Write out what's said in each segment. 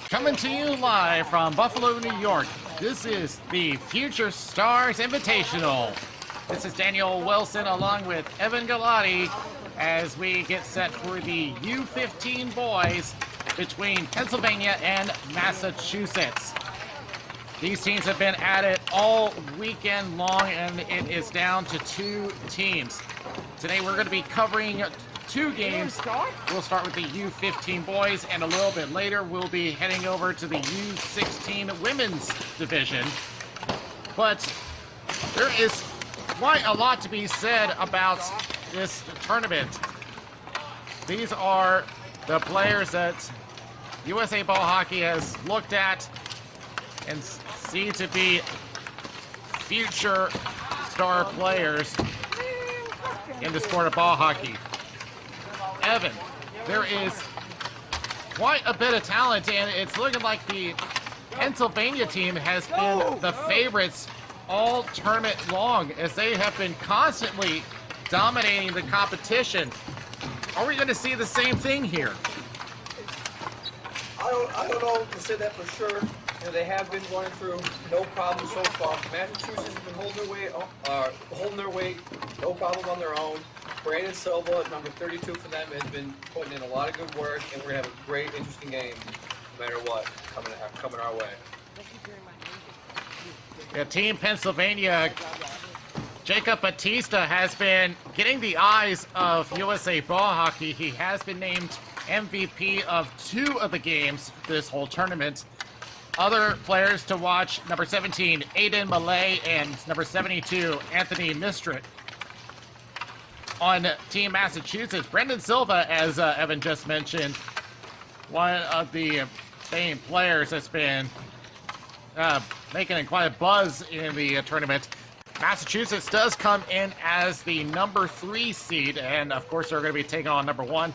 Coming to you live from Buffalo, New York. This is the Future Stars Invitational. This is Daniel Wilson along with Evan Galati as we get set for the U15 boys between Pennsylvania and Massachusetts. These teams have been at it all weekend long, and it is down to two teams. Today we're going to be covering two games. We'll start with the U15 boys, and a little bit later we'll be heading over to the U16 women's division. But there is quite a lot to be said about this tournament. These are the players that USA Ball Hockey has looked at and see to be future star players in the sport of ball hockey. Evan, there is quite a bit of talent, and it's looking like the Pennsylvania team has been the favorites all tournament long, as they have been constantly dominating the competition. Are we going to see the same thing here? I don't know to say that for sure. You know, they have been running through no problem so far. Massachusetts has been holding their weight, no problem on their own. Brandon Silva at number 32 for them has been putting in a lot of good work, and we're gonna have a great, interesting game, no matter what, coming our way. Yeah, Team Pennsylvania, Jacob Batista has been getting the eyes of USA Ball Hockey. He has been named MVP of 2 of the games this whole tournament. Other players to watch: number 17, Aiden Malay, and number 72, Anthony Mistrit. On Team Massachusetts, Brendan Silva, as Evan just mentioned, one of the main players that's been making quite a buzz in the tournament. Massachusetts does come in as the number 3 seed, and of course they're going to be taking on number 1.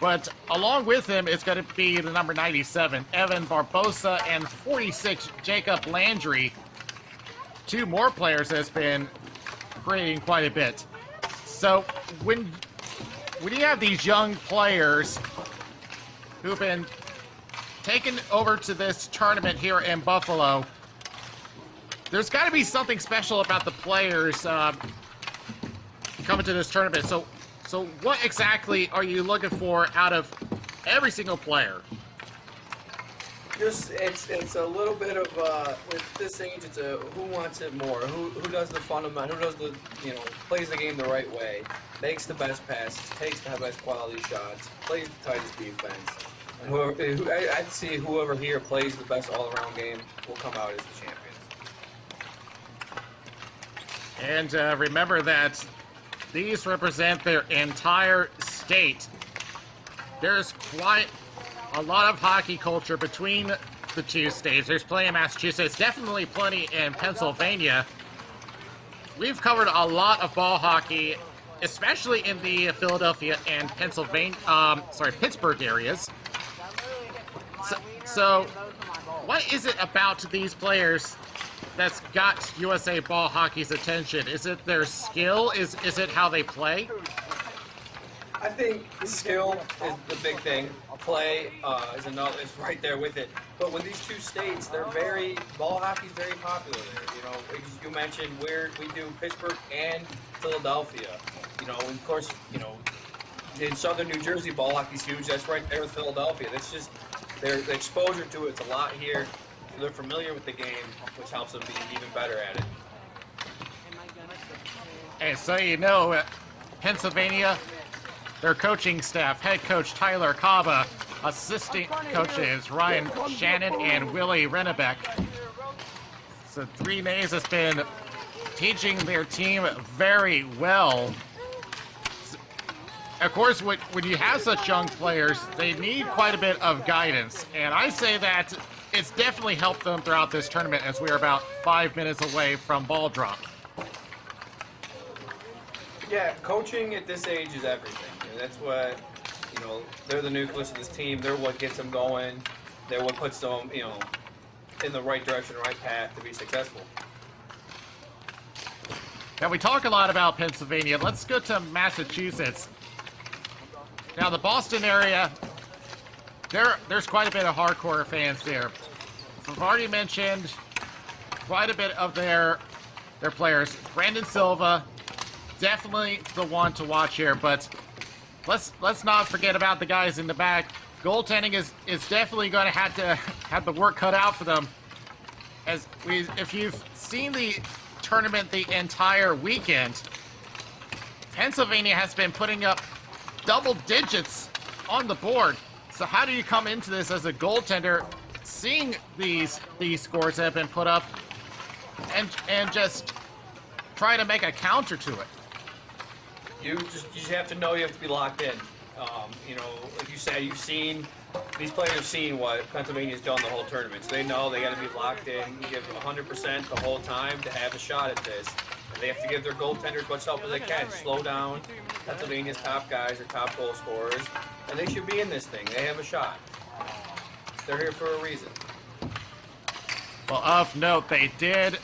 But along with him, it's going to be the number 97, Evan Barbosa, and 46, Jacob Landry. 2 more players that's been creating quite a bit. So when you have these young players who've been taken over to this tournament here in Buffalo, there's got to be something special about the players coming to this tournament. So what exactly are you looking for out of every single player? Just it's a little bit of with this age, it's a who wants it more, who does the fundamental, who does the plays the game the right way, makes the best passes, takes the best quality shots, plays the tightest defense. And I'd see whoever here plays the best all-around game will come out as the champions. And remember that these represent their entire state. There's quite a lot of hockey culture between the two states. There's plenty in Massachusetts, definitely plenty in Pennsylvania. We've covered a lot of ball hockey, especially in the Philadelphia and Pittsburgh areas. So what is it about these players that's got USA Ball Hockey's attention? Is it their skill? Is it how they play? I think skill is the big thing. Play is right there with it. But with these 2 states, ball hockey's very popular there. You know, you mentioned we do Pittsburgh and Philadelphia. And of course, in southern New Jersey, ball hockey's huge. That's right there with Philadelphia. That's just their exposure to it's a lot here. They're familiar with the game, which helps them be even better at it. And so Pennsylvania, their coaching staff, head coach Tyler Kava, assistant coaches Ryan Shannon and Willie Rennebeck. So 3 names that's been teaching their team very well. Of course, when you have such young players, they need quite a bit of guidance. And I say that it's definitely helped them throughout this tournament, as we are about 5 minutes away from ball drop. Yeah, coaching at this age is everything. That's what, they're the nucleus of this team. They're what gets them going. They're what puts them, in the right direction, right path to be successful. Now, we talk a lot about Pennsylvania. Let's go to Massachusetts. Now, the Boston area there's quite a bit of hardcore fans there. I've already mentioned quite a bit of their players. Brandon Silva, definitely the one to watch here, but let's not forget about the guys in the back. Goaltending is definitely going to have the work cut out for them. If you've seen the tournament the entire weekend, Pennsylvania has been putting up double digits on the board. So how do you come into this as a goaltender, seeing these scores that have been put up, and just try to make a counter to it? You just have to know you have to be locked in. You know, like you said, these players have seen what Pennsylvania's done the whole tournament. So they know they got to be locked in, give 100% the whole time to have a shot at this. And they have to give their goaltenders much help as they can. Slow down Pennsylvania's top guys, their top goal scorers, and they should be in this thing. They have a shot. They're here for a reason. Well, of note, they did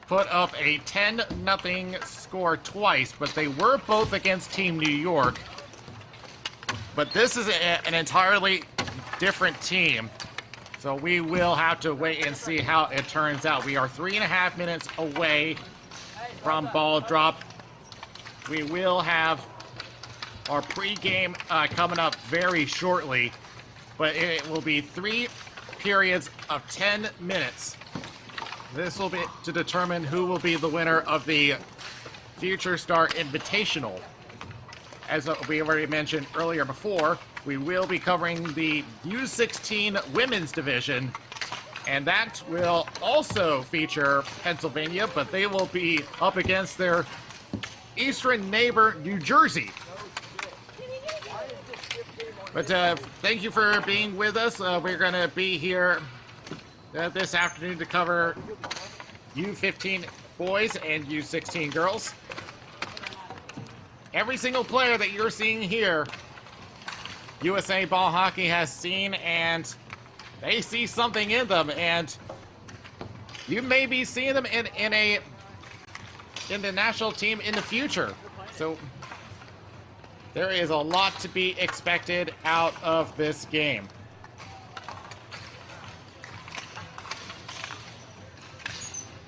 put up a 10-0 score twice, but they were both against Team New York. But this is an entirely different team, so we will have to wait and see how it turns out. We are 3.5 minutes away from ball drop. We will have our pregame coming up very shortly, but it will be 3 periods of 10 minutes. This will be to determine who will be the winner of the Future Star Invitational. As we already mentioned earlier before, we will be covering the U16 women's division, and that will also feature Pennsylvania, but they will be up against their eastern neighbor, New Jersey. But thank you for being with us. We're going to be here this afternoon to cover U15 boys and U16 girls. Every single player that you're seeing here, USA Ball Hockey has seen, and they see something in them, and you may be seeing them in the national team in the future. So there is a lot to be expected out of this game.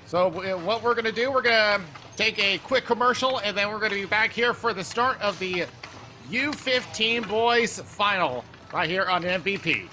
So what we're going to do, we're going to take a quick commercial, and then we're going to be back here for the start of the U15 boys final right here on MVP.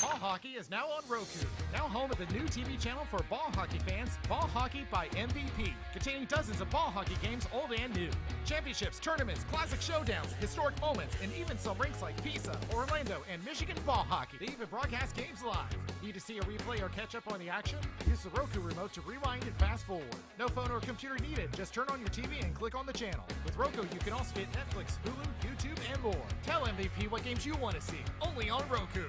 Ball Hockey is now on Roku, now home of the new TV channel for ball hockey fans, Ball Hockey by MVP, containing dozens of ball hockey games, old and new. Championships, tournaments, classic showdowns, historic moments, and even some rinks like Pisa, Orlando, and Michigan ball hockey. They even broadcast games live. Need to see a replay or catch up on the action? Use the Roku remote to rewind and fast forward. No phone or computer needed. Just turn on your TV and click on the channel. With Roku, you can also get Netflix, Hulu, YouTube, and more. Tell MVP what games you want to see. Only on Roku.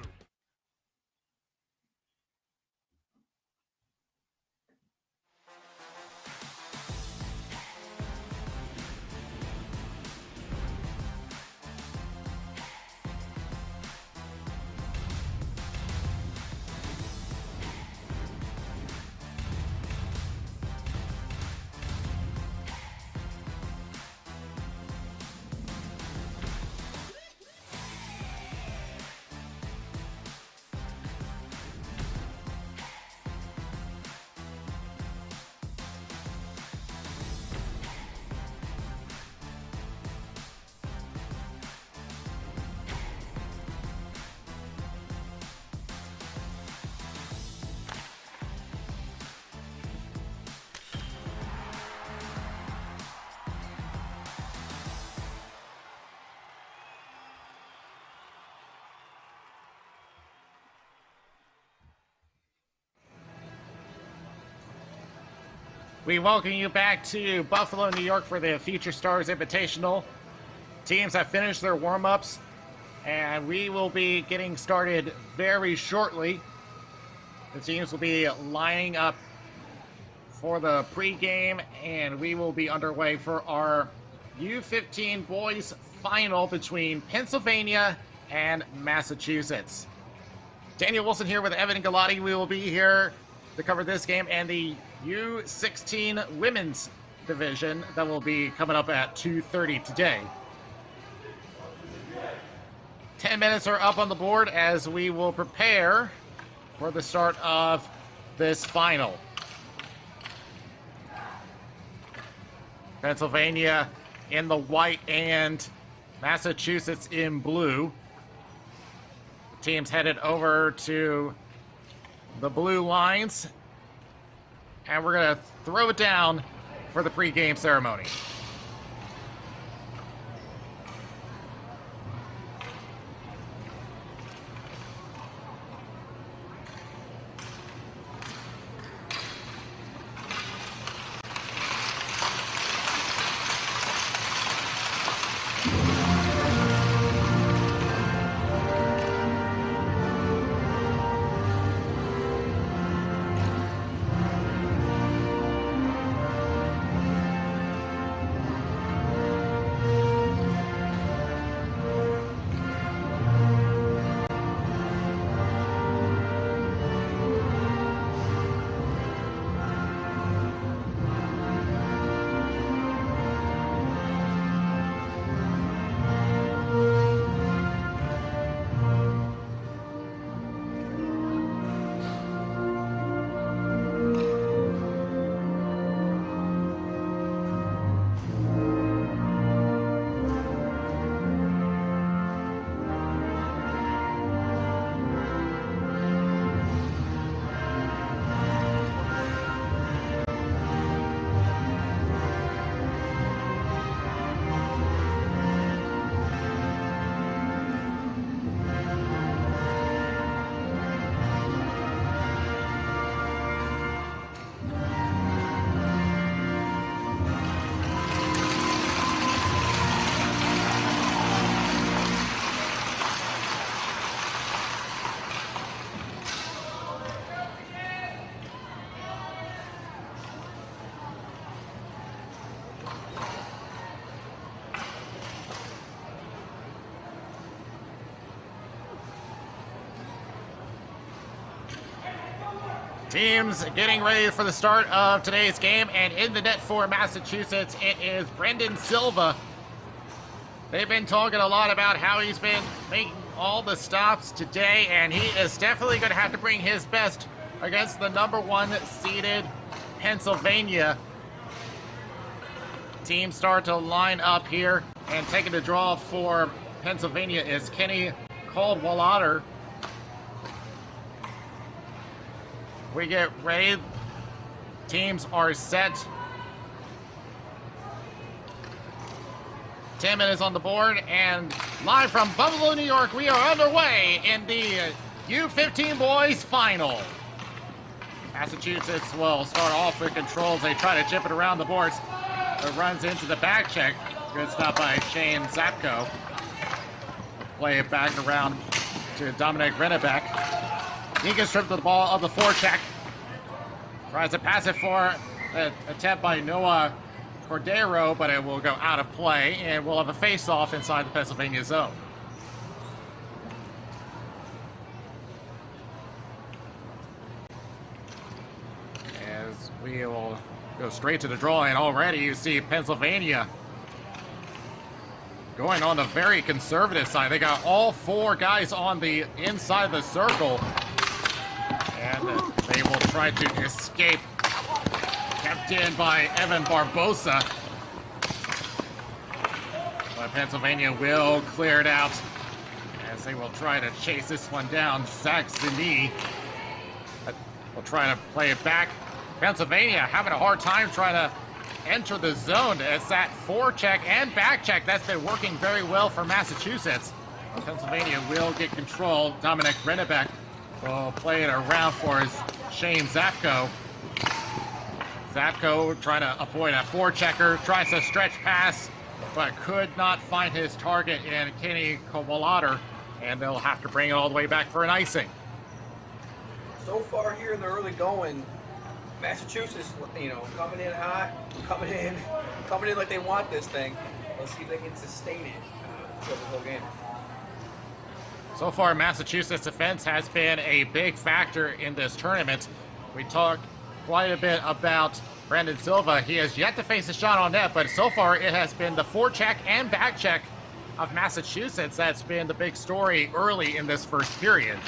We welcome you back to Buffalo, New York for the Future Stars Invitational. Teams have finished their warm-ups, and we will be getting started very shortly. The teams will be lining up for the pregame, and we will be underway for our U15 boys final between Pennsylvania and Massachusetts. Daniel Wilson here with Evan Galati. We will be here to cover this game and the U16 women's division that will be coming up at 2:30 today. 10 minutes are up on the board as we will prepare for the start of this final. Pennsylvania in the white and Massachusetts in blue. The team's headed over to the blue lines, and we're going to throw it down for the pregame ceremony. Teams getting ready for the start of today's game, and in the net for Massachusetts, it is Brendan Silva. They've been talking a lot about how he's been making all the stops today, and he is definitely going to have to bring his best against the #1 seeded Pennsylvania. Teams start to line up here, and taking the draw for Pennsylvania is Kenny Caldwell-Otter. We get ready. Teams are set. 10 minutes on the board, and live from Buffalo, New York, we are underway in the U15 boys final. Massachusetts will start off with controls. They try to chip it around the boards. It runs into the back check. Good stop by Shane Zapko. Play it back around to Dominic Rennebeck. He gets stripped of the ball of the forecheck. Tries to pass it for an attempt by Noah Cordero, but it will go out of play, and we'll have a face-off inside the Pennsylvania zone. As we will go straight to the draw, and already you see Pennsylvania going on the very conservative side. They got all 4 guys on the inside of the circle. And they will try to escape. Kept in by Evan Barbosa. But Pennsylvania will clear it out as they will try to chase this one down. Zach Zini will try to play it back. Pennsylvania having a hard time trying to enter the zone as that forecheck and back check that's been working very well for Massachusetts. Pennsylvania will get control. Dominic Rennebeck will play it around for Shane Zapko. Zapko trying to avoid a forechecker, tries to stretch pass, but could not find his target in Kenny Caldwell-Otter, and they'll have to bring it all the way back for an icing. So far here in the early going, Massachusetts, coming in hot, coming in like they want this thing. Let's see if they can sustain it for the whole game. So far, Massachusetts' defense has been a big factor in this tournament. We talked quite a bit about Brandon Silva. He has yet to face a shot on net, but so far it has been the forecheck and back check of Massachusetts that's been the big story early in this first period.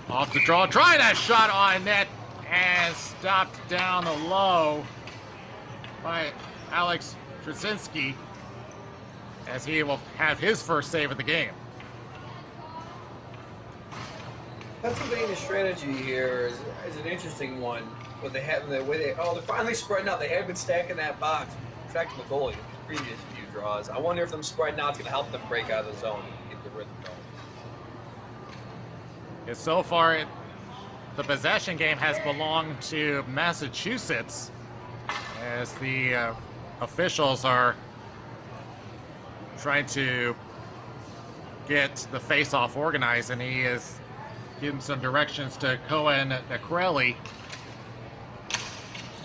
Off the draw, try that shot on net, and stopped down the low by Alex Trzynski, as he will have his first save of the game. Pennsylvania's strategy here is an interesting one. What they have, the way they're finally spreading out. They have been stacking that box, tracking the goalie in the previous few draws. I wonder if them spreading out is going to help them break out of the zone and get the rhythm going. Because so far, the possession game has belonged to Massachusetts, as the officials are trying to get the face-off organized, and he is giving some directions to Cohen Necrelli.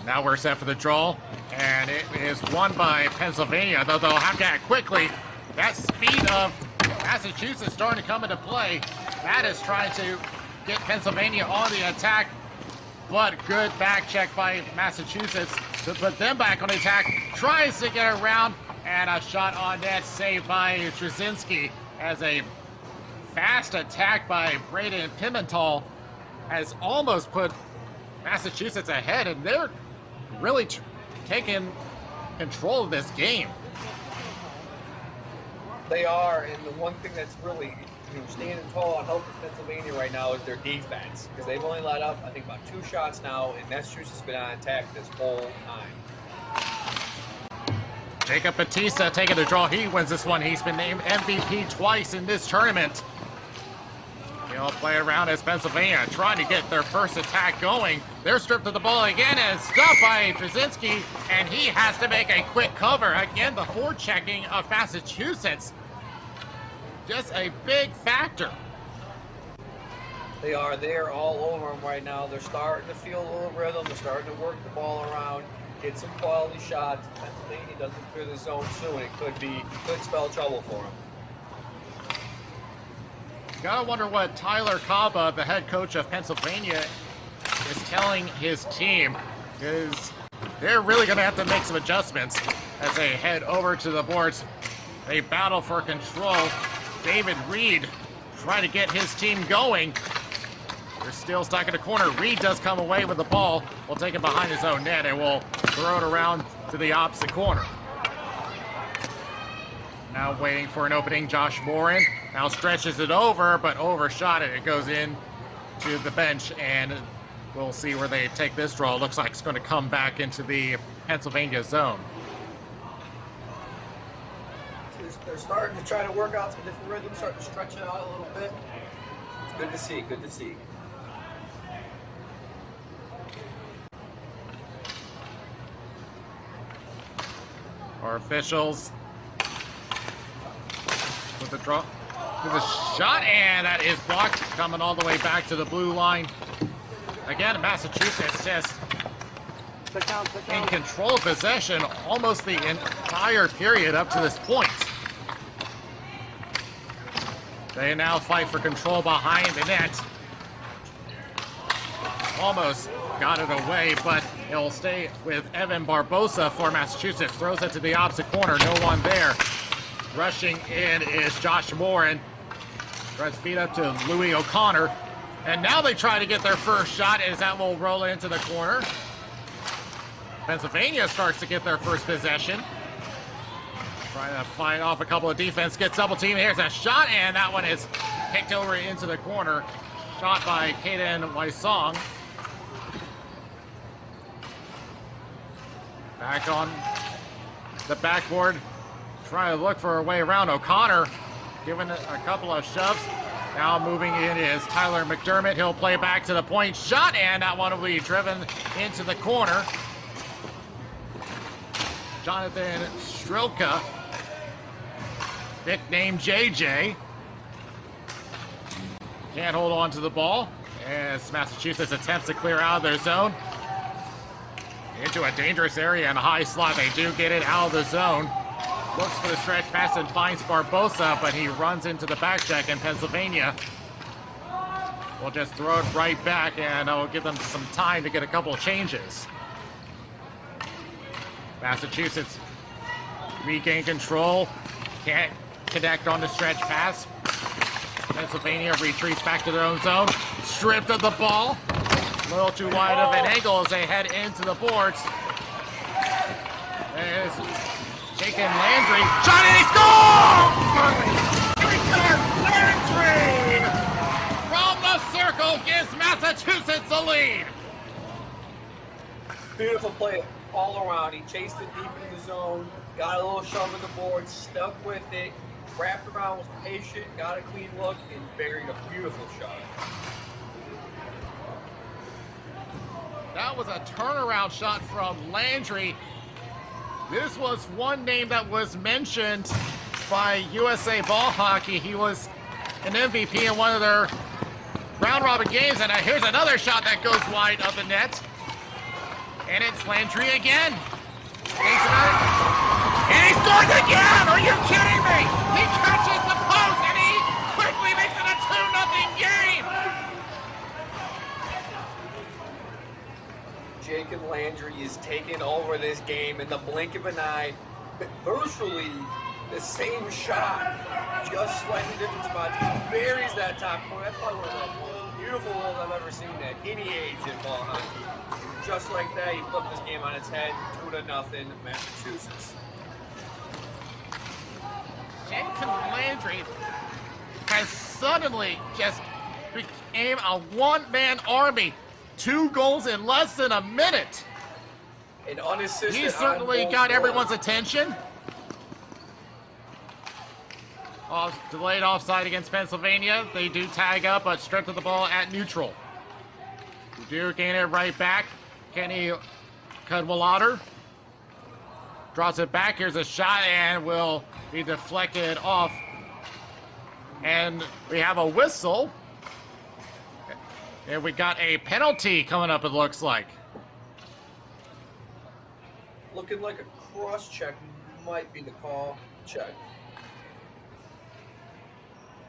Now we're set for the draw, and it is won by Pennsylvania, though they'll have to act quickly. That speed of Massachusetts starting to come into play. That is trying to get Pennsylvania on the attack, but good back check by Massachusetts to put them back on the attack. Tries to get around, and a shot on net saved by Trzynski, as a fast attack by Braden Pimental has almost put Massachusetts ahead, and they're really taking control of this game. They are, and the one thing that's really standing tall and helping Pennsylvania right now is their defense, because they've only let up, I think, about 2 shots now, and Massachusetts has been on attack this whole time. Jacob Batista taking the draw. He wins this one. He's been named MVP twice in this tournament. He'll play around as Pennsylvania trying to get their first attack going. They're stripped of the ball again and stopped by Trzynski, and he has to make a quick cover. Again, the forechecking of Massachusetts, just a big factor. They are there all over them right now. They're starting to feel a little rhythm. They're starting to work the ball around, get some quality shots. Pennsylvania doesn't clear the zone soon. It could spell trouble for them. Gotta wonder what Tyler Kaba, the head coach of Pennsylvania, is telling his team, because they're really gonna have to make some adjustments as they head over to the boards. They battle for control. David Reed trying to get his team going. They're still stuck in the corner. Reed does come away with the ball. Will take it behind his own net and will throw it around to the opposite corner. Now waiting for an opening, Josh Morin. Now stretches it over, but overshot it. It goes in to the bench, and we'll see where they take this draw. It looks like it's going to come back into the Pennsylvania zone. They're starting to try to work out some different rhythms, starting to stretch it out a little bit. It's good to see, good to see. Our officials with the draw, with a shot, and that is blocked, coming all the way back to the blue line. Again, Massachusetts just in control of possession almost the entire period up to this point. They now fight for control behind the net. Almost got it away, but it'll stay with Evan Barbosa for Massachusetts. Throws it to the opposite corner, no one there. Rushing in is Josh Morin. Tries to feed up to Louis O'Connor. And now they try to get their first shot, as that will roll into the corner. Pennsylvania starts to get their first possession. Trying to fight off a couple of defense, gets double team. Here's a shot, and that one is kicked over into the corner. Shot by Kaden Wysong. Back on the backboard, trying to look for a way around. O'Connor giving it a couple of shoves. Now moving in is Tyler McDermott. He'll play back to the point. Shot, and that one will be driven into the corner. Jonathan Strilka, nicknamed JJ, can't hold on to the ball as Massachusetts attempts to clear out of their zone. Into a dangerous area and a high slot. They do get it out of the zone. Looks for the stretch pass and finds Barbosa, but he runs into the back check, and Pennsylvania will just throw it right back, and it'll give them some time to get a couple of changes. Massachusetts regain control. Can't connect on the stretch pass. Pennsylvania retreats back to their own zone. Stripped of the ball. A little too wide of an angle as they head into the boards. There's Jake and Landry. Shot and he scores! Landry! From the circle gives Massachusetts the lead. Beautiful play all around. He chased it deep in the zone, got a little shove of the board, stuck with it, wrapped around, was patient, got a clean look, and buried a beautiful shot. That was a turnaround shot from Landry. This was one name that was mentioned by USA Ball Hockey. He was an MVP in one of their round-robin games, and here's another shot that goes wide of the net. And it's Landry again. And he scores again! Are you kidding me? He catches the post and he quickly makes it a 2-0 game! Jacob Landry is taking over this game in the blink of an eye. Virtually the same shot, just slightly different spots. He buries that top corner. That's probably one of the most beautiful goals I've ever seen at any age in ball hockey. Just like that, he flipped this game on its head, 2-0, Massachusetts. Jacob Landry has suddenly just became a one-man army. 2 goals in less than a minute. An unassisted. He certainly got everyone's attention. Delayed offside against Pennsylvania. They do tag up, but stripped of the ball at neutral. We do gain it right back. Kenny Cadwallader draws it back. Here's a shot and will be deflected off. And we have a whistle. And we got a penalty coming up, it looks like. Looking like a cross check might be the call. Check.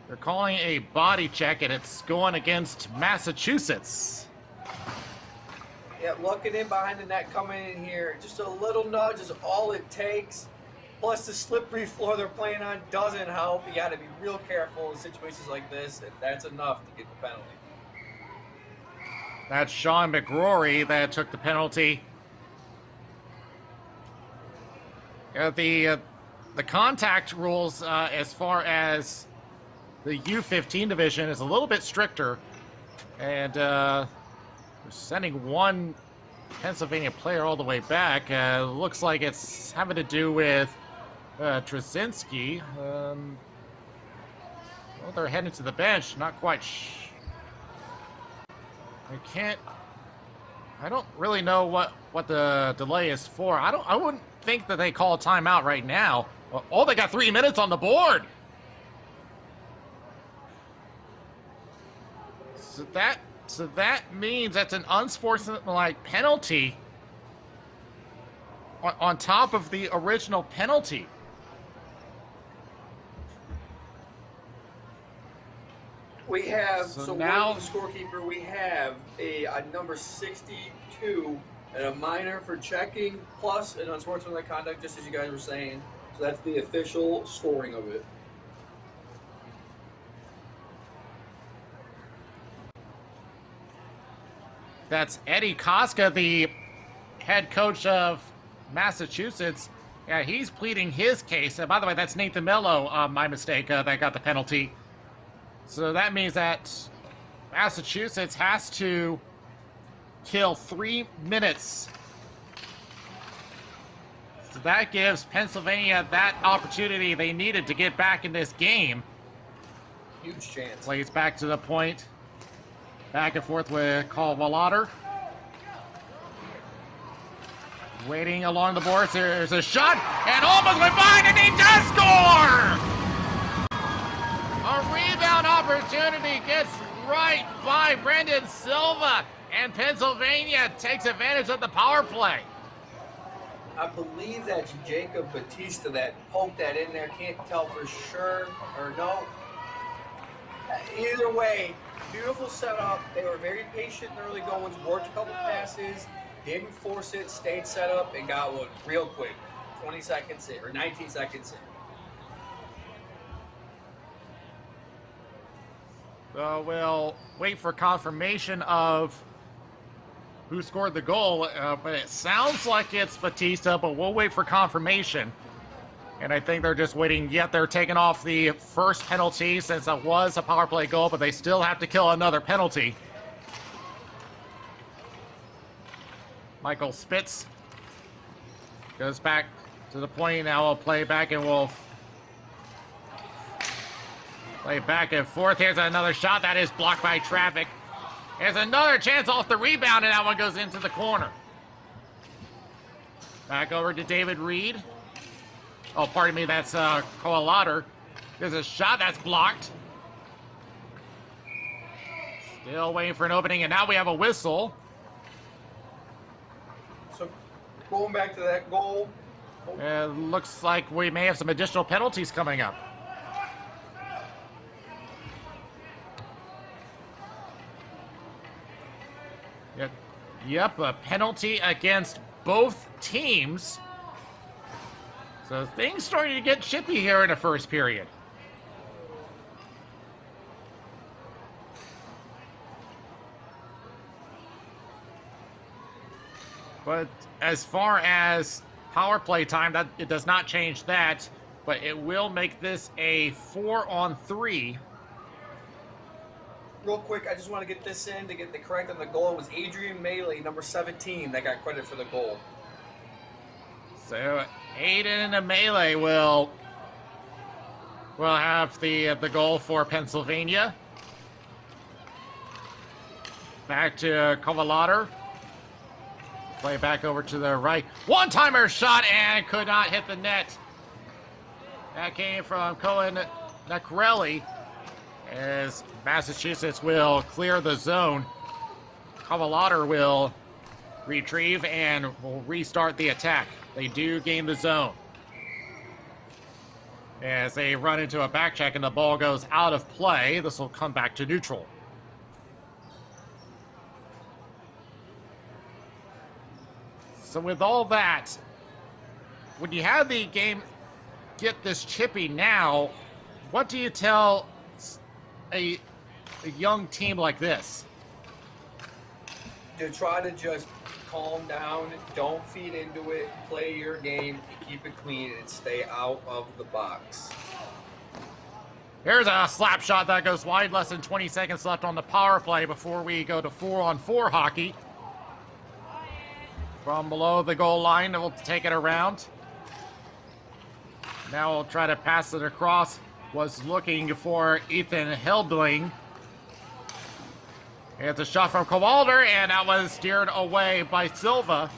They're calling a body check, and it's going against Massachusetts. Yeah, looking in behind the net, coming in here. Just a little nudge is all it takes. Plus, the slippery floor they're playing on doesn't help. You got to be real careful in situations like this, and that's enough to get the penalty. That's Sean McGrory that took the penalty. The contact rules as far as the U15 division is a little bit stricter, and we're sending one Pennsylvania player all the way back. Looks like it's having to do with Trzynski. Well, they're heading to the bench. Not quite. I don't really know what the delay is for. I wouldn't think that they call a timeout right now. Oh, they got 3 minutes on the board. So that means that's an unsportsmanlike penalty on top of the original penalty. We have, so so now the scorekeeper, we have a number 62 and a minor for checking, plus an unsportsmanlike conduct, just as you guys were saying. So that's the official scoring of it. That's Eddie Koska, the head coach of Massachusetts. Yeah, he's pleading his case. By the way, that's Nathan Mello, my mistake, that got the penalty. So that means that Massachusetts has to kill 3 minutes. So that gives Pennsylvania that opportunity they needed to get back in this game. Huge chance. Plays back to the point. Back and forth with Cadwallader. Waiting along the boards. There's a shot and almost went by, and he does score! A rebound opportunity gets right by Brendan Silva, and Pennsylvania takes advantage of the power play. I believe that's Jacob Batista that poked that in there. Can't tell for sure or no. Either way, beautiful setup. They were very patient in the early goings, worked a couple passes, didn't force it, stayed set up, and got one real quick. 20 seconds in, or 19 seconds in. So we'll wait for confirmation of who scored the goal, but it sounds like it's Batista, but we'll wait for confirmation. And I think they're just waiting. Yet they're taking off the first penalty since it was a power play goal, but they still have to kill another penalty. Michael Spitz goes back to the point. Now we'll play back and we'll play back and forth. Here's another shot that is blocked by traffic. There's another chance off the rebound, and that one goes into the corner. Back over to David Reed. Oh, pardon me, that's Coalater. There's a shot that's blocked. Still waiting for an opening, and now we have a whistle. So, going back to that goal. It looks like we may have some additional penalties coming up. Yep, a penalty against both teams. So things starting to get chippy here in the first period. But as far as power play time, that it does not change that, but it will make this a 4-on-3. Real quick, I just want to get this in to get the correct on the goal. It was Adrian Melee, number 17, that got credit for the goal. So Aiden Melee will have the goal for Pennsylvania. Back to Kovalater. Play back over to the right. One-timer shot and could not hit the net. That came from Cohen Nacarelli as Massachusetts will clear the zone. Kovalater will retrieve and will restart the attack. They do gain the zone. As they run into a back check and the ball goes out of play, this will come back to neutral. So with all that, when you have the game get this chippy now, what do you tell a young team like this? To try to just calm down, don't feed into it, play your game, keep it clean, and stay out of the box. Here's a slap shot that goes wide, less than 20 seconds left on the power play before we go to 4-on-4 hockey. From below the goal line, we'll take it around. Now we'll try to pass it across. Was looking for Ethan Heldling. It's a shot from Kowalder, and that was steered away by Silva.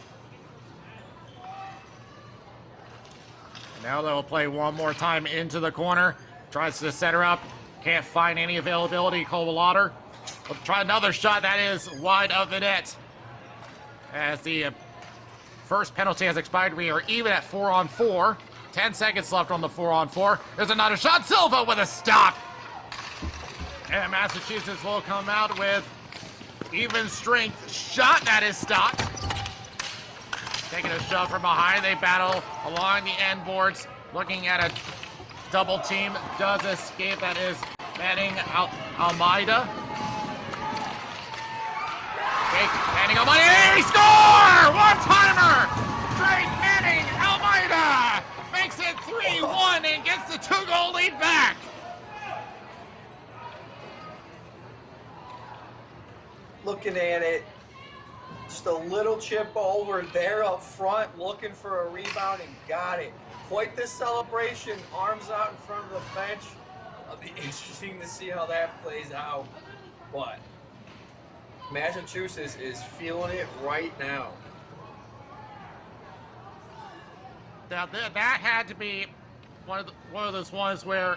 Now they'll play one more time into the corner. Tries to set her up. Can't find any availability. Kowalder will try another shot that is wide of the net. As the first penalty has expired, we are even at 4-on-4. 10 seconds left on the 4-on-4. There's another shot. Silva with a stop. And Massachusetts will come out with even strength shot that is stopped. Taking a shot from behind. They battle along the end boards. Looking at a double team. Does escape. That is Manning Almeida. Manning Almeida. He score! One-timer! Drake Manning Almeida makes it 3-1 and gets the 2-goal lead back. Looking at it, just a little chip over there up front, looking for a rebound and got it. Quite the celebration, arms out in front of the bench. It'll be interesting to see how that plays out. But Massachusetts is feeling it right now. Now that had to be one of those ones where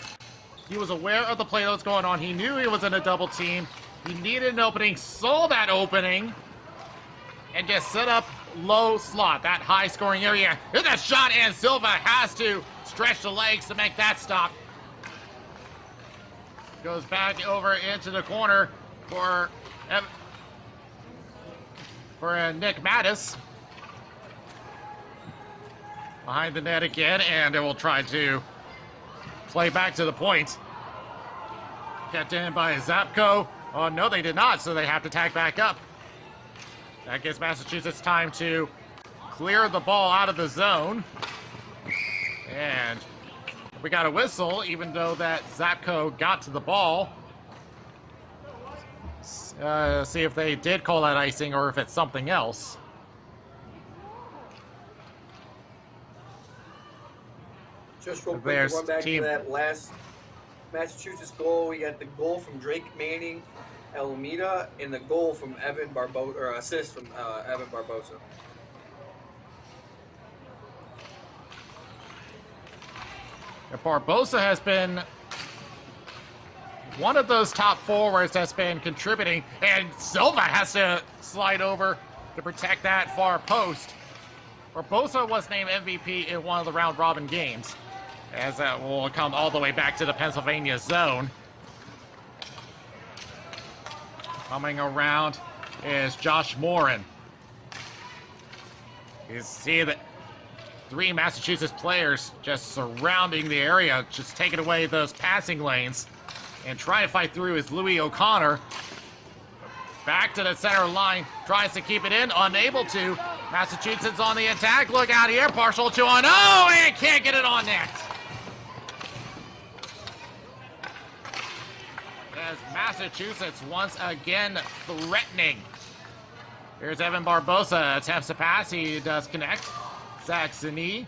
he was aware of the play that was going on. He knew he was in a double team. He needed an opening, saw that opening, and just set up low slot, that high scoring area. Here's that shot, and Silva has to stretch the legs to make that stop. Goes back over into the corner for Nick Mattis. Behind the net again, and it will try to play back to the point. Kept in by Zapko. Oh, no, they did not, so they have to tag back up. That gives Massachusetts time to clear the ball out of the zone. And we got a whistle, even though that Zapko got to the ball. See if they did call that icing or if it's something else. Just real quick, There's to run back team. to that last Massachusetts goal. We got the goal from Drake Manning, Alameda, and the goal from Evan Barbosa, or assist from Evan Barbosa. Barbosa has been one of those top forwards that's been contributing, and Silva has to slide over to protect that far post. Barbosa was named MVP in one of the round-robin games, as that will come all the way back to the Pennsylvania zone. Coming around is Josh Morin. You see that 3 Massachusetts players just surrounding the area, just taking away those passing lanes. And trying to fight through is Louis O'Connor. Back to the center line, tries to keep it in, unable to. Massachusetts on the attack, look out here, partial to on, oh, and can't get it on net. As Massachusetts once again threatening. Here's Evan Barbosa, attempts to pass, he does connect. Saxony.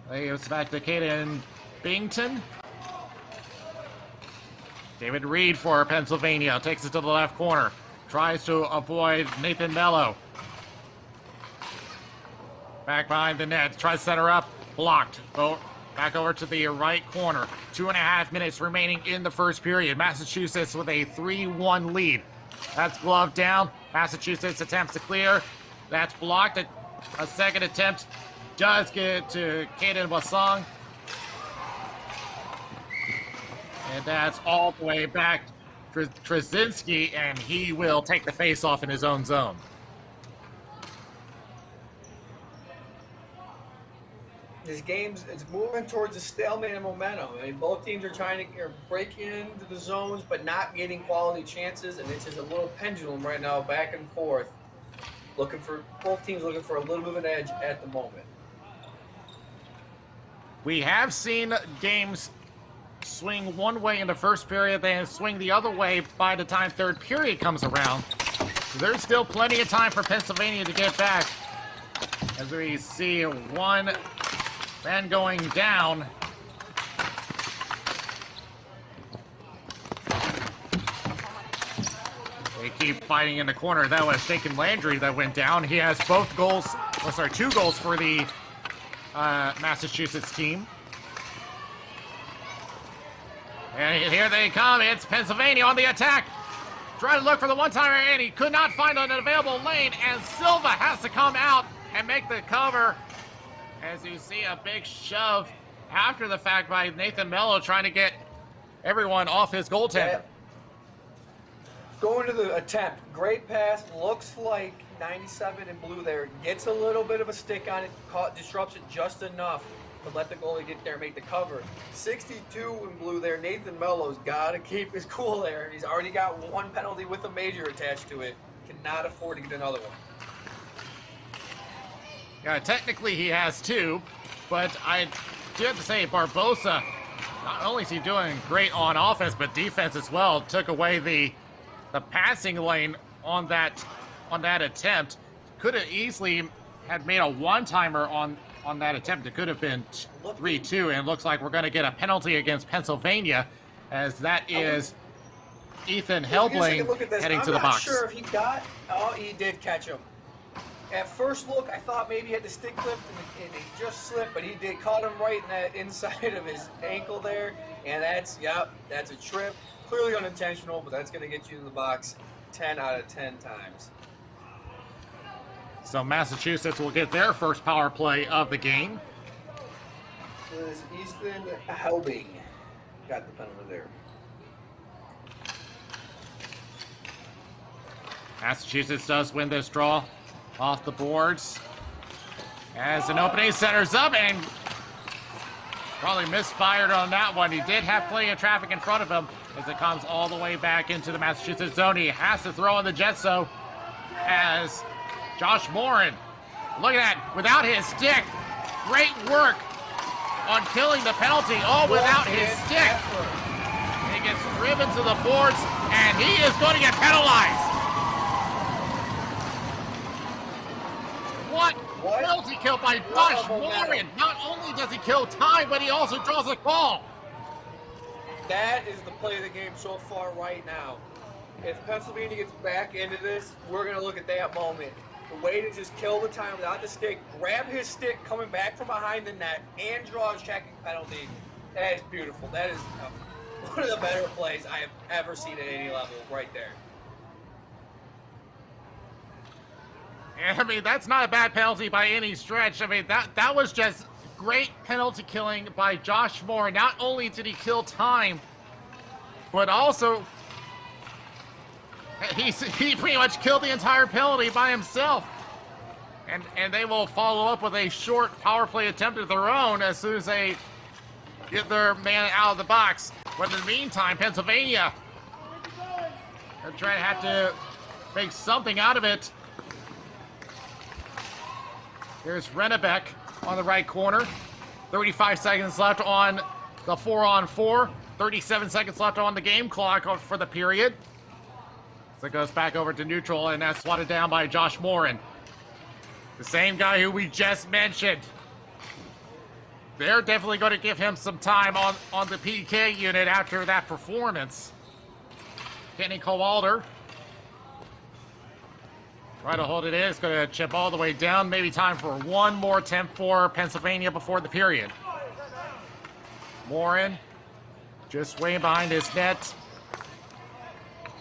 It's back to Caden Bington. David Reed for Pennsylvania takes it to the left corner. Tries to avoid Nathan Mello. Back behind the net. Tries to set her up. Blocked. Back over to the right corner. 2.5 minutes remaining in the first period. Massachusetts with a 3-1 lead. That's glove down. Massachusetts attempts to clear. That's blocked. A second attempt does get to Caden Wasong. And that's all the way back to Trzynski, and he will take the face-off in his own zone. This game's it's moving towards a stalemate and momentum. I mean, both teams are trying to break into the zones, but not getting quality chances, and it's just a little pendulum right now, back and forth. Both teams looking for a little bit of an edge at the moment. We have seen games swing one way in the first period, then swing the other way by the time third period comes around. So there's still plenty of time for Pennsylvania to get back. As we see one man going down. They keep fighting in the corner. That was Shaken Landry that went down. He has both goals, two goals for the Massachusetts team. And here they come. It's Pennsylvania on the attack. Trying to look for the one-timer, and he could not find an available lane, and Silva has to come out and make the cover. As you see a big shove after the fact by Nathan Mello trying to get everyone off his goaltender. Yeah. Going to the attempt. Great pass. Looks like 97 in blue there. Gets a little bit of a stick on it. Disrupts it just enough to let the goalie get there and make the cover. 62 in blue there. Nathan Mello's got to keep his cool there. He's already got one penalty with a major attached to it. Cannot afford to get another one. Yeah, technically he has 2, but I do have to say Barbosa, not only is he doing great on offense, but defense as well. Took away the passing lane on that attempt. Could have easily had made a one-timer on that attempt. It could have been 3-2, and it looks like we're going to get a penalty against Pennsylvania, as that is Ethan Helbling heading to the box. I'm not sure if he got. Oh, he did catch him. At first look, I thought maybe he had the stick clipped and he just slipped, but he did caught him right in that inside of his ankle there, and that's a trip. Clearly unintentional, but that's going to get you in the box 10 out of 10 times. So Massachusetts will get their first power play of the game. This is Ethan Helbing. Got the penalty there. Massachusetts does win this draw off the boards. As an opening centers up, and probably misfired on that one. He did have plenty of traffic in front of him. as it comes all the way back into the Massachusetts zone. He has to throw in the Jetso as Josh Morin, look at that, without his stick. Great work on killing the penalty, all without his stick. He gets driven to the boards, and he is going to get penalized. What? Penalty kill by Josh Morin. Not only does he kill time, but he also draws a call. That is the play of the game so far right now. If Pennsylvania gets back into this, we're going to look at that moment. The way to just kill the time without the stick, grab his stick coming back from behind the net, and draw a checking penalty. That is beautiful. That is one of the better plays I have ever seen at any level right there. I mean, that's not a bad penalty by any stretch. I mean, that was just great penalty killing by Josh Moore. Not only did he kill time, but also he pretty much killed the entire penalty by himself. And they will follow up with a short power play attempt of their own as soon as they get their man out of the box. But in the meantime, Pennsylvania are trying to have to make something out of it. Here's Rennebeck on the right corner. 35 seconds left on the 4-on-4. 37 seconds left on the game clock for the period. So it goes back over to neutral, and that's swatted down by Josh Morin. The same guy who we just mentioned. They're definitely going to give him some time on the PK unit after that performance. Kenny Kowalder. Try to hold it in. It's going to chip all the way down. Maybe time for one more attempt for Pennsylvania before the period. Morin just way behind his net.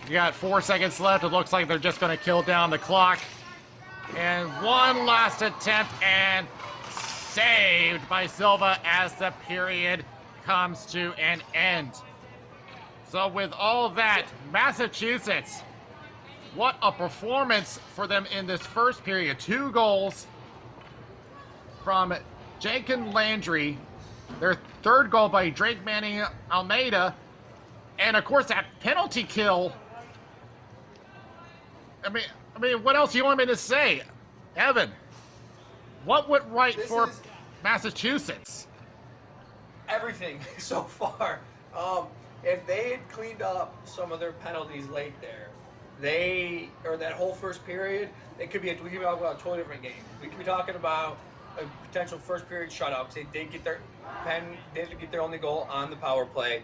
You got 4 seconds left. It looks like they're just going to kill down the clock. And one last attempt, and saved by Silva as the period comes to an end. So with all that, Massachusetts, what a performance for them in this first period. 2 goals from Jacob Landry, their 3rd goal by Drake Manning Almeida, and of course that penalty kill. I mean, what else do you want me to say? Evan, what went right for Massachusetts? Everything so far. If they had cleaned up some of their penalties late there, that whole first period, we could be talking about a totally different game. We could be talking about a potential first period shutout. They did get their only goal on the power play.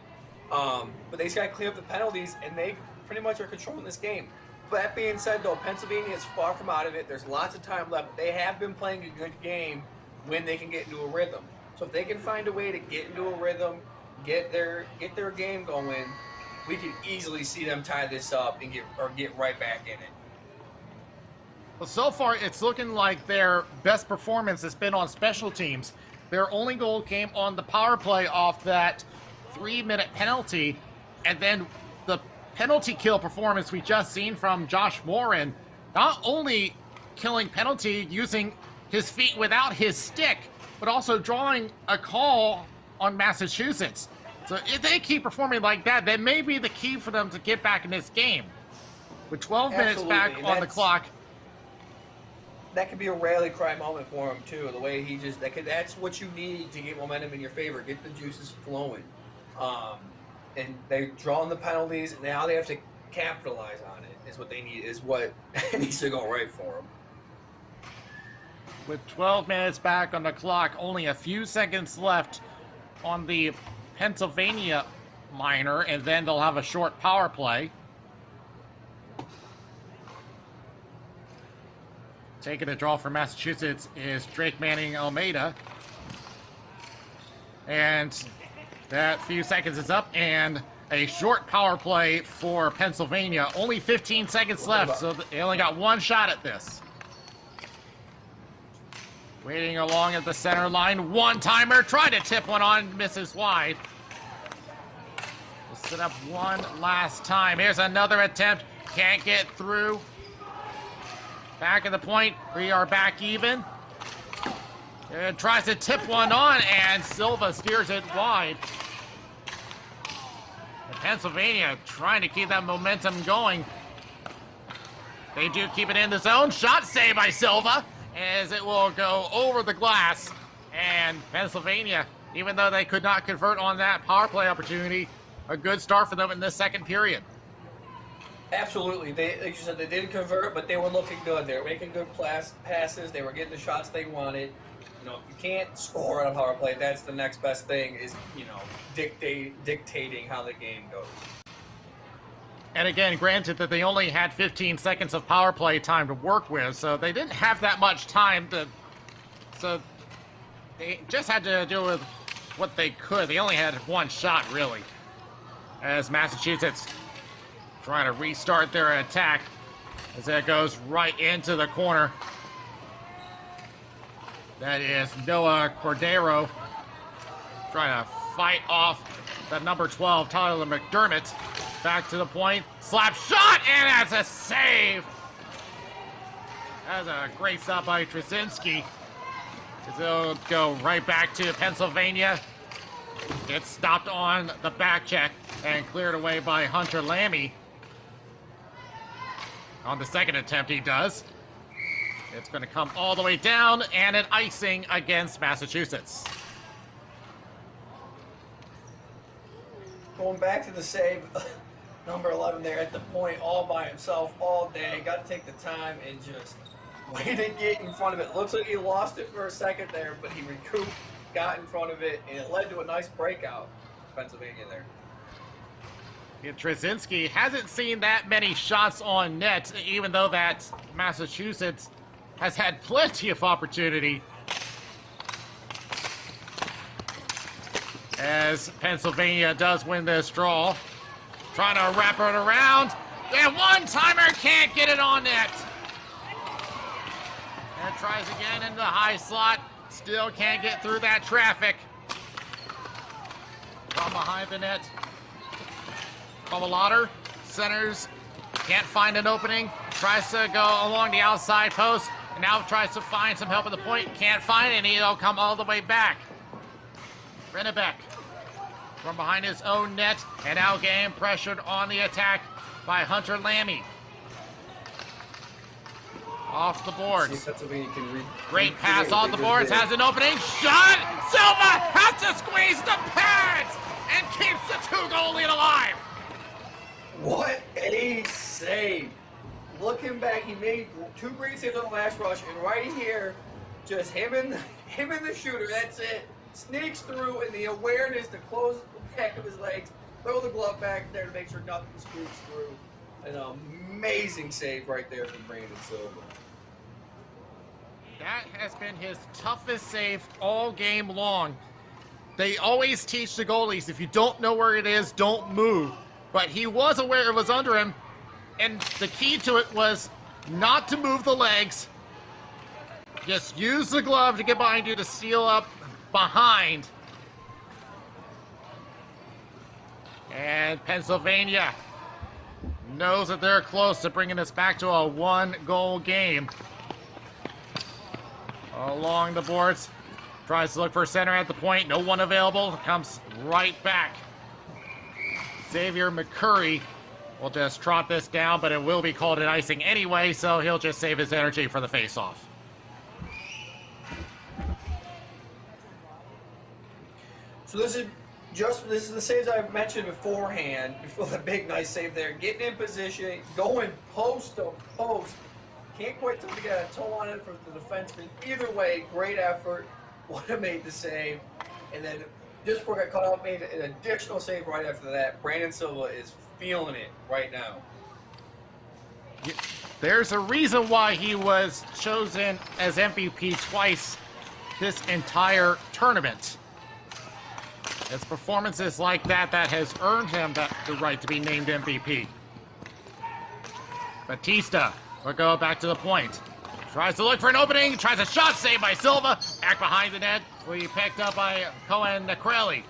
But they just got to clean up the penalties, and they pretty much are controlling this game. But that being said, though, Pennsylvania is far from out of it. There's lots of time left. They have been playing a good game when they can get into a rhythm. So if they can find a way to get into a rhythm, get their game going, we can easily see them tie this up and get right back in it. Well, so far, it's looking like their best performance has been on special teams. Their only goal came on the power play off that 3-minute penalty, and then the penalty kill performance we just seen from Josh Morin, not only killing penalty using his feet without his stick, but also drawing a call on Massachusetts. So if they keep performing like that, that may be the key for them to get back in this game. With 12 minutes back on the clock. That could be a rally cry moment for him too. The way he that's what you need to get momentum in your favor, get the juices flowing. And they're drawing the penalties, and now they have to capitalize on it. Is what they need. Is what needs to go right for them. With 12 minutes back on the clock, only a few seconds left on the Pennsylvania minor, and then they'll have a short power play. Taking a draw for Massachusetts is Drake Manning Almeida. And that few seconds is up, and a short power play for Pennsylvania. Only 15 seconds left, so they only got one shot at this. Waiting along at the center line. One-timer, tried to tip one on, misses wide. We'll set up one last time. Here's another attempt. Can't get through. Back at the point. We are back even. And tries to tip one on, and Silva steers it wide. Pennsylvania trying to keep that momentum going. They do keep it in the zone. Shot saved by Silva as it will go over the glass. And Pennsylvania, even though they could not convert on that power play opportunity, a good start for them in this second period. Absolutely. They, like you said, they didn't convert, but they were looking good. They were making good passes. They were getting the shots they wanted. You know, you can't score on a power play. That's the next best thing is, you know, dictating how the game goes. And again, granted that they only had 15 seconds of power play time to work with, so they didn't have that much time to... So they just had to do with what they could. They only had one shot, really. As Massachusetts trying to restart their attack as it goes right into the corner. That is Noah Cordero trying to fight off the number 12, Tyler McDermott. Back to the point, slap shot, and that's a save. That's a great stop by Trzynski. It'll go right back to Pennsylvania. Gets stopped on the back check and cleared away by Hunter Lammy. On the second attempt, he does. It's going to come all the way down, and an icing against Massachusetts. Going back to the save, number 11 there at the point all by himself all day. Got to take the time and just wait to get in front of it. Looks like he lost it for a second there, but he recouped, got in front of it, and it led to a nice breakout for Pennsylvania there. Yeah, Trzynski hasn't seen that many shots on net, even though that Massachusetts has had plenty of opportunity. As Pennsylvania does win this draw. Trying to wrap it around. And one-timer can't get it on net. And tries again in the high slot. Still can't get through that traffic. From behind the net. Kovalader centers. Can't find an opening. Tries to go along the outside post. And now tries to find some help at the point. Can't find it, and he'll come all the way back. Rennebeck from behind his own net, and now getting pressured on the attack by Hunter Lammy. Off the boards. Great pass on the boards, has an opening. Shot! Silva has to squeeze the pads and keeps the 2-goal lead alive. What a save. Looking back, he made 2 great saves on the last rush, and right here, just him and the shooter, that's it. Sneaks through, and the awareness to close the back of his legs, throw the glove back there to make sure nothing squeaks through. An amazing save right there from Brandon Silva. That has been his toughest save all game long. They always teach the goalies, if you don't know where it is, don't move. But he was aware it was under him, and the key to it was not to move the legs. Just use the glove to get behind you to seal up behind. And Pennsylvania knows that they're close to bringing this back to a 1-goal game. Along the boards, tries to look for center at the point, no one available, comes right back. Xavier McCurry will just trot this down, but it will be called an icing anyway, so he'll just save his energy for the face-off. So this is the saves I've mentioned beforehand, before the big nice save there. Getting in position, going post to post. Can't quite tell to get a toe on it for the defenseman. Either way, great effort. Would have made the save. And then just before it got cut off, made an additional save right after that. Brandon Silva is feeling it right now. There's a reason why he was chosen as MVP twice this entire tournament. It's performances like that that has earned him the right to be named MVP. Batista will go back to the point. Tries to look for an opening, tries a shot saved by Silva. Back behind the net, will be picked up by Cohen Necrelli.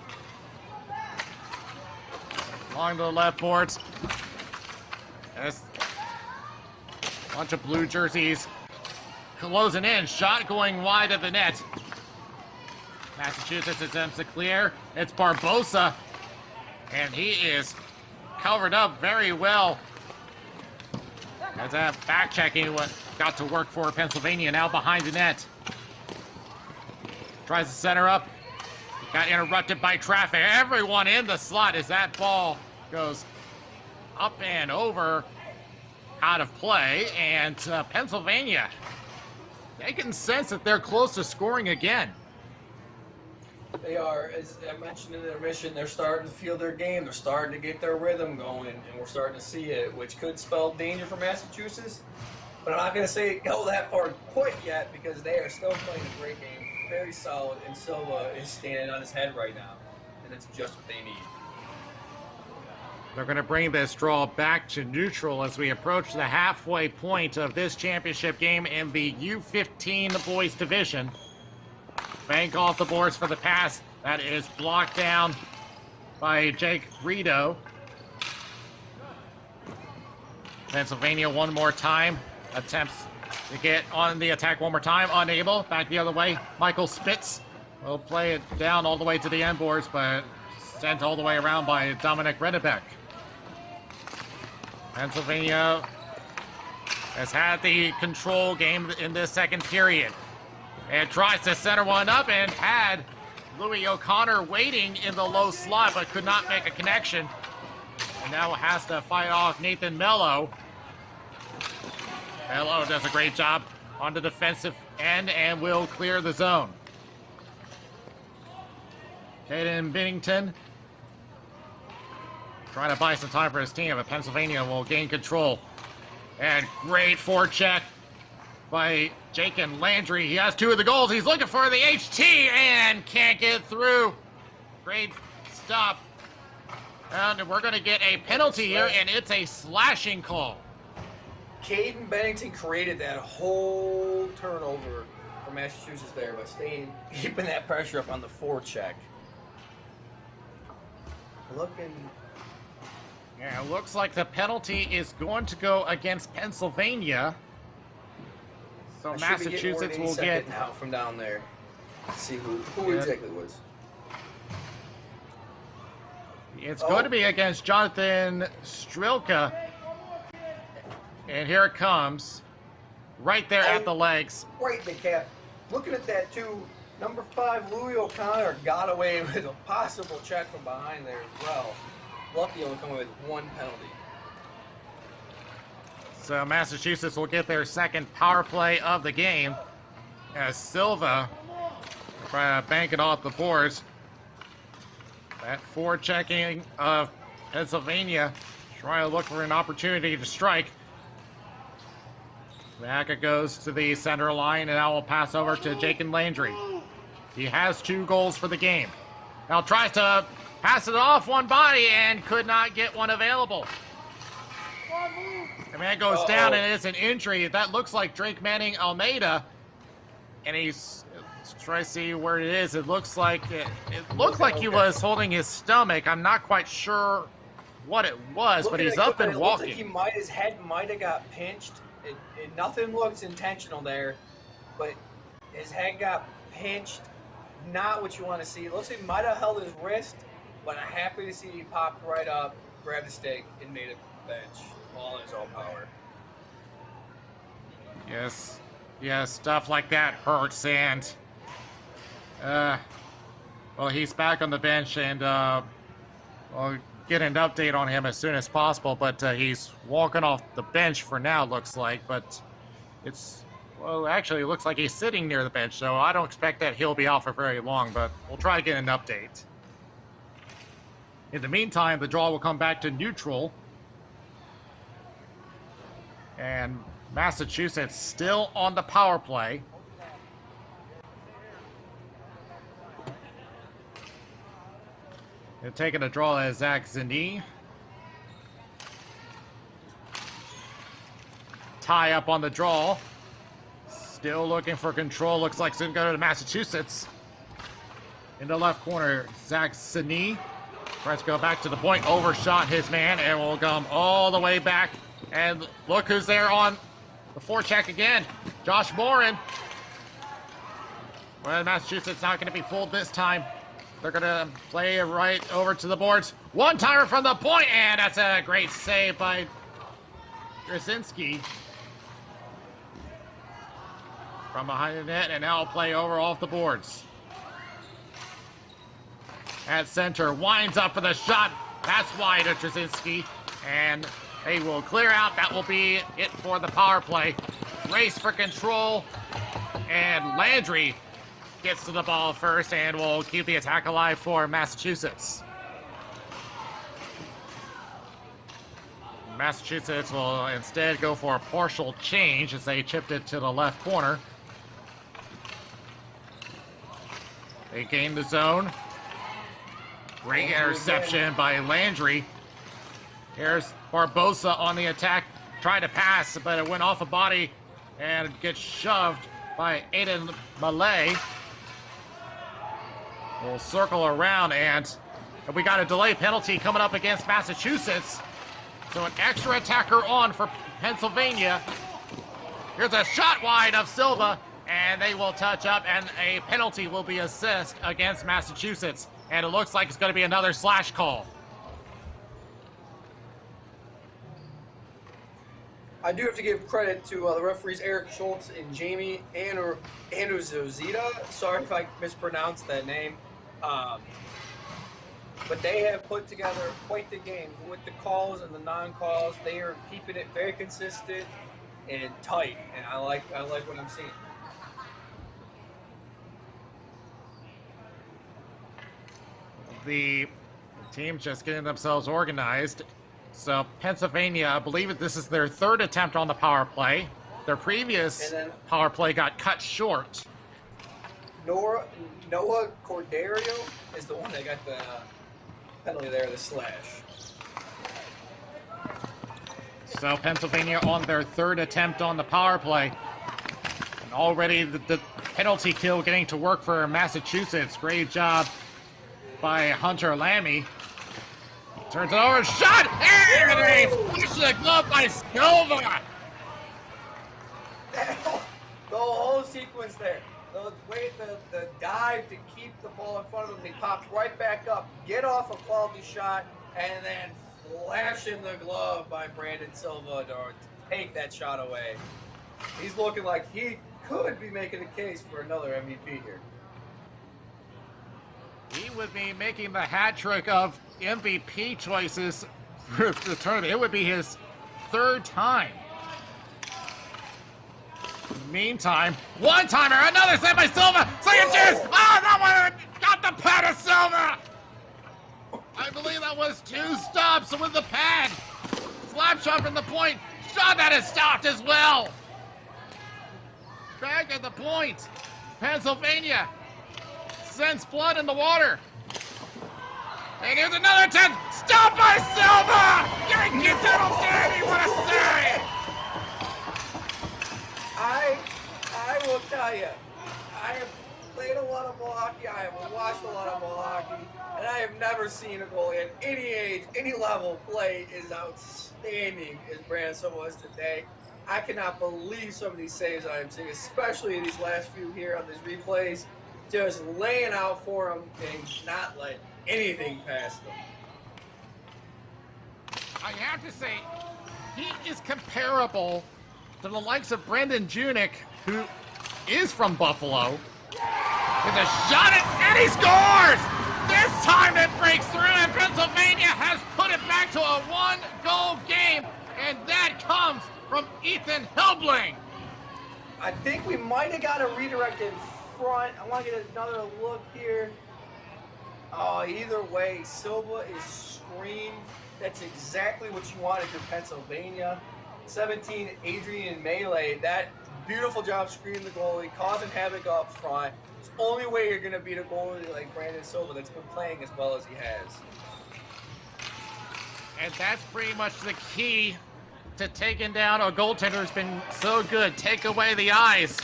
Along the left boards. There's a bunch of blue jerseys closing in. Shot going wide of the net. Massachusetts attempts to clear. It's Barbosa, and he is covered up very well. As that back checking what got to work for Pennsylvania, now behind the net. Tries to center up. Got interrupted by traffic. Everyone in the slot as that ball goes up and over, out of play. And Pennsylvania, they can sense that they're close to scoring again. They are, as I mentioned in the intermission, they're starting to feel their game. They're starting to get their rhythm going, and we're starting to see it, which could spell danger for Massachusetts. But I'm not going to say go that far quite yet because they are still playing a great game, very solid, and Silva is standing on his head right now, and it's just what they need. They're going to bring this draw back to neutral as we approach the halfway point of this championship game in the U15 boys division. Bank off the boards for the pass. That is blocked down by Jake Rito. Pennsylvania one more time. Attempts to get on the attack one more time. Unable. Back the other way. Michael Spitz will play it down all the way to the end boards, but sent all the way around by Dominic Redebeck. Pennsylvania has had the control game in this second period. And tries to center one up and had Louis O'Connor waiting in the low slot but could not make a connection. And now has to fight off Nathan Mello. Mello does a great job on the defensive end and will clear the zone. Caden Bennington trying to buy some time for his team, but Pennsylvania will gain control. And great forecheck by Jake and Landry. He has two of the goals. He's looking for the HT and can't get through. Great stop. And we're going to get a penalty here, and it's a slashing call. Caden Bennington created that whole turnover for Massachusetts there by keeping that pressure up on the forecheck. Yeah, it looks like the penalty is going to go against Pennsylvania. So Massachusetts will get now from down there. Let's see who exactly was. It's going to be against Jonathan Strilka. And here it comes. Right there at the legs. Right in the cap. Looking at that too, number 5, Louis O'Connor got away with a possible check from behind there as well. Lucky only coming with one penalty. So Massachusetts will get their second power play of the game as Silva try to bank it off the boards. That forechecking of Pennsylvania trying to look for an opportunity to strike. Back it goes to the center line, and now will pass over to Jake and Landry. He has 2 goals for the game. Now tries to pass it off one body and could not get one available. The man goes down, and it's an injury. That looks like Drake Manning Almeida. And he's trying to see where it is. It looks like he was holding his stomach. I'm not quite sure what it was, but he's up and walking. Like his head might have got pinched. Nothing looks intentional there, but his head got pinched. Not what you want to see. It looks like he might have held his wrist, but I'm happy to see he popped right up, grabbed the stick, and made a bench. All in his own power. Yes, stuff like that hurts, and well, he's back on the bench, and we'll get an update on him as soon as possible. But he's walking off the bench for now, looks like. But actually, it looks like he's sitting near the bench, so I don't expect that he'll be out for very long. But we'll try to get an update. In the meantime, the draw will come back to neutral. And Massachusetts still on the power play. And taking a draw as Zach Zini. Tie up on the draw. Still looking for control. Looks like it's going to go to Massachusetts. In the left corner, Zach Zini tries to go back to the point. Overshot his man and will come all the way back. And look who's there on the forecheck again. Josh Morin. Well, Massachusetts not going to be fooled this time. They're gonna play it right over to the boards. One-timer from the point, and that's a great save by Krasinski. From behind the net, and now play over off the boards. At center, winds up for the shot. That's wide to Krasinski, and they will clear out. That will be it for the power play. Race for control, and Landry gets to the ball first and will keep the attack alive for Massachusetts. Massachusetts will instead go for a partial change as they chipped it to the left corner. They gain the zone. Great interception by Landry. Here's Barbosa on the attack. Tried to pass, but it went off a body and gets shoved by Aiden Malay. We'll circle around, and we got a delay penalty coming up against Massachusetts. So an extra attacker on for Pennsylvania. Here's a shot wide of Silva, and they will touch up, and a penalty will be assessed against Massachusetts. And it looks like it's going to be another slash call. I do have to give credit to the referees Eric Schultz and Jamie Andruzita. Sorry if I mispronounced that name. But they have put together quite the game with the calls and the non-calls. They are keeping it very consistent and tight, and I like what I'm seeing. The team just getting themselves organized. So Pennsylvania, I believe this is their third attempt on the power play. Their previous power play got cut short. Noah Corderio is the one that got the penalty there, the slash. So Pennsylvania on their third attempt on the power play. And already the penalty kill getting to work for Massachusetts. Great job by Hunter Lammy. Turns it over, shot! And a flash of the glove by Silva! The whole sequence there. The dive to keep the ball in front of him. He pops right back up, get off a quality shot, and then flash in the glove by Brandon Silva to take that shot away. He's looking like he could be making a case for another MVP here. He would be making the hat trick of MVP choices for the tournament. It would be his third time. Meantime, one-timer, another save by Silva. Second chance. Oh, that one got the pad of Silva. I believe that was two stops with the pad. Slap shot from the point. Shot that is stopped as well. Back at the point. Pennsylvania sends blood in the water. And here's another attempt. Stop by Silva! Yankee Doodle Dandy, what a save! I will tell you, I have played a lot of ball hockey, I have watched a lot of ball hockey, and I have never seen a goalie at any age, any level play as outstanding as Brandon Silva was today. I cannot believe some of these saves I am seeing, especially in these last few here on these replays. Just laying out for him and not let anything past him. I have to say, he is comparable to the likes of Brendan Junick, who is from Buffalo. With a shot and he scores! This time it breaks through, and Pennsylvania has put it back to a one-goal game, and that comes from Ethan Helbling. I think we might have got a redirect in front. I want to get another look here. Oh, either way, Silva is screened. That's exactly what you wanted for Pennsylvania. 17, Adrian Melee. That beautiful job screening the goalie, causing havoc up front. It's the only way you're going to beat a goalie like Brandon Silva that's been playing as well as he has. And that's pretty much the key to taking down a goaltender who's been so good. Take away the eyes.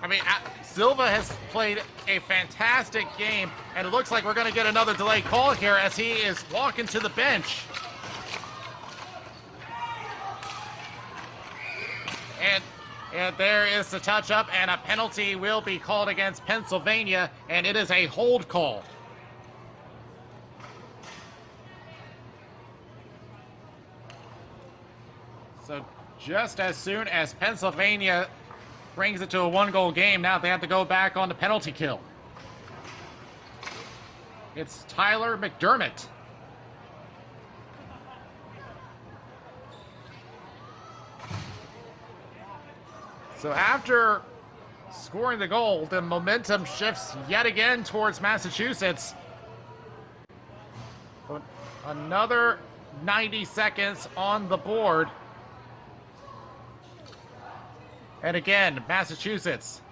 I mean, Silva has played a fantastic game, and it looks like we're going to get another delayed call here as he is walking to the bench. And there is the touch-up, and a penalty will be called against Pennsylvania, and it is a hold call. So just as soon as Pennsylvania brings it to a one-goal game, now they have to go back on the penalty kill. It's Tyler McDermott. So after scoring the goal, the momentum shifts yet again towards Massachusetts. Another 90 seconds on the board. And again, Massachusetts.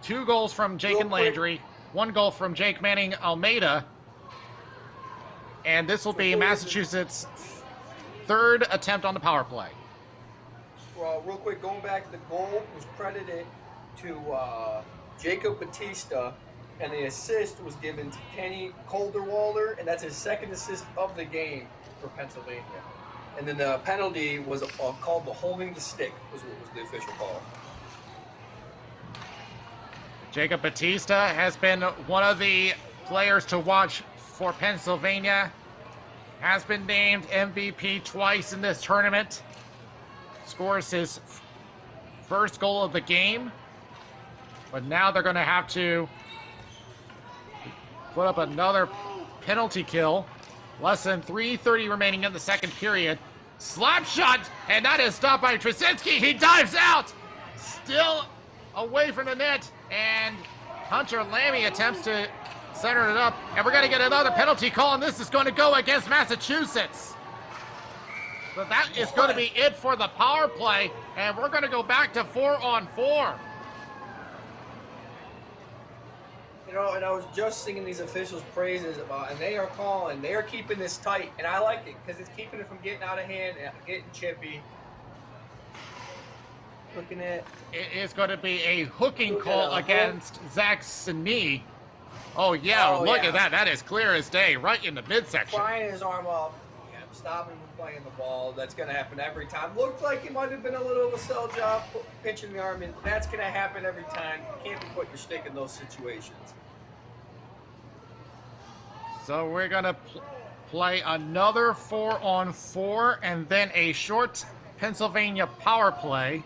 2 goals from Jake and Landry, 1 goal from Jake Manning Almeida. And this will be Massachusetts' 3rd attempt on the power play. Well, real quick, going back, the goal was credited to Jacob Batista, and the assist was given to Kenny Calderwalder, and that's his 2nd assist of the game for Pennsylvania. And then the penalty was called the holding the stick, was what was the official call. Jacob Batista has been one of the players to watch for Pennsylvania. Has been named MVP twice in this tournament. Scores his first goal of the game. But now they're going to have to put up another penalty kill. Less than 3:30 remaining in the second period. Slap shot, and that is stopped by Trzynski. He dives out, still away from the net, and Hunter Lammy attempts to center it up. And we're going to get another penalty call, and this is going to go against Massachusetts. So that is going to be it for the power play, and we're going to go back to 4-on-4. You know, and I was just singing these officials' praises about, and they are calling, they are keeping this tight, and I like it because it's keeping it from getting out of hand and getting chippy. Looking at it is going to be a hooking call against Zach Sini. Oh yeah, look at that. That is clear as day, right in the midsection. Prying his arm up, stopping him from playing the ball. That's going to happen every time. Looked like it might have been a little of a sell job, pinching the arm in. That's going to happen every time. You can't be putting your stick in those situations. So we're going to play another 4-on-4 and then a short Pennsylvania power play.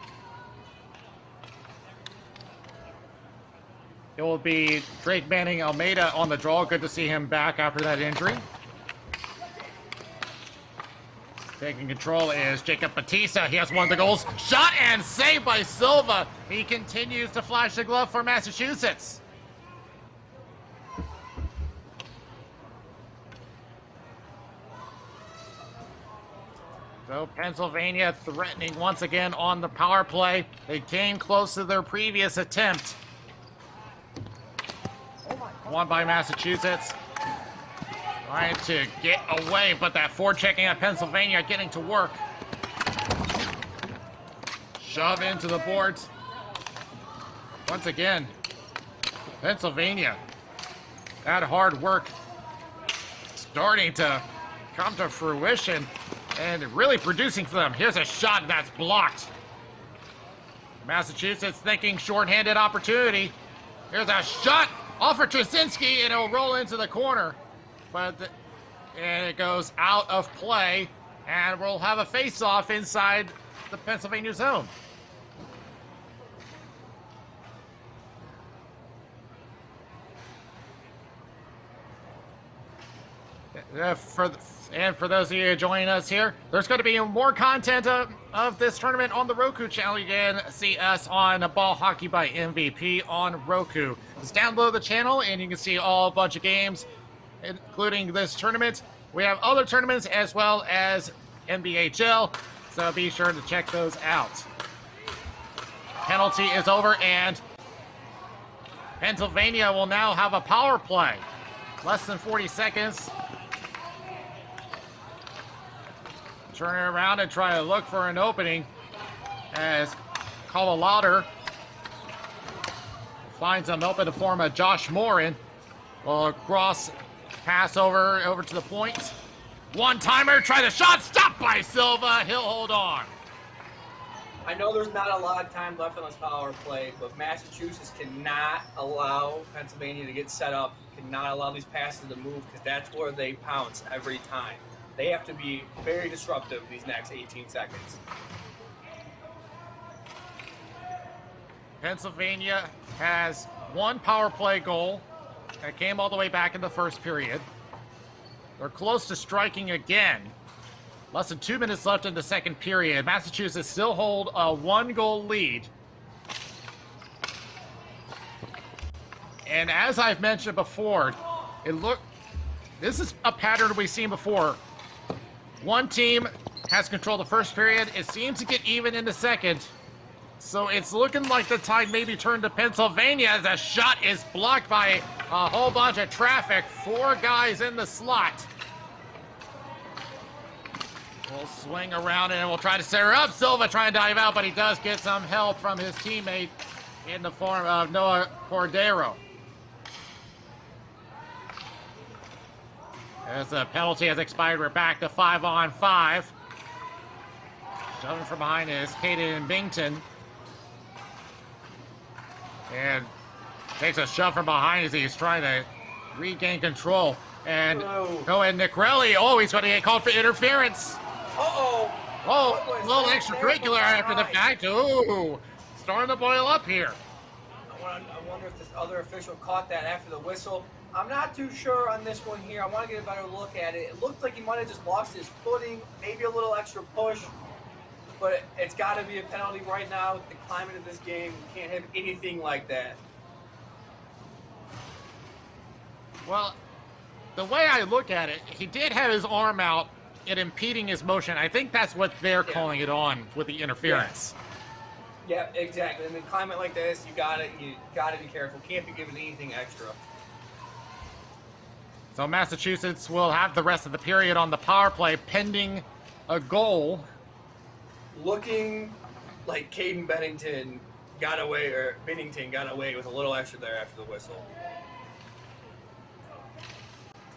It will be Drake Manning Almeida on the draw. Good to see him back after that injury. Taking control is Jacob Batista. He has one of the goals. Shot and saved by Silva. He continues to flash the glove for Massachusetts. So Pennsylvania threatening once again on the power play. They came close to their previous attempt. Won by Massachusetts. Trying to get away, but that forechecking at Pennsylvania getting to work. Shove into the boards. Once again, Pennsylvania. That hard work starting to come to fruition and really producing for them. Here's a shot that's blocked. Massachusetts thinking shorthanded opportunity. Here's a shot off for Trzynski, and it'll roll into the corner. And it goes out of play, and we'll have a face-off inside the Pennsylvania zone. For those of you joining us here, there's going to be more content of this tournament on the Roku channel. You can see us on Ball Hockey by MVP on Roku. Just download the channel, and you can see a bunch of games, including this tournament. We have other tournaments as well as NBHL, so be sure to check those out. Penalty is over, and Pennsylvania will now have a power play. Less than 40 seconds. Turn it around and try to look for an opening as Colorado finds them open to form a Josh Morin. Well, cross pass over to the point. One-timer, try the shot, stopped by Silva. He'll hold on. I know there's not a lot of time left on this power play, but Massachusetts cannot allow Pennsylvania to get set up, cannot allow these passes to move, because that's where they pounce every time. They have to be very disruptive these next 18 seconds. Pennsylvania has one power play goal that came all the way back in the first period. They're close to striking again. Less than 2 minutes left in the second period. Massachusetts still hold a 1-goal lead. And as I've mentioned before, this is a pattern we've seen before. One team has control the first period. It seems to get even in the second. So it's looking like the tide maybe turned to Pennsylvania as a shot is blocked by a whole bunch of traffic. 4 guys in the slot. We'll swing around and we'll try to set her up. Silva trying to dive out, but he does get some help from his teammate in the form of Noah Cordero. As the penalty has expired, we're back to 5-on-5. Shoving from behind is Caden Bington. And takes a shove from behind as he's trying to regain control. And Cohen Nickrelli, he's going to get called for interference. Oh, a little extracurricular after the fact. Ooh, starting to boil up here. I wonder if this other official caught that after the whistle. I'm not too sure on this one here. I want to get a better look at it. It looked like he might have just lost his footing, maybe a little extra push. But it's got to be a penalty right now with the climate of this game. You can't have anything like that. Well, the way I look at it, he did have his arm out and impeding his motion. I think that's what they're calling it on with the interference. Yeah, exactly. In a climate like this, you gotta be careful. Can't be given anything extra. So Massachusetts will have the rest of the period on the power play pending a goal. Looking like Caden Bennington got away with a little extra there after the whistle.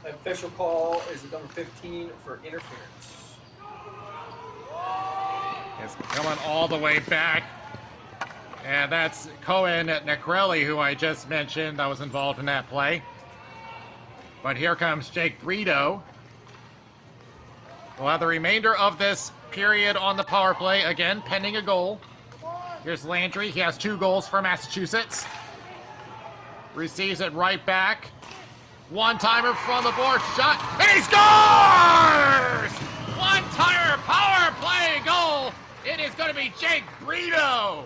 The official call is number 15 for interference. It's coming all the way back. And that's Cohen Nickrelli, who I just mentioned that was involved in that play. But here comes Jake Brito. We'll have the remainder of this period on the power play, again, pending a goal. Here's Landry. He has 2 goals for Massachusetts. Receives it right back. One-timer from the board, shot, and he scores! One-timer power play goal. It is going to be Jake Brito.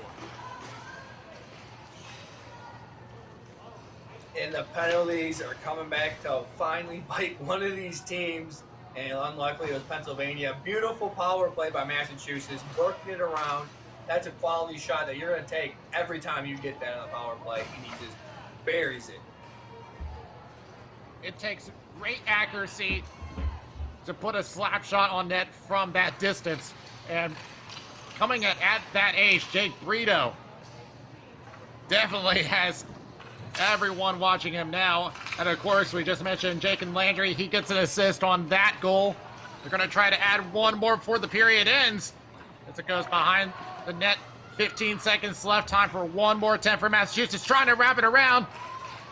And the penalties are coming back to finally bite one of these teams. And unluckily, it was Pennsylvania. Beautiful power play by Massachusetts, working it around. That's a quality shot that you're going to take every time you get that on the power play, and he just buries it. It takes great accuracy to put a slap shot on net from that distance. And coming at that age, Jake Brito definitely has everyone watching him now. And of course, we just mentioned Jake and Landry. He gets an assist on that goal. They're going to try to add one more before the period ends. As it goes behind the net, 15 seconds left. Time for one more attempt for Massachusetts. Trying to wrap it around.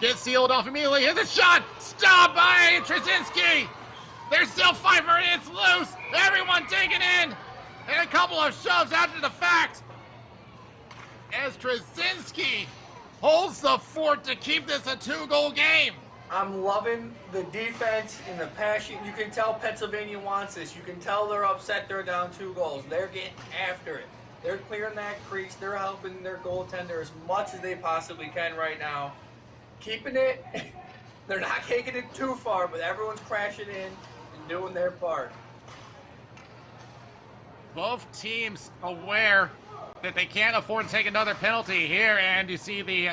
Gets sealed off immediately. Here's a shot. Stopped by Trzynski. There's still 5 minutes loose. Everyone taken in. And a couple of shoves after the fact. As Trzynski holds the fort to keep this a 2-goal game. I'm loving the defense and the passion. You can tell Pennsylvania wants this. You can tell they're upset they're down 2 goals. They're getting after it. They're clearing that crease. They're helping their goaltender as much as they possibly can right now. Keeping it. They're not taking it too far, but everyone's crashing in and doing their part. Both teams aware that they can't afford to take another penalty here, and you see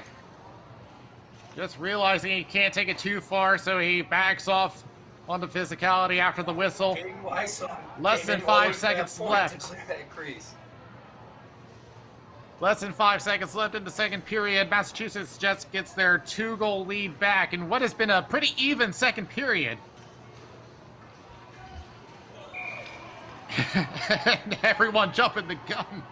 just realizing he can't take it too far, so he backs off on the physicality after the whistle. Less than 5 seconds left. Less than 5 seconds left in the second period. Massachusetts just gets their 2-goal lead back in what has been a pretty even second period. And everyone jumping the gun.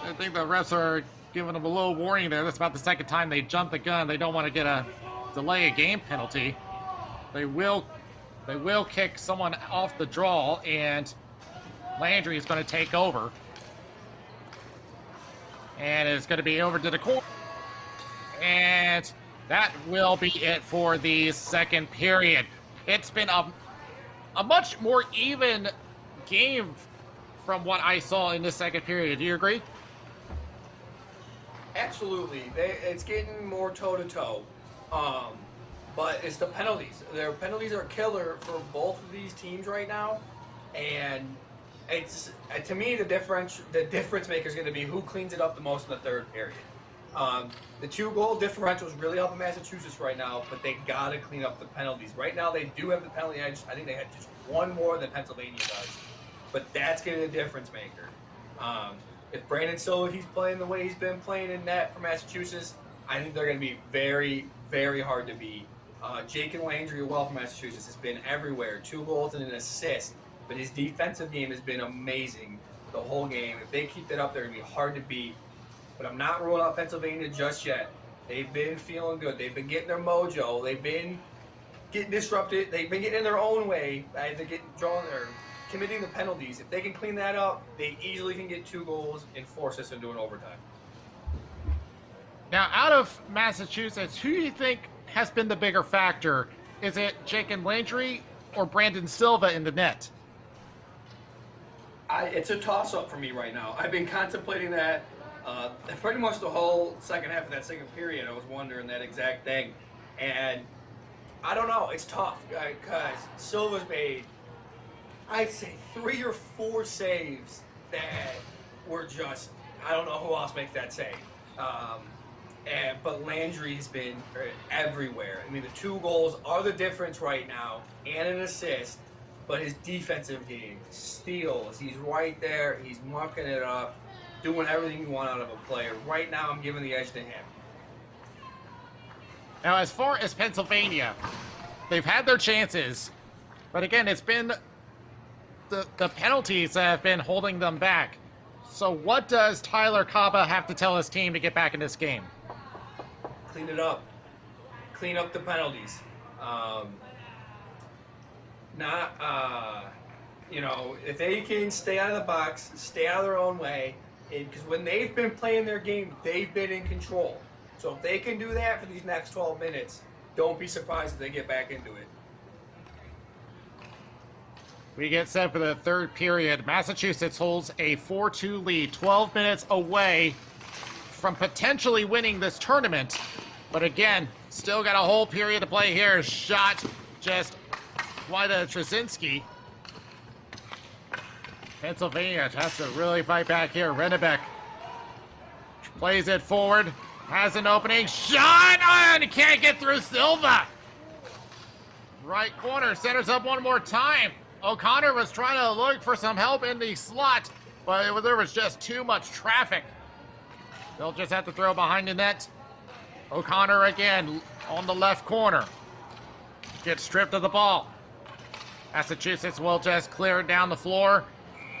I think the refs are giving them a little warning there. That's about the second time they jumped the gun. They don't want to get a delay a game penalty. They will kick someone off the draw, and Landry is going to take over. And it's going to be over to the corner. And that will be it for the second period. It's been a much more even game from what I saw in the second period. Do you agree? Absolutely. It's getting more toe-to-toe. But it's the penalties. Their penalties are killer for both of these teams right now. And it's to me, the difference maker is going to be who cleans it up the most in the third period. The 2-goal differential is really helping Massachusetts right now, but they got to clean up the penalties. Right now, they do have the penalty edge. I think they had just one more than Pennsylvania does. But that's going to be the difference maker. If Brandon Silva keeps playing the way he's been playing in net for Massachusetts, I think they're going to be very, very hard to beat. Jake and Landry well for Massachusetts has been everywhere. 2 goals and an assist. But his defensive game has been amazing the whole game. If they keep that up, they're going to be hard to beat. But I'm not ruling out Pennsylvania just yet. They've been feeling good. They've been getting their mojo. They've been getting disrupted. They've been getting in their own way. They're getting drawn or committing the penalties. If they can clean that up, they easily can get 2 goals and force us into an overtime. Now, out of Massachusetts, who do you think has been the bigger factor? Is it Jake and Landry or Brandon Silva in the net? It's a toss-up for me right now. I've been contemplating that pretty much the whole second half of that second period. I was wondering that exact thing. And I don't know. It's tough because Silva's made, I'd say, 3 or 4 saves that were just, I don't know who else makes that save. But Landry has been everywhere. I mean, the 2 goals are the difference right now, and an assist. But his defensive game, steals, he's right there, he's mucking it up, doing everything you want out of a player. Right now, I'm giving the edge to him. Now, as far as Pennsylvania, they've had their chances, but again, it's been the penalties that have been holding them back. So what does Tyler Kaba have to tell his team to get back in this game? Clean it up. Clean up the penalties. If they can stay out of the box, stay out of their own way, because when they've been playing their game, they've been in control. So if they can do that for these next 12 minutes, don't be surprised if they get back into it. We get set for the third period. Massachusetts holds a 4-2 lead, 12 minutes away from potentially winning this tournament. But again, still got a whole period to play here. Shot just wide of Trzynski. Pennsylvania has to really fight back here. Rennebeck plays it forward, has an opening, shot, and can't get through Silva. Right corner, centers up one more time. O'Connor was trying to look for some help in the slot, but there was just too much traffic. They'll just have to throw behind the net. O'Connor again on the left corner. Gets stripped of the ball. Massachusetts will just clear it down the floor.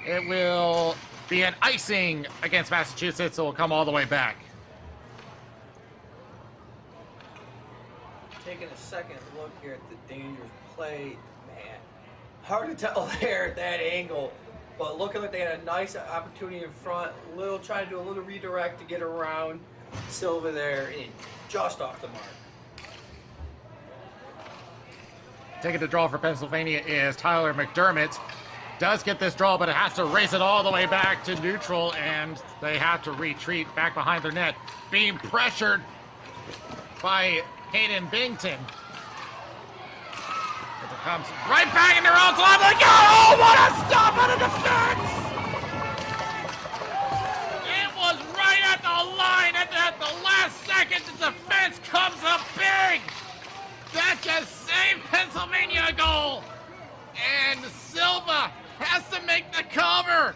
It will be an icing against Massachusetts. It will come all the way back. Taking a second look here at the dangerous play, man. Hard to tell there at that angle, but looking like they had a nice opportunity in front. Trying to do a little redirect to get around Silva there, and just off the mark. Taking the draw for Pennsylvania is Tyler McDermott. Does get this draw, but it has to race it all the way back to neutral, and they have to retreat back behind their net. Being pressured by Hayden Bington. It comes right back in their own slot. Like, oh, what a stop on a defense! It was right at the line at the last second. The defense comes up big. That just saved Pennsylvania a goal. And Silva has to make the cover.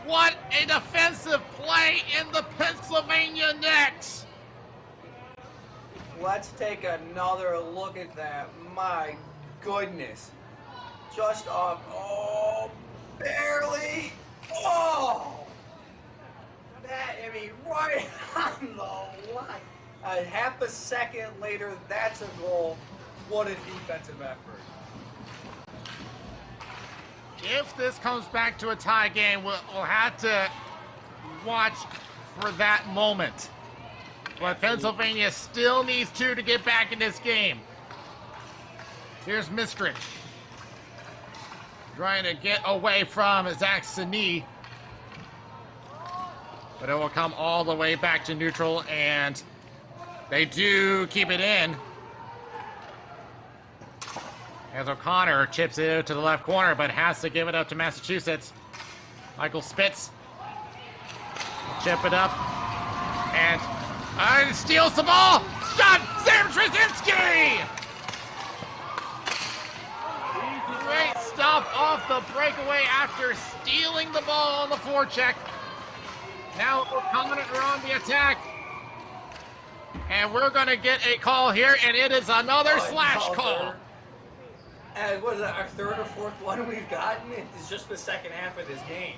What a defensive play in the Pennsylvania net. Let's take another look at that. My goodness. Just off. Oh, barely. Oh. second later, that's a goal. What a defensive effort. If this comes back to a tie game, we'll have to watch for that moment. But Pennsylvania still needs 2 to get back in this game. Here's Mistrich trying to get away from Zach Sini. But it will come all the way back to neutral, and they do keep it in. As O'Connor chips it to the left corner, but has to give it up to Massachusetts. Michael Spitz chip it up, and steals the ball. Shot, Sam Trzynski! Great stop off the breakaway after stealing the ball on the forecheck. Now O'Connor on the attack. And we're going to get a call here, and it is another slash call. And what is that, our third or fourth one we've gotten? It's just the second half of this game.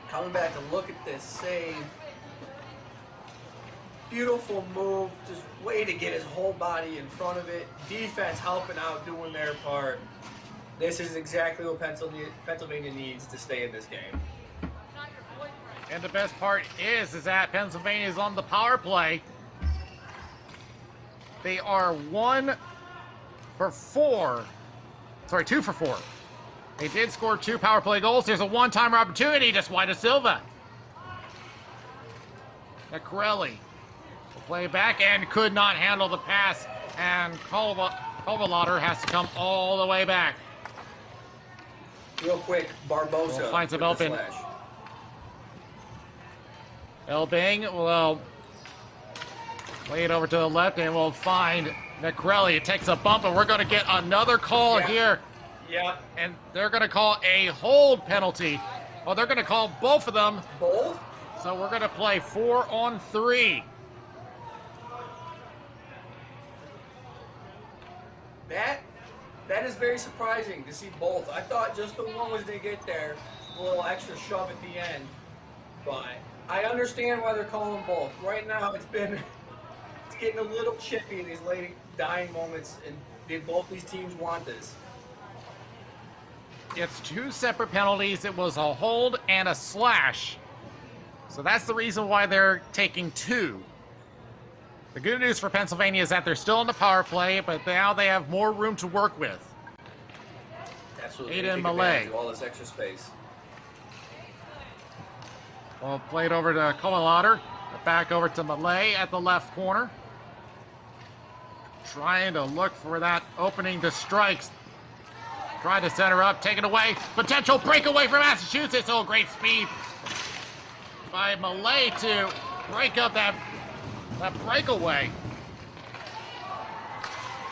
Coming back to look at this save. Beautiful move, just way to get his whole body in front of it. Defense helping out, doing their part. This is exactly what Pennsylvania needs to stay in this game. And the best part is that Pennsylvania is on the power play. They are 2 for 4. They did score 2 power play goals. There's a one-timer opportunity just wide of Silva. Corelli will play back and could not handle the pass. And Kovalauter has to come all the way back. Real quick, Barbosa finds him open. Elbing will play it over to the left, and we'll find Corelli. It takes a bump, and we're going to get another call here. Yeah. And they're going to call a hold penalty. Well, they're going to call both of them. Both? So we're going to play 4-on-3. That is very surprising to see both. I thought just the one was going to get there, a little extra shove at the end. But I understand why they're calling both. Right now, it's getting a little chippy in these late dying moments, and both these teams want this. It's 2 separate penalties. It was a hold and a slash. So that's the reason why they're taking 2. The good news for Pennsylvania is that they're still in the power play, but now they have more room to work with. Absolutely. Aiden Malay. All this extra space. Well, played over to Kovalauter. Back over to Malay at the left corner. Trying to look for that opening to strikes. Trying to center up, take it away. Potential breakaway for Massachusetts. Oh, great speed by Malay to break up that breakaway.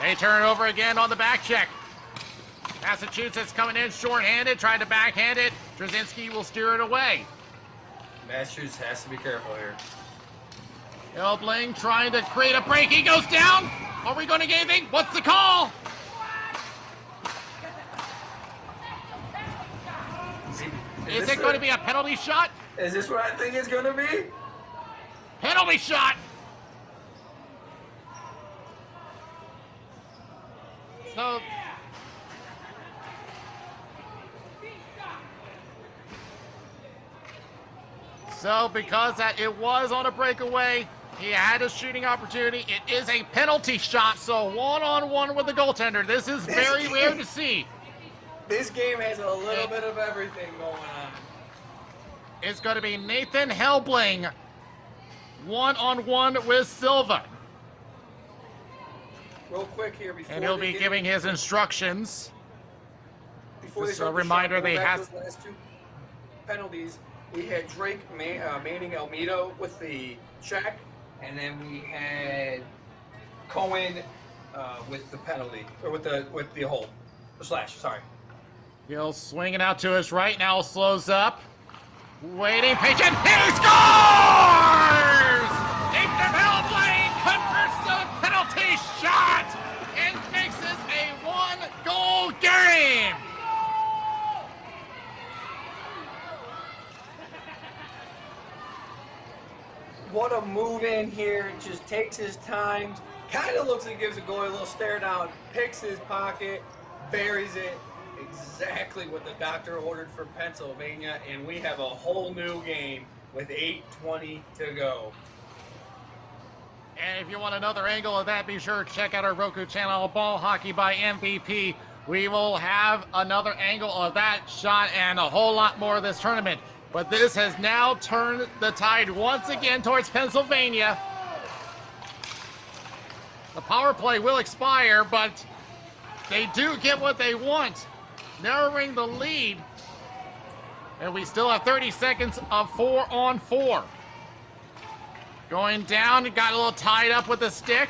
They turn it over again on the back check. Massachusetts coming in short-handed, trying to backhand it. Trzynski will steer it away. Massachusetts has to be careful here. Elbling trying to create a break. He goes down. Are we going to get anything? What's the call? Is it going to be a penalty shot? Is this what I think it's going to be? Penalty shot. So because it was on a breakaway, he had a shooting opportunity. It is a penalty shot, so 1-on-1 with the goaltender. This is very rare to see. This game has a little bit of everything going on. It's going to be Nathan Helbling 1-on-1 with Silva. Real quick here before and he'll be giving his instructions. Before Just a reminder, they have the last 2 penalties. We had Drake Manning Almeida with the check, and then we had Cohen with the penalty, or with the hold, the slash. Sorry. He'll swing it out to his right. Now slows up. Waiting, patient. He scores! Nathan Helbling converts the penalty shot and makes this a 1-goal game. move in here, just takes his time, kind of looks and gives the goalie a little stare down, picks his pocket, buries it. Exactly what the doctor ordered for Pennsylvania, and we have a whole new game with 8:20 to go. And if you want another angle of that, be sure to check out our Roku channel, Ball Hockey by MVP. We will have another angle of that shot and a whole lot more of this tournament. But this has now turned the tide once again towards Pennsylvania. The power play will expire, but they do get what they want, narrowing the lead. And we still have 30 seconds of 4-on-4. Going down, got a little tied up with the stick.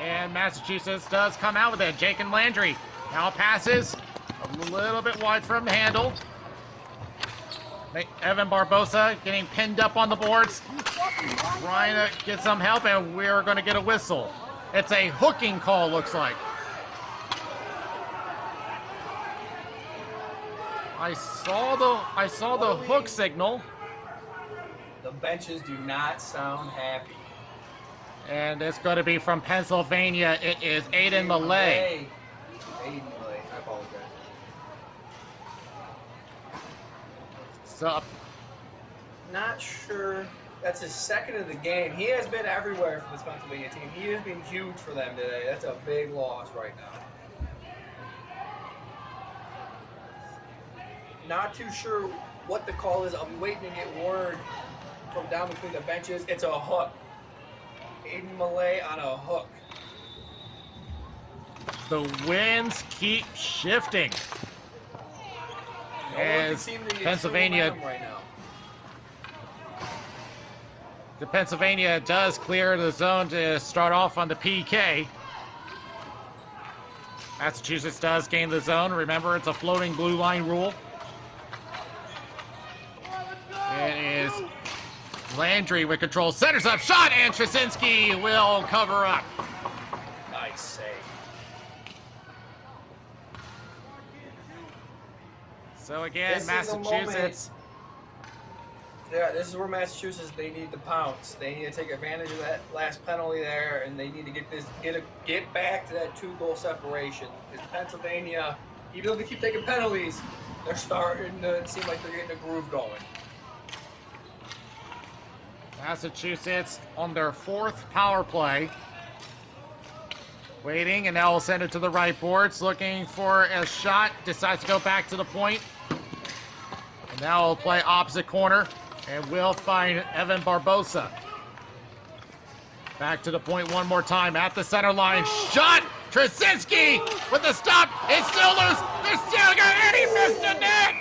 And Massachusetts does come out with it. Jake and Landry now passes a little bit wide from the handle. Evan Barbosa getting pinned up on the boards. Trying to get some help, and we're going to get a whistle. It's a hooking call, looks like. I saw the hook signal. The benches do not sound happy. And it's going to be from Pennsylvania. It is Aiden Malay. Aiden Malay, I apologize. So, not sure. That's his second of the game. He has been everywhere for this Pennsylvania team. He has been huge for them today. That's a big loss right now. Not too sure what the call is. I'm waiting to get word from down between the benches. It's a hook. Aiden Malay on a hook. the winds keep shifting. As Pennsylvania right now. The Pennsylvania does clear the zone to start off on the PK. Massachusetts does gain the zone. Remember, it's a floating blue line rule. It is Landry with control. Centers up, shot, and Trasinski will cover up. Nice save. So again, Massachusetts. Yeah, this is where Massachusetts, they need to pounce. They need to take advantage of that last penalty there, and they need to get back to that 2-goal separation. Because Pennsylvania, even though they keep taking penalties, they're starting to seem like they're getting a groove going. Massachusetts on their 4th power play. Waiting, and now we'll send it to the right boards. Looking for a shot. Decides to go back to the point. And now we'll play opposite corner. And we'll find Evan Barbosa. Back to the point one more time at the center line. Shot! Trasinski with the stop. It's still loose. They're still got it. He missed the net.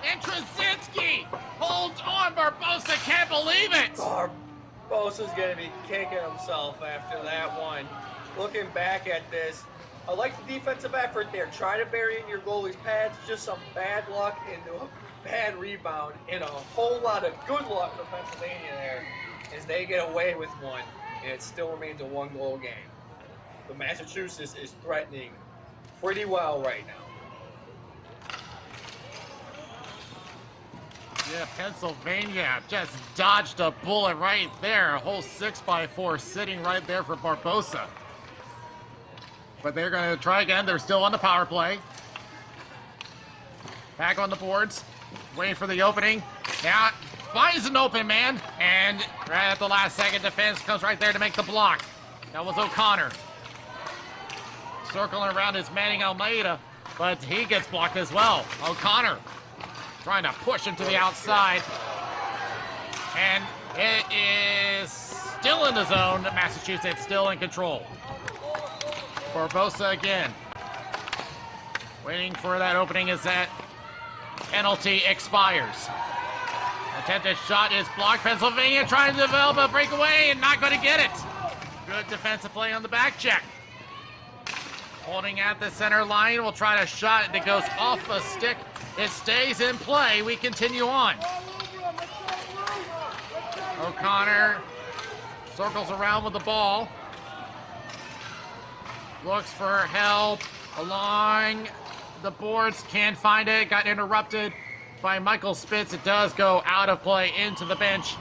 And Trasinski holds on. Barbosa can't believe it. Barbosa's going to be kicking himself after that one. Looking back at this, I like the defensive effort there. Try to bury in your goalie's pads. Just some bad luck into a bad rebound and a whole lot of good luck for Pennsylvania there as they get away with one, and it still remains a 1-goal game. But Massachusetts is threatening pretty well right now. Yeah, Pennsylvania just dodged a bullet right there. A whole 6x4 sitting right there for Barbosa. But they're going to try again. They're still on the power play. Back on the boards. Waiting for the opening. Now finds an open man. And right at the last second, defense comes right there to make the block. That was O'Connor. Circling around is Manning Almeida. But he gets blocked as well. O'Connor trying to push him to the outside. And it is still in the zone. Massachusetts still in control. Barbosa again. Waiting for that opening as that penalty expires. Attempted shot is blocked. Pennsylvania trying to develop a breakaway and not going to get it. Good defensive play on the back check. Holding at the center line. We'll try to shot it that goes off a stick. It stays in play. We continue on. O'Connor circles around with the ball. Looks for help along the boards. Can't find it. Got interrupted. by Michael Spitz. It does go out of play into the bench.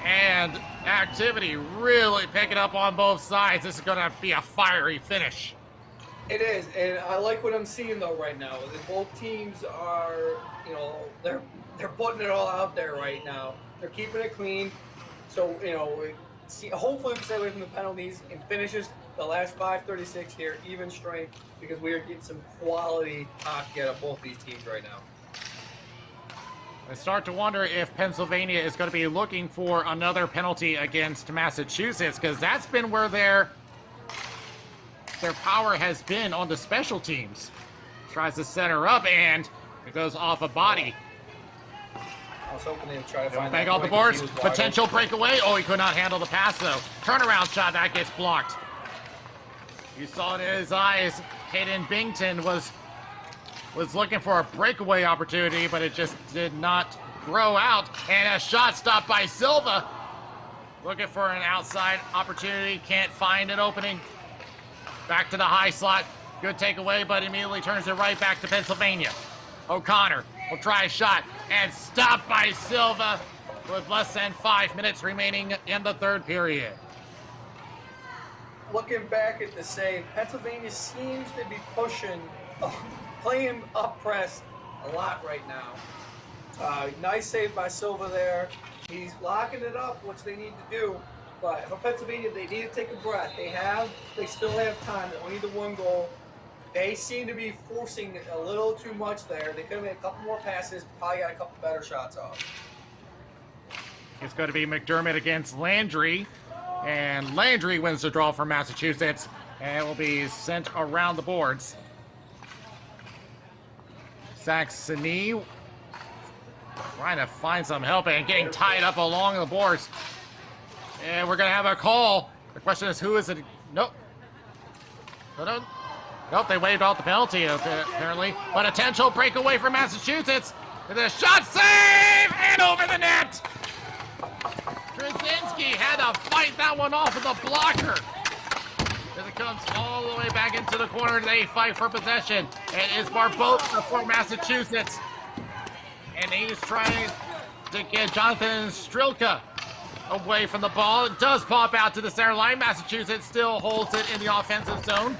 And activity really picking up on both sides. This is going to be a fiery finish. It is, and I like what I'm seeing though right now. Both teams are, you know, they're putting it all out there right now. They're keeping it clean. So, you know, hopefully we can stay away from the penalties and finishes the last 5:36 here, even strength, because we are getting some quality hockey out of both these teams right now. I start to wonder if Pennsylvania is going to be looking for another penalty against Massachusetts, because that's been where their power has been on the special teams. Tries to set her up, and it goes off a body. I was hoping they'd try to find Back that off the point, boards. he was wide Potential open. breakaway. Oh, he could not handle the pass, though. Turnaround shot, that gets blocked. You saw it in his eyes. Caden Bington was looking for a breakaway opportunity, but it just did not grow out. And a shot stopped by Silva. Looking for an outside opportunity. Can't find an opening. Back to the high slot. Good takeaway, but immediately turns it right back to Pennsylvania. O'Connor will try a shot and stopped by Silva with less than 5 minutes remaining in the third period. Looking back at the save, Pennsylvania seems to be pushing, playing up press a lot right now. Nice save by Silva there. He's locking it up, which they need to do. But for Pennsylvania, they need to take a breath. They still have time. They only need the one goal. They seem to be forcing a little too much there. They could have made a couple more passes, probably got a couple better shots off. It's going to be McDermott against Landry. And Landry wins the draw for Massachusetts and will be sent around the boards. Saxony trying to find some help and getting tied up along the boards. And we're going to have a call. The question is, who is it? Nope. Nope, they waived out the penalty, apparently. But a potential breakaway for Massachusetts. With a shot save and over the net. Krasinski had to fight that one off with a blocker. As it comes all the way back into the corner, they fight for possession. And it's Barbosa for Massachusetts. And he's trying to get Jonathan Strilka away from the ball. It does pop out to the center line. Massachusetts still holds it in the offensive zone.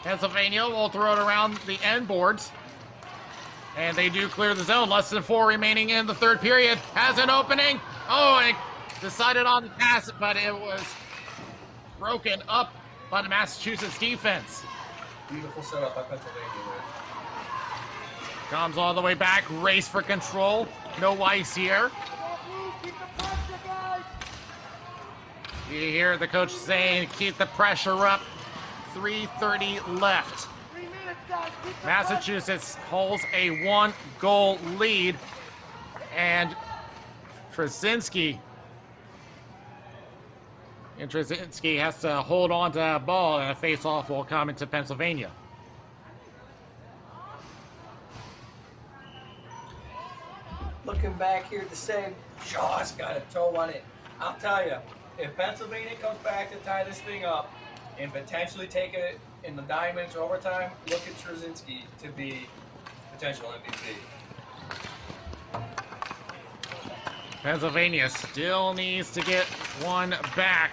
Pennsylvania will throw it around the end boards. And they do clear the zone. Less than 4 remaining in the third period. Has an opening. Oh, and decided on the pass, but it was broken up by the Massachusetts defense. Beautiful setup by Pennsylvania there. Comes all the way back. Race for control. No ice here. You hear the coach saying, keep the pressure up. 3:30 left. Massachusetts holds a 1-goal lead, and Trzynski has to hold on to that ball, and a face-off will come into Pennsylvania. Looking back here to save, Shaw's got a toe on it. I'll tell you, if Pennsylvania comes back to tie this thing up and potentially take it in the diamonds or overtime, look at Trzynski to be potential MVP. Pennsylvania still needs to get one back.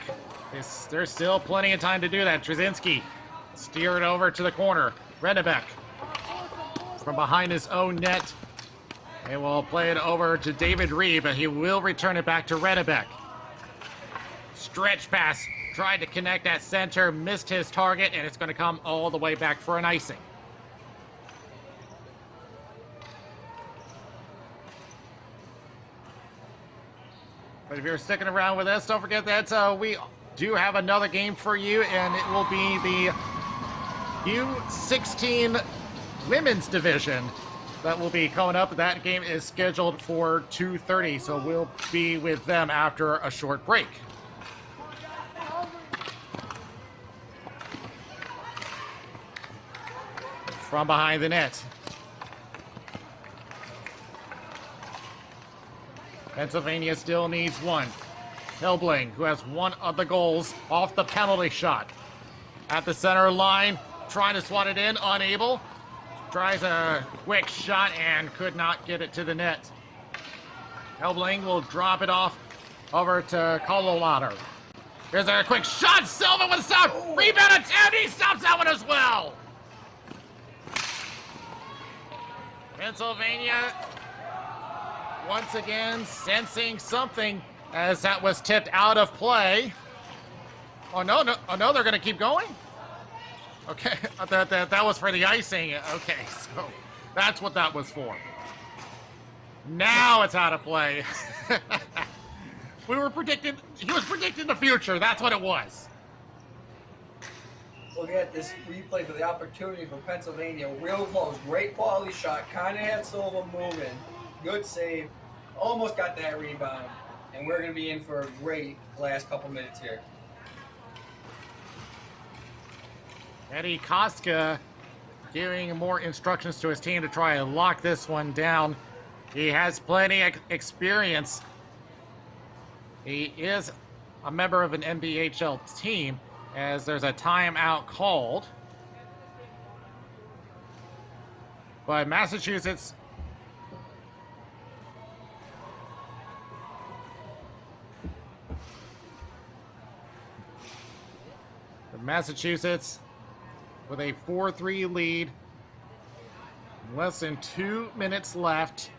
There's still plenty of time to do that. Trzynski steered over to the corner. Redebeck from behind his own net. And will play it over to David Reed, but he will return it back to Redebeck. Stretch pass. Tried to connect at center, missed his target, and it's going to come all the way back for an icing. But if you're sticking around with us, don't forget that we do have another game for you, and it will be the U16 Women's Division that will be coming up. That game is scheduled for 2:30, so we'll be with them after a short break. From behind the net. Pennsylvania still needs one. Helbling, who has one of the goals off the penalty shot. At the center line, trying to swat it in, unable. tries a quick shot and could not get it to the net. Helbling will drop it off over to Colorado. Here's a quick shot. Silva with a stop. Rebound attempt. He stops that one as well. Pennsylvania once again sensing something as that was tipped out of play. Oh no, they're gonna keep going? Okay, that was for the icing. Okay, so that's what that was for. Now it's out of play. He was predicting the future, that's what it was. Look at this replay for the opportunity for Pennsylvania. Real close, great quality shot, kind of had Silva moving. Good save, almost got that rebound. And we're going to be in for a great last couple minutes here. Eddie Koska giving more instructions to his team to try and lock this one down. He has plenty of experience. He is a member of an NBHL team, as there's a timeout called. But Massachusetts with a 4-3 lead. Less than 2 minutes left.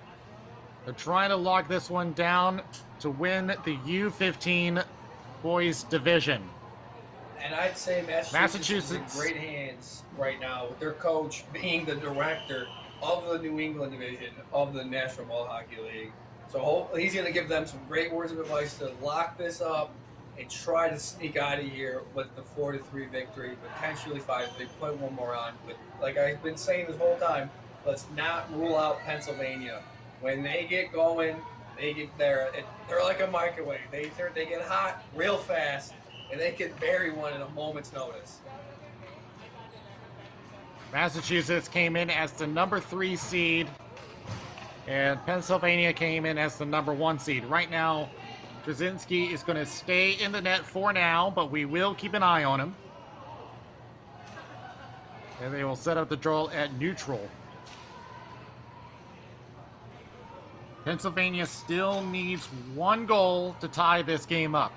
They're trying to lock this one down to win the U15 boys division. And I'd say Massachusetts is in great hands right now, with their coach being the director of the New England division of the National Ball Hockey League. So hopefully he's going to give them some great words of advice to lock this up and try to sneak out of here with the 4-3 victory, potentially 5 if they put one more on. But like I've been saying this whole time, let's not rule out Pennsylvania. When they get going, they get there. They're like a microwave. They get hot real fast, and they can bury one in a moment's notice. Massachusetts came in as the number 3 seed, and Pennsylvania came in as the number 1 seed. Right now, Drzezinski is going to stay in the net for now, but we will keep an eye on him. And they will set up the draw at neutral. Pennsylvania still needs 1 goal to tie this game up.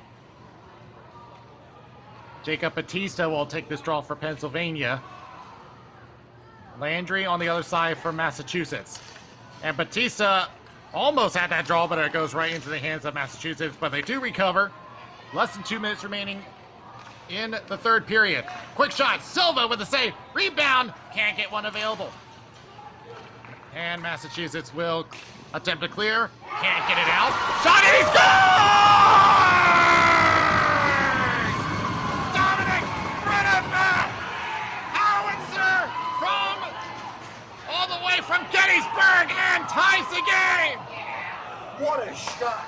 Jacob Batista will take this draw for Pennsylvania. Landry on the other side for Massachusetts. And Batista almost had that draw, but it goes right into the hands of Massachusetts. But they do recover. Less than 2 minutes remaining in the 3rd period. Quick shot. Silva with the save. Rebound. Can't get one available. And Massachusetts will attempt to clear. Can't get it out. Shot and he scores! Dominic Brenneman! Howitzer from all the way from Gettysburg and ties the game! What a shot.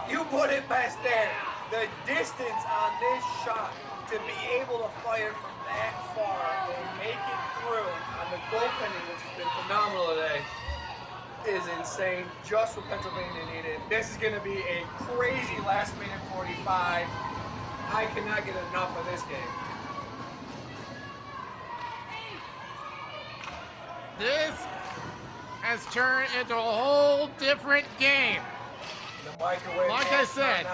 You put it past there. The distance on this shot to be able to fire from that far and make it through on the goaltending, which has been phenomenal today, is insane. Just what Pennsylvania needed. This is going to be a crazy last minute 45. I cannot get enough of this game. This has turned into a whole different game. The microwave. Like I said,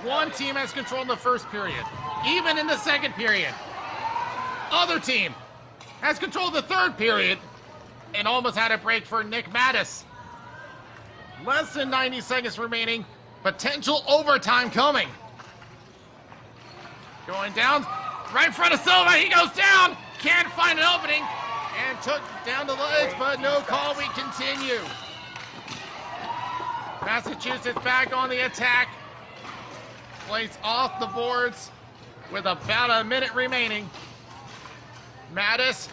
one team has control in the 1st period. Even in the 2nd period. Other team has control of the 3rd period and almost had a break for Nick Mattis. Less than 90 seconds remaining. Potential overtime coming. Going down right in front of Silva. He goes down. Can't find an opening. And took down the ledge, but no call. We continue. Massachusetts back on the attack. Plays off the boards with about a minute remaining. Mattis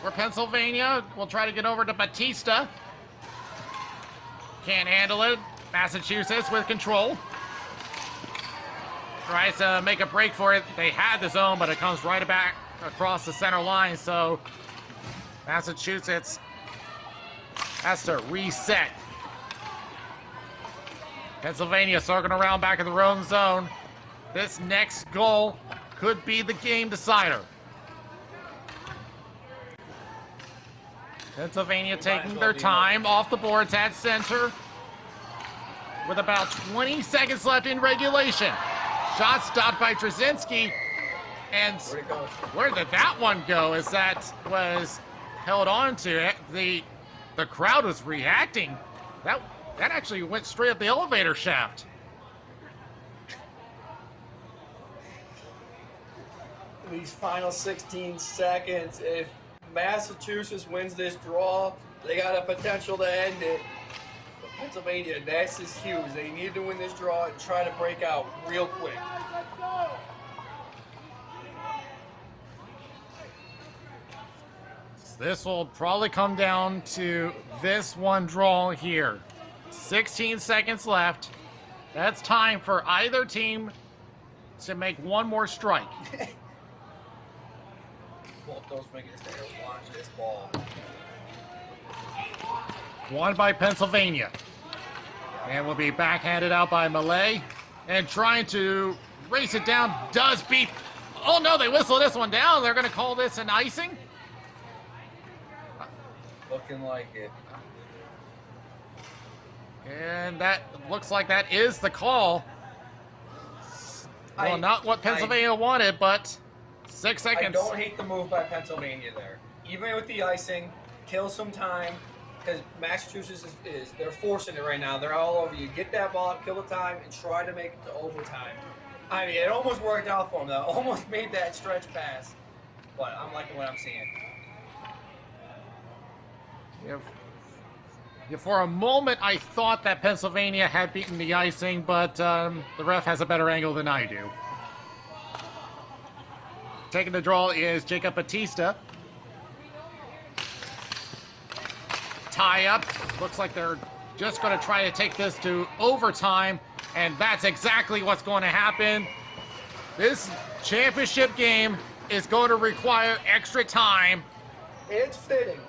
for Pennsylvania will try to get over to Batista. Can't handle it. Massachusetts with control. Tries to make a break for it. They had the zone, but it comes right back across the center line, so Massachusetts has to reset. Pennsylvania circling around back in their own zone. This next goal could be the game decider. Pennsylvania taking their time off the boards at center with about 20 seconds left in regulation. Shot stopped by Trzynski. And where did that one go as that was held on to? The crowd was reacting. That actually went straight up the elevator shaft. These final 16 seconds, if Massachusetts wins this draw, they got a potential to end it. But Pennsylvania, this is huge. They need to win this draw and try to break out real quick. This will probably come down to this one draw here. 16 seconds left. That's time for either team to make one more strike. Both those fingers there, watch this ball. Won by Pennsylvania. And will be backhanded out by Malay. And trying to race it down does beat. Oh no, they whistle this one down. They're going to call this an icing. Looking like it. And that looks like that is the call. Well, not what Pennsylvania wanted, but 6 seconds. I don't hate the move by Pennsylvania there. Even with the icing, kill some time, because Massachusetts is they're forcing it right now. They're all over you. Get that ball, kill the time, and try to make it to overtime. I mean, it almost worked out for them, though. Almost made that stretch pass. But I'm liking what I'm seeing. Yeah, for a moment, I thought that Pennsylvania had beaten the icing, but the ref has a better angle than I do. Taking the draw is Jacob Batista. Tie up. Looks like they're just going to try to take this to overtime, and that's exactly what's going to happen. This championship game is going to require extra time. It's fitting.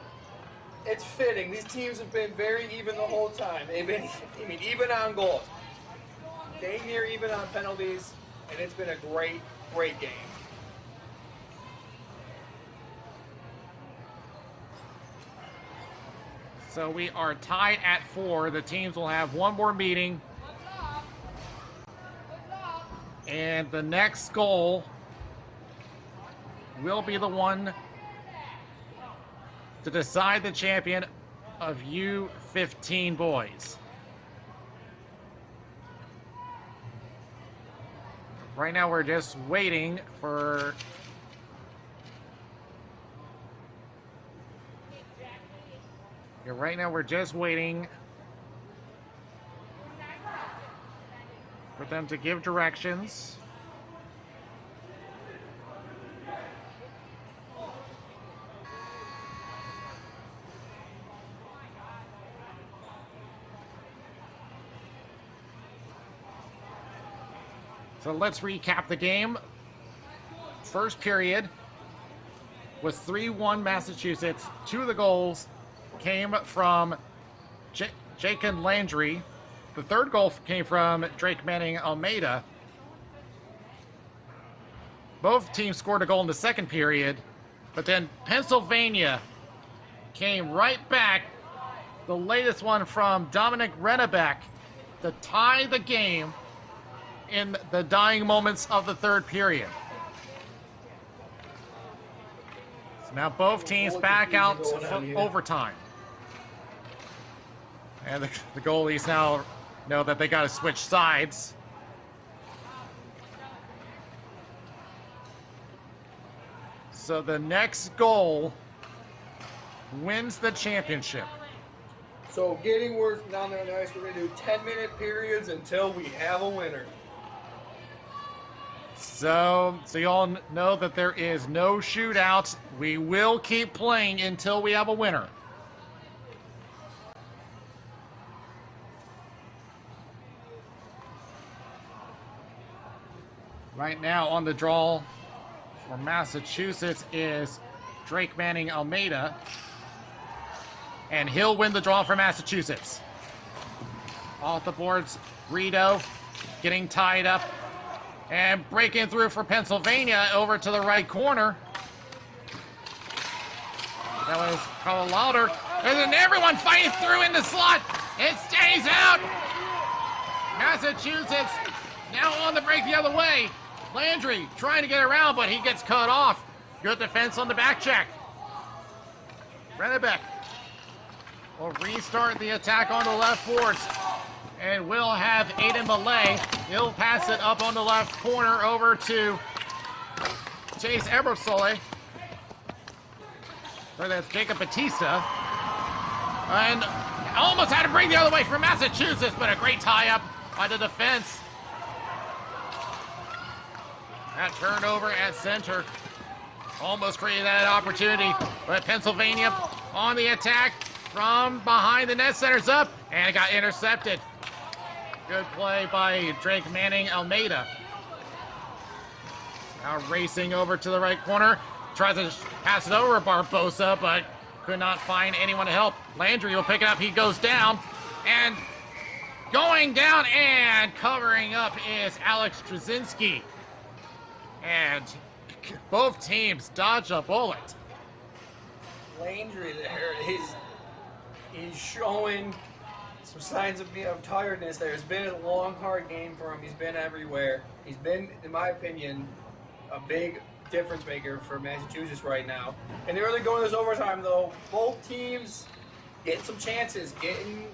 It's fitting. These teams have been very even the whole time. They've been, even on goals. They near even on penalties, and it's been a great, great game. So we are tied at 4. The teams will have one more meeting. And the next goal will be the one to decide the champion of U15 boys. Right now we're just waiting for for them to give directions. So let's recap the game. First period was 3-1 Massachusetts. 2 of the goals came from Jacob Landry. The third goal came from Drake Manning Almeida. Both teams scored a goal in the second period, but then Pennsylvania came right back. The latest one from Dominic Rennebeck to tie the game in the dying moments of the third period. So now both teams back out for overtime. And the goalies now know that they got to switch sides. So the next goal wins the championship. So getting worse down there on the ice, we're going to do 10-minute periods until we have a winner. So you all know that there is no shootout. We will keep playing until we have a winner. Right now on the draw for Massachusetts is Drake Manning Almeida. And he'll win the draw for Massachusetts. Off the boards, Rito getting tied up. And breaking through for Pennsylvania over to the right corner. That was called louder. And then everyone fighting through in the slot. It stays out. Massachusetts now on the break the other way. Landry trying to get around, but he gets cut off. Good defense on the back check. Rennebeck will restart the attack on the left boards. And we'll have Aiden Malay. He'll pass it up on the left corner over to Chase Ebersole. Or that's Jacob Batista. And almost had to bring the other way for Massachusetts, but a great tie-up by the defense. That turnover at center almost created that opportunity. But Pennsylvania on the attack from behind the net, centers up, and it got intercepted. Good play by Drake Manning Almeida. Now racing over to the right corner. Tries to pass it over Barbosa, but could not find anyone to help. Landry will pick it up. He goes down. And going down and covering up is Alex Trzynski. And both teams dodge a bullet. Landry there is showing some signs of tiredness there. It's been a long, hard game for him. He's been everywhere. He's been, in my opinion, a big difference maker for Massachusetts right now. And they're really going to this overtime, though. Both teams getting some chances, getting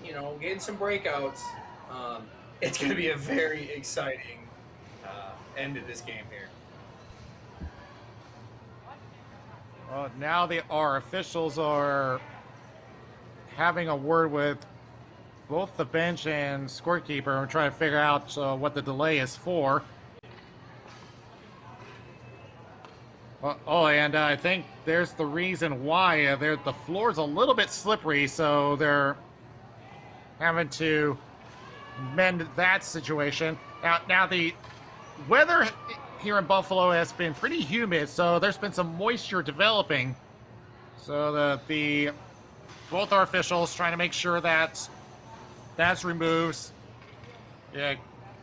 some breakouts. It's going to be a very exciting end of this game here. Well, now our officials are having a word with both the bench and scorekeeper and trying to figure out what the delay is for. And I think there's the reason why. The floor's a little bit slippery, so they're having to mend that situation. Now the weather here in Buffalo has been pretty humid, so there's been some moisture developing. So both our officials trying to make sure that that's removed. Yeah,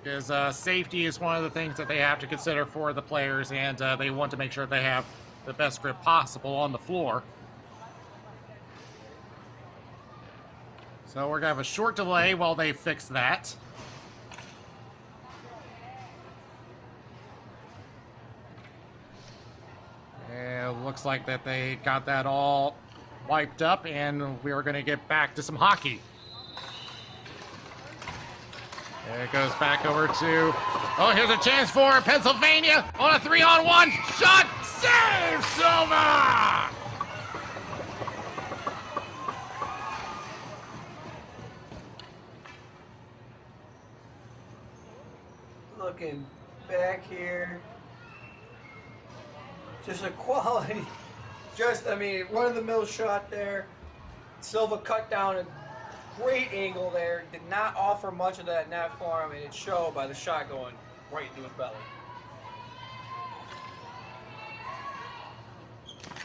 because safety is one of the things that they have to consider for the players, and they want to make sure they have the best grip possible on the floor. So we're going to have a short delay while they fix that. And it looks like that they got that all wiped up, and we're going to get back to some hockey. There it goes back over to... Oh, here's a chance for Pennsylvania on a 3-on-1 shot. Save, Silva! Looking back here, just a quality, run-of-the-mill shot there. Silva cut down a great angle there, did not offer much of that net for him, and it showed by the shot going right into his belly.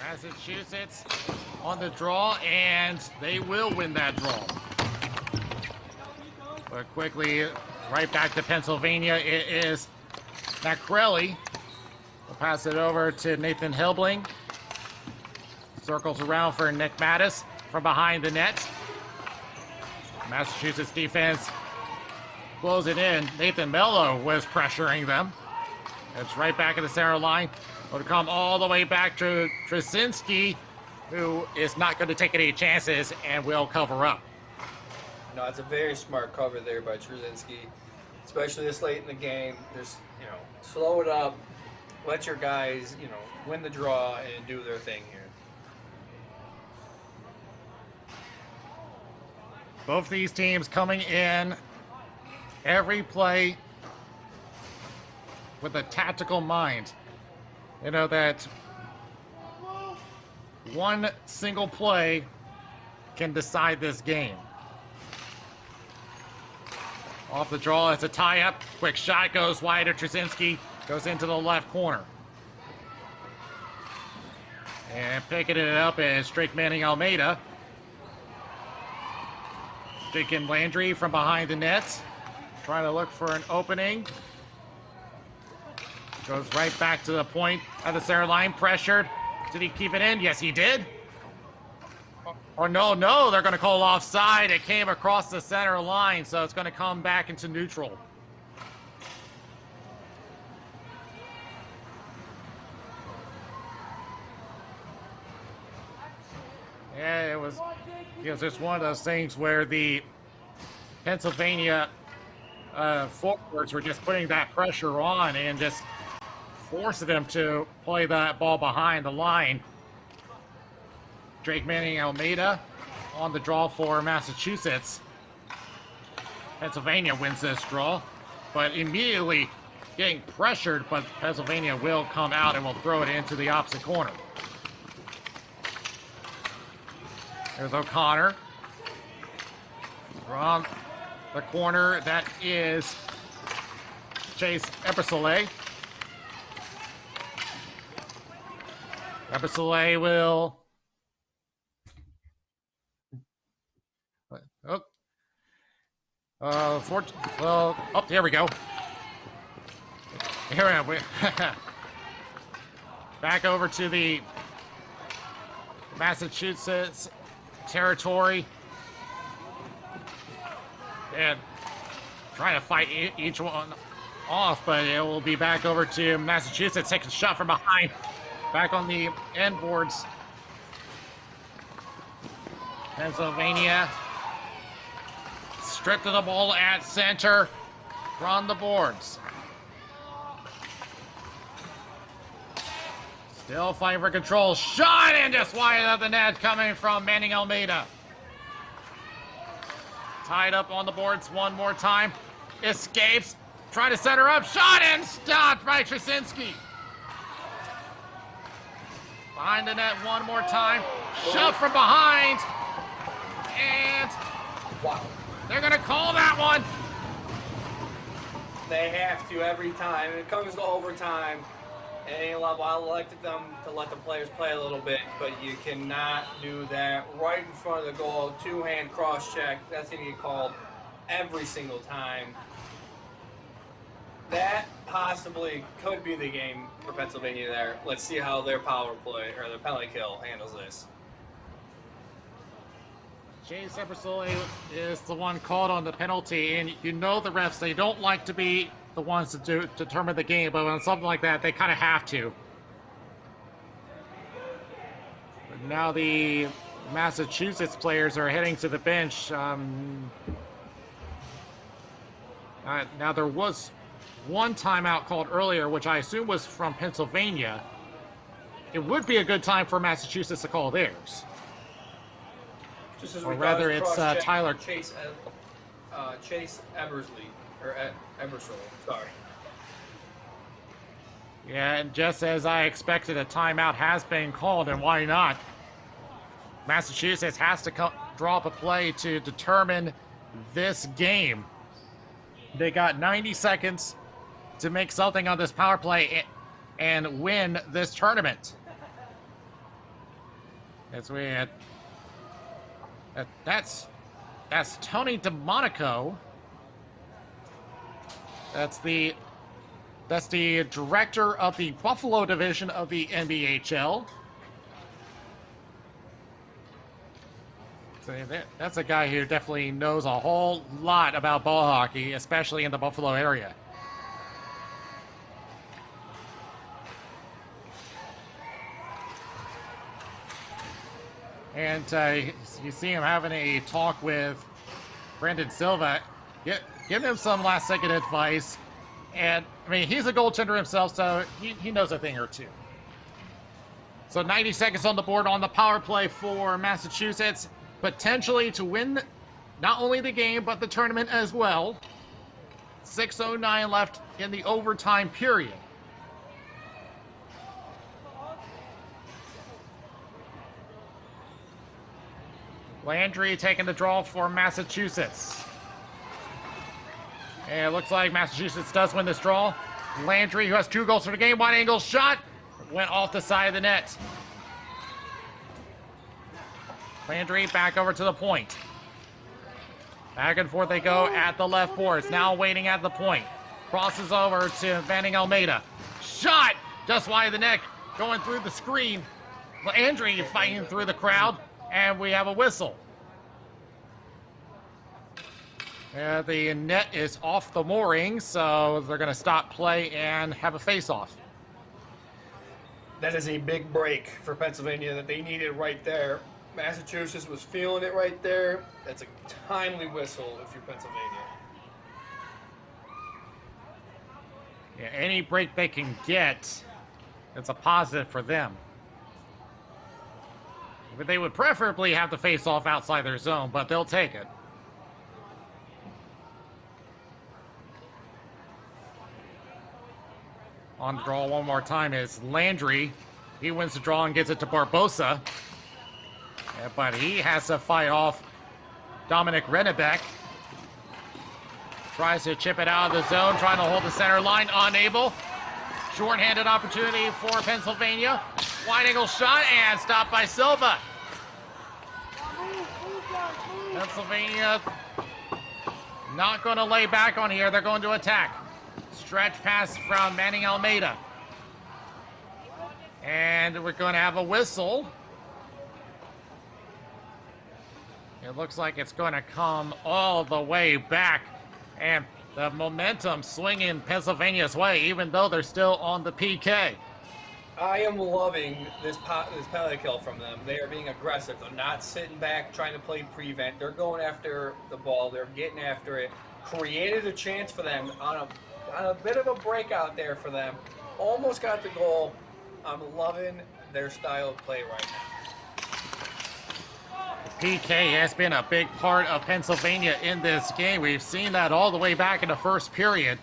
Massachusetts on the draw, and they will win that draw. But quickly, right back to Pennsylvania, it is Macrelli. We'll pass it over to Nathan Helbling. Circles around for Nick Mattis from behind the net. Massachusetts defense close it in. Nathan Mello was pressuring them. It's right back at the center line. It'll come all the way back to Trzynski, who is not going to take any chances and will cover up. No, it's a very smart cover there by Trzynski, especially this late in the game. Just, slow it up, let your guys, win the draw and do their thing here. Both these teams coming in every play with a tactical mind. That one single play can decide this game. Off the draw, it's a tie-up. Quick shot goes wide to Trzynski. Goes into the left corner. And picking it up is Drake Manning Almeida. Jacob Landry from behind the net. Trying to look for an opening. Goes right back to the point at the center line. Pressured. Did he keep it in? Yes, he did. Oh, no, they're going to call offside. It came across the center line, so it's going to come back into neutral. Yeah, it was just one of those things where the Pennsylvania forwards were just putting that pressure on and just forcing them to play that ball behind the line. Drake Manning Almeida on the draw for Massachusetts. Pennsylvania wins this draw, but immediately getting pressured, but Pennsylvania will come out and will throw it into the opposite corner. There's O'Connor. From the corner, that is Chase Ebersoleil. Ebersoleil will... There we go. Here we back over to the Massachusetts territory. And trying to fight each one off, but it will be back over to Massachusetts. Takes a shot from behind. Back on the end boards. Pennsylvania stripped of the ball at center from the boards. Still fighting for control. Shot and just wide of the net coming from Manning Almeida. Tied up on the boards one more time. Escapes. Trying to set her up. Shot and stopped by Trasinski. Behind the net one more time. Shove from behind. And wow. They're going to call that one. They have to every time. It comes to overtime. At any level, I elected them to let the players play a little bit, but you cannot do that right in front of the goal. Two-hand cross-check. That's going to get called every single time. That possibly could be the game for Pennsylvania there. Let's see how their power play, or their penalty kill, handles this. Chase Ebersoleil is the one called on the penalty, and you know the refs, they don't like to be the ones to determine the game, but on something like that, they kind of have to. But now the Massachusetts players are heading to the bench. Now there was one timeout called earlier, which I assume was from Pennsylvania. It would be a good time for Massachusetts to call theirs. Just as or rather, it's Tyler Chase Ebersley or Ebersole. Sorry. Yeah, and just as I expected, a timeout has been called, and why not? Massachusetts has to draw up a play to determine this game. They got 90 seconds to make something on this power play and win this tournament. As we had, that's Tony DeMonico. That's the director of the Buffalo division of the NBHL. So that's a guy who definitely knows a whole lot about ball hockey, especially in the Buffalo area. And you see him having a talk with Brendan Silva, giving him some last-second advice. And, I mean, he's a goaltender himself, so he knows a thing or two. So 90 seconds on the board on the power play for Massachusetts, potentially to win not only the game, but the tournament as well. 6:09 left in the overtime period. Landry taking the draw for Massachusetts. And it looks like Massachusetts does win this draw. Landry, who has 2 goals for the game, wide angle shot, went off the side of the net. Landry back over to the point. Back and forth they go at the left boards. Now waiting at the point. Crosses over to Manning Almeida. Shot just wide of the net, going through the screen. Landry fighting through the crowd. And we have a whistle. The net is off the mooring, so they're going to stop play and have a face-off. That is a big break for Pennsylvania that they needed right there. Massachusetts was feeling it right there. That's a timely whistle if you're Pennsylvania. Yeah, any break they can get, it's a positive for them. But they would preferably have the face-off outside their zone, but they'll take it. On the draw one more time is Landry. He wins the draw and gets it to Barbosa. Yeah, but he has to fight off Dominic Rennebeck. Tries to chip it out of the zone, trying to hold the center line, unable. Short-handed opportunity for Pennsylvania. Wide angle shot and stopped by Silva. Pennsylvania not going to lay back on here. They're going to attack. Stretch pass from Manning Almeida. And we're going to have a whistle. It looks like it's going to come all the way back. And the momentum swinging Pennsylvania's way, even though they're still on the PK. I am loving this penalty kill from them. They are being aggressive. They're not sitting back trying to play prevent. They're going after the ball. They're getting after it. Created a chance for them on a bit of a breakout there for them. Almost got the goal. I'm loving their style of play right now. PK has been a big part of Pennsylvania in this game. We've seen that all the way back in the first period.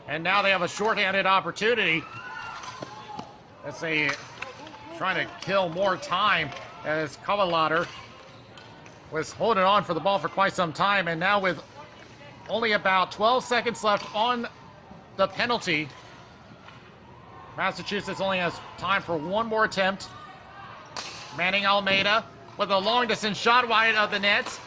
And now they have a shorthanded opportunity. As they trying to kill more time, as Kavalader was holding on for the ball for quite some time. And now with only about 12 seconds left on the penalty, Massachusetts only has time for one more attempt. Manning Almeida with a long distance shot wide of the net.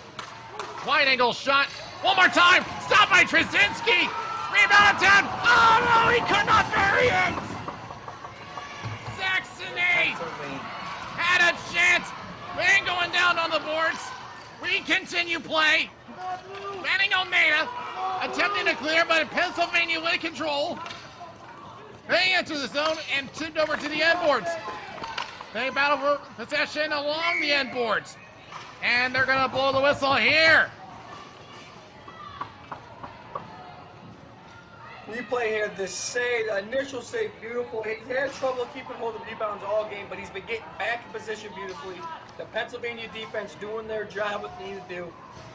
Wide angle shot. One more time. Stopped by Trzynski. Rebound attempt. Oh no, he could not bury it. Saxony had a chance. We ain't going down on the boards. We continue play. Manning Almeida attempting to clear, but Pennsylvania with control. They enter the zone and tipped over to the end boards. They battle for possession along the end boards. And they're going to blow the whistle here. Replay here, this save, the initial save, beautiful. He's had trouble keeping hold of rebounds all game, but he's been getting back in position beautifully. The Pennsylvania defense doing their job, what they need to do.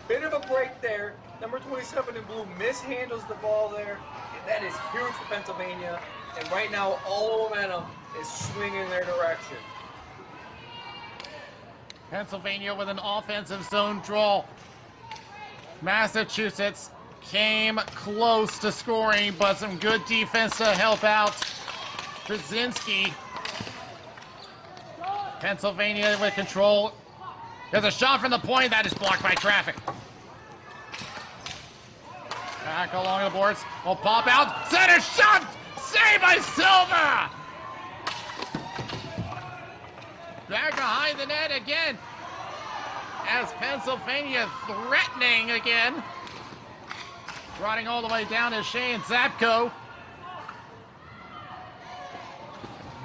Bit of a break there. Number 27 in blue mishandles the ball there. And that is huge for Pennsylvania. And right now, all the momentum is swinging in their direction. Pennsylvania with an offensive zone draw. Massachusetts came close to scoring, but some good defense to help out Trzynski. Pennsylvania with control. There's a shot from the point that is blocked by traffic. Back along the boards. Will pop out. Center shot! Saved by Silva! Back behind the net again. As Pennsylvania threatening again. Trotting all the way down to Shane Zapko.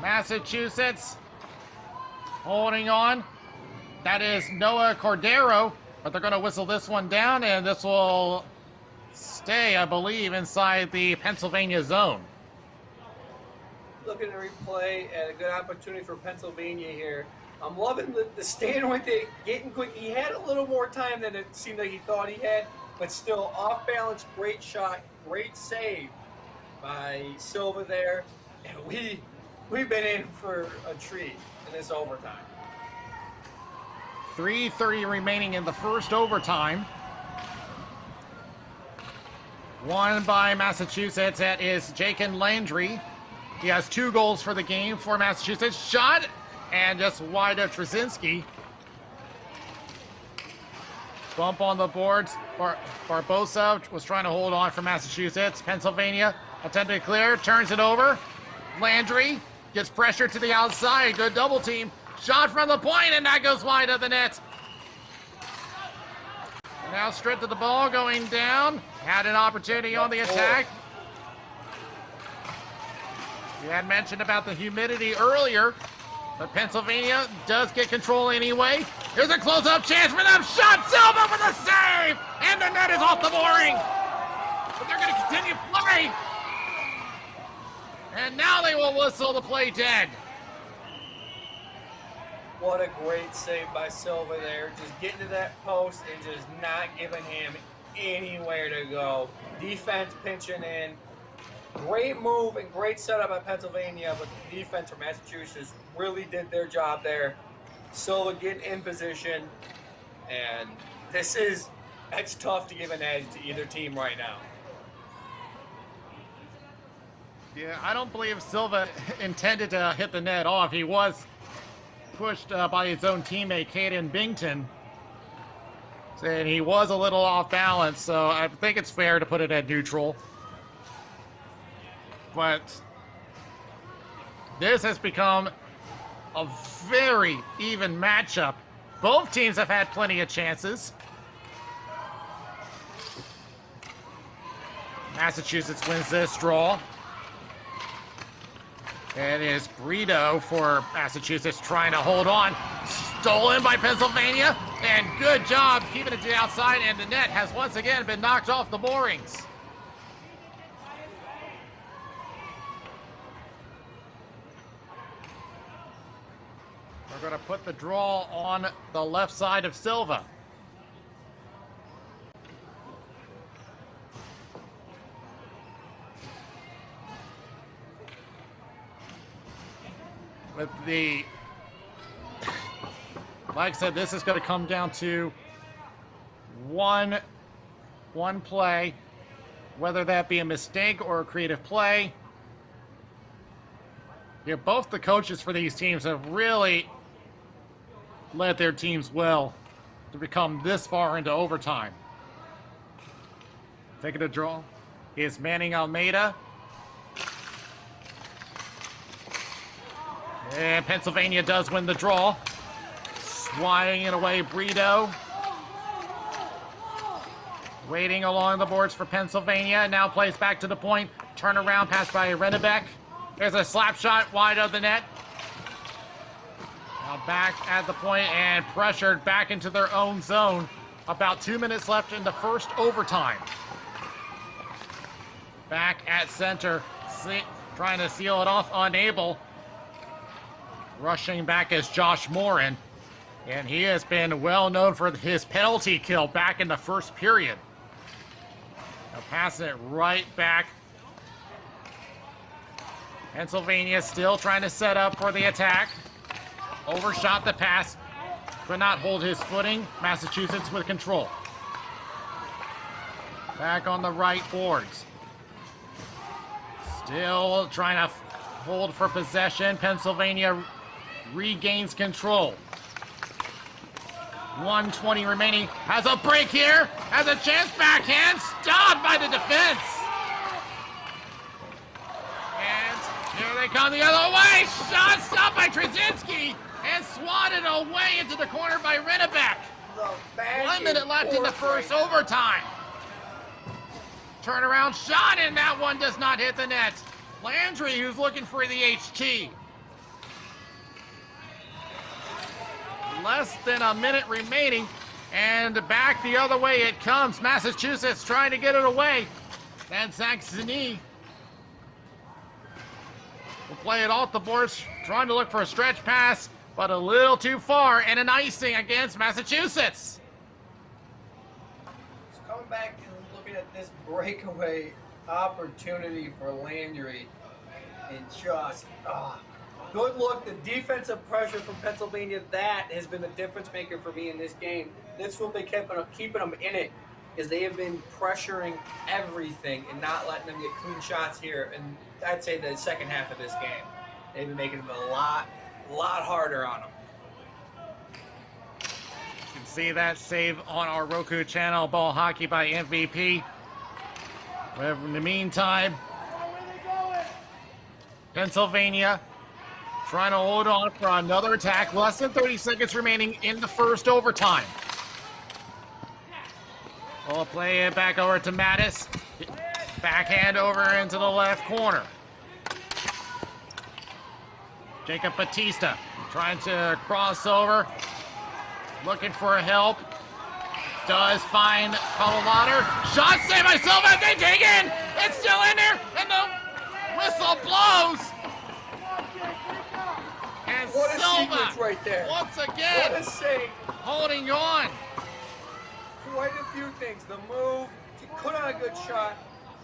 Massachusetts holding on. That is Noah Cordero, but they're going to whistle this one down, and this will stay, I believe, inside the Pennsylvania zone. Looking at the replay and a good opportunity for Pennsylvania here. I'm loving the stand with it, getting quick. He had a little more time than it seemed like he thought he had, but still off balance, great shot, great save by Silva there. And we've been in for a treat in this overtime. 3:30 remaining in the first overtime. Won by Massachusetts. That is Jacob Landry. He has 2 goals for the game for Massachusetts. Shot and just wide of Trzynski. Bump on the boards. Barbosa was trying to hold on for Massachusetts. Pennsylvania attempted to clear, turns it over. Landry gets pressure to the outside. Good double team. Shot from the point, and that goes wide of the net. Now straight to the ball, going down. Had an opportunity on the attack. We had mentioned about the humidity earlier, but Pennsylvania does get control anyway. Here's a close-up chance for them. Shot, Silva for the save! And the net is off the mooring. But they're going to continue play. And now they will whistle the play dead. What a great save by Silva there. Just getting to that post and just not giving him anywhere to go. Defense pinching in. Great move and great setup by Pennsylvania, but the defense from Massachusetts really did their job there. Silva getting in position, and it's tough to give an edge to either team right now. Yeah, I don't believe Silva intended to hit the net off. He was pushed by his own teammate, Caden Bington. And he was a little off balance, so I think it's fair to put it at neutral. But this has become a very even matchup. Both teams have had plenty of chances. Massachusetts wins this draw. It is Brito for Massachusetts trying to hold on. Stolen by Pennsylvania, and good job keeping it to the outside, and the net has once again been knocked off the moorings. We're going to put the draw on the left side of Silva. With the, like I said, this is going to come down to one play, whether that be a mistake or a creative play. Yeah, both the coaches for these teams have really led their teams well to become this far into overtime. Taking a draw is Manning Almeida. And Pennsylvania does win the draw. Swatting it away, Brito. Waiting along the boards for Pennsylvania. Now plays back to the point. Turnaround pass by Rennebeck. There's a slap shot wide of the net. Now back at the point and pressured back into their own zone. About 2 minutes left in the first overtime. Back at center. Trying to seal it off, unable. Rushing back is Josh Morin. And he has been well known for his penalty kill back in the first period. Now passing it right back. Pennsylvania still trying to set up for the attack. Overshot the pass. Could not hold his footing. Massachusetts with control. Back on the right boards. Still trying to hold for possession. Pennsylvania regains control. 1:20 remaining. Has a break here. Has a chance. Backhand. Stopped by the defense. And here they come the other way. Shot stopped by Trzynski. And swatted away into the corner by Rennebeck. 1 minute left in the first overtime. Turnaround shot, and that one does not hit the net. Landry, who's looking for the HT. Less than a minute remaining, and back the other way it comes. Massachusetts trying to get it away. And Saxony will play it off the boards, trying to look for a stretch pass, but a little too far, and an icing against Massachusetts. Just coming back and looking at this breakaway opportunity for Landry, and just good look. The defensive pressure from Pennsylvania, that has been the difference maker for me in this game. This will be keeping them in it, is they have been pressuring everything and not letting them get clean shots here. And I'd say the second half of this game, they've been making it a lot harder on them. You can see that save on our Roku channel, Ball Hockey by MVP. In the meantime, Pennsylvania trying to hold on for another attack. Less than 30 seconds remaining in the first overtime. We'll play it back over to Mattis. Backhand over into the left corner. Jacob Batista trying to cross over. Looking for help. Does find Colorado. Shot saved by Silva. They dig in. It's still in there. And the whistle blows. And What a Silva, sequence right there. once again, What a save. holding on. Quite a few things. The move, he put on a good shot.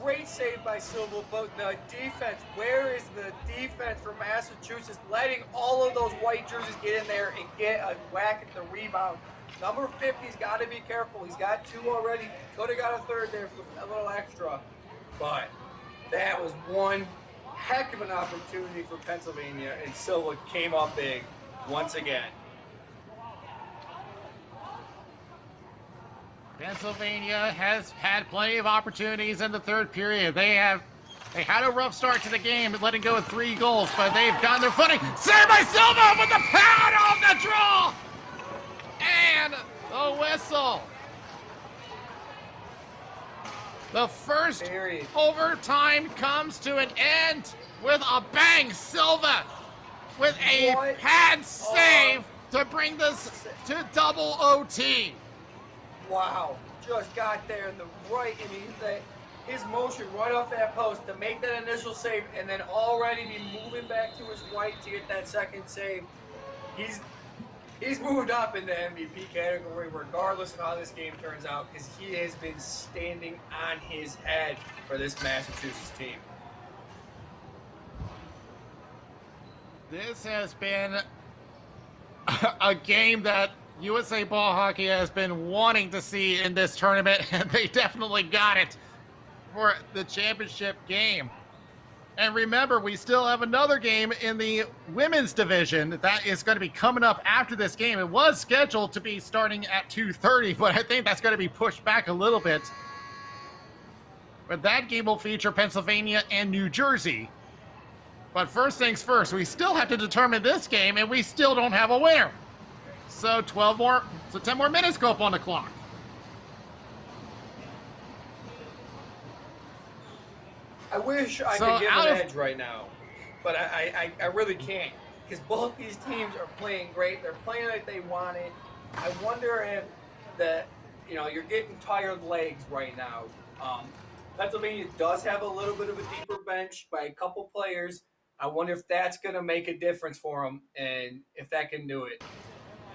Great save by Silva, but the defense, where is the defense for Massachusetts letting all of those white jerseys get in there and get a whack at the rebound? Number 50's got to be careful. He's got 2 already. Could have got a 3rd there for a little extra. But that was one heck of an opportunity for Pennsylvania, and Silva came up big once again. Pennsylvania has had plenty of opportunities in the third period. They had a rough start to the game, letting go of 3 goals, but they've gotten their footing. Saved by Silva with the pad off the draw! And the whistle. The first overtime comes to an end with a bang. Silva with a pad save to bring this to double OT. Wow, just got there in the right, I mean, his motion right off that post to make that initial save and then already be moving back to his right to get that second save. He's moved up in the MVP category regardless of how this game turns out, because he has been standing on his head for this Massachusetts team. This has been a game that USA Ball Hockey has been wanting to see in this tournament, and they definitely got it for the championship game. And remember, we still have another game in the women's division that is going to be coming up after this game. It was scheduled to be starting at 2:30, but I think that's going to be pushed back a little bit. But that game will feature Pennsylvania and New Jersey. But first things first, we still have to determine this game, and we still don't have a winner. So 10 more minutes go up on the clock. I wish I could give an edge right now, but I really can't, because both these teams are playing great. They're playing like they want it. I wonder if you're getting tired legs right now. Pennsylvania does have a little bit of a deeper bench by a couple players. I wonder if that's going to make a difference for them, and if that can do it.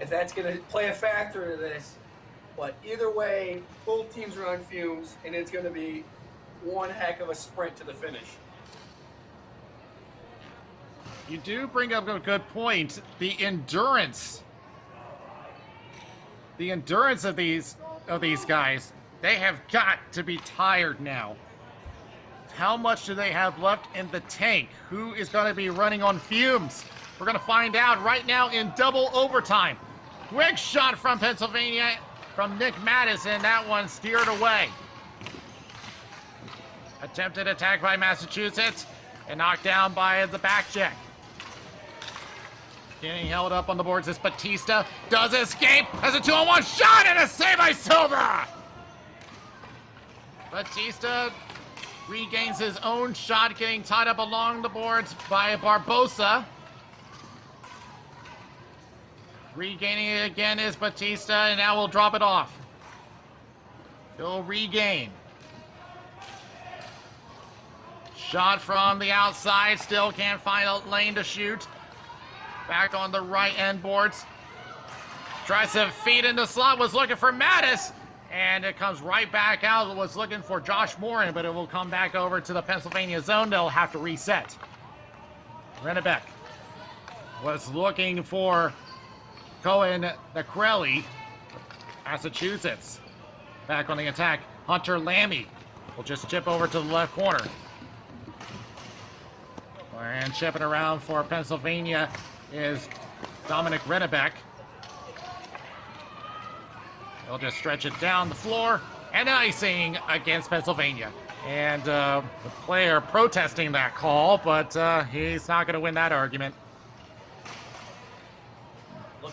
If that's going to play a factor in this. But either way, both teams are on fumes, and it's going to be one heck of a sprint to the finish. You do bring up a good point. The endurance of these guys, they have got to be tired now. How much do they have left in the tank? Who is going to be running on fumes? We're going to find out right now in double overtime. Quick shot from Pennsylvania from Nick Mattis, and that one steered away. Attempted attack by Massachusetts and knocked down by the back check. Getting held up on the boards is Batista. Does escape. Has a 2-on-1 shot and a save by Silva. Batista regains his own shot, getting tied up along the boards by Barbosa. Regaining it again is Batista, and now we'll drop it off. He'll regain. Shot from the outside, still can't find a lane to shoot. Back on the right end boards. Tries to feed in the slot, was looking for Mattis, and it comes right back out. Was looking for Josh Morin, but it will come back over to the Pennsylvania zone. They'll have to reset. Rennebeck was looking for Cohen Necrelli, Massachusetts. Back on the attack, Hunter Lammy will just chip over to the left corner. And chipping around for Pennsylvania is Dominic Rennebeck. He'll just stretch it down the floor, and icing against Pennsylvania. And the player protesting that call, but he's not going to win that argument.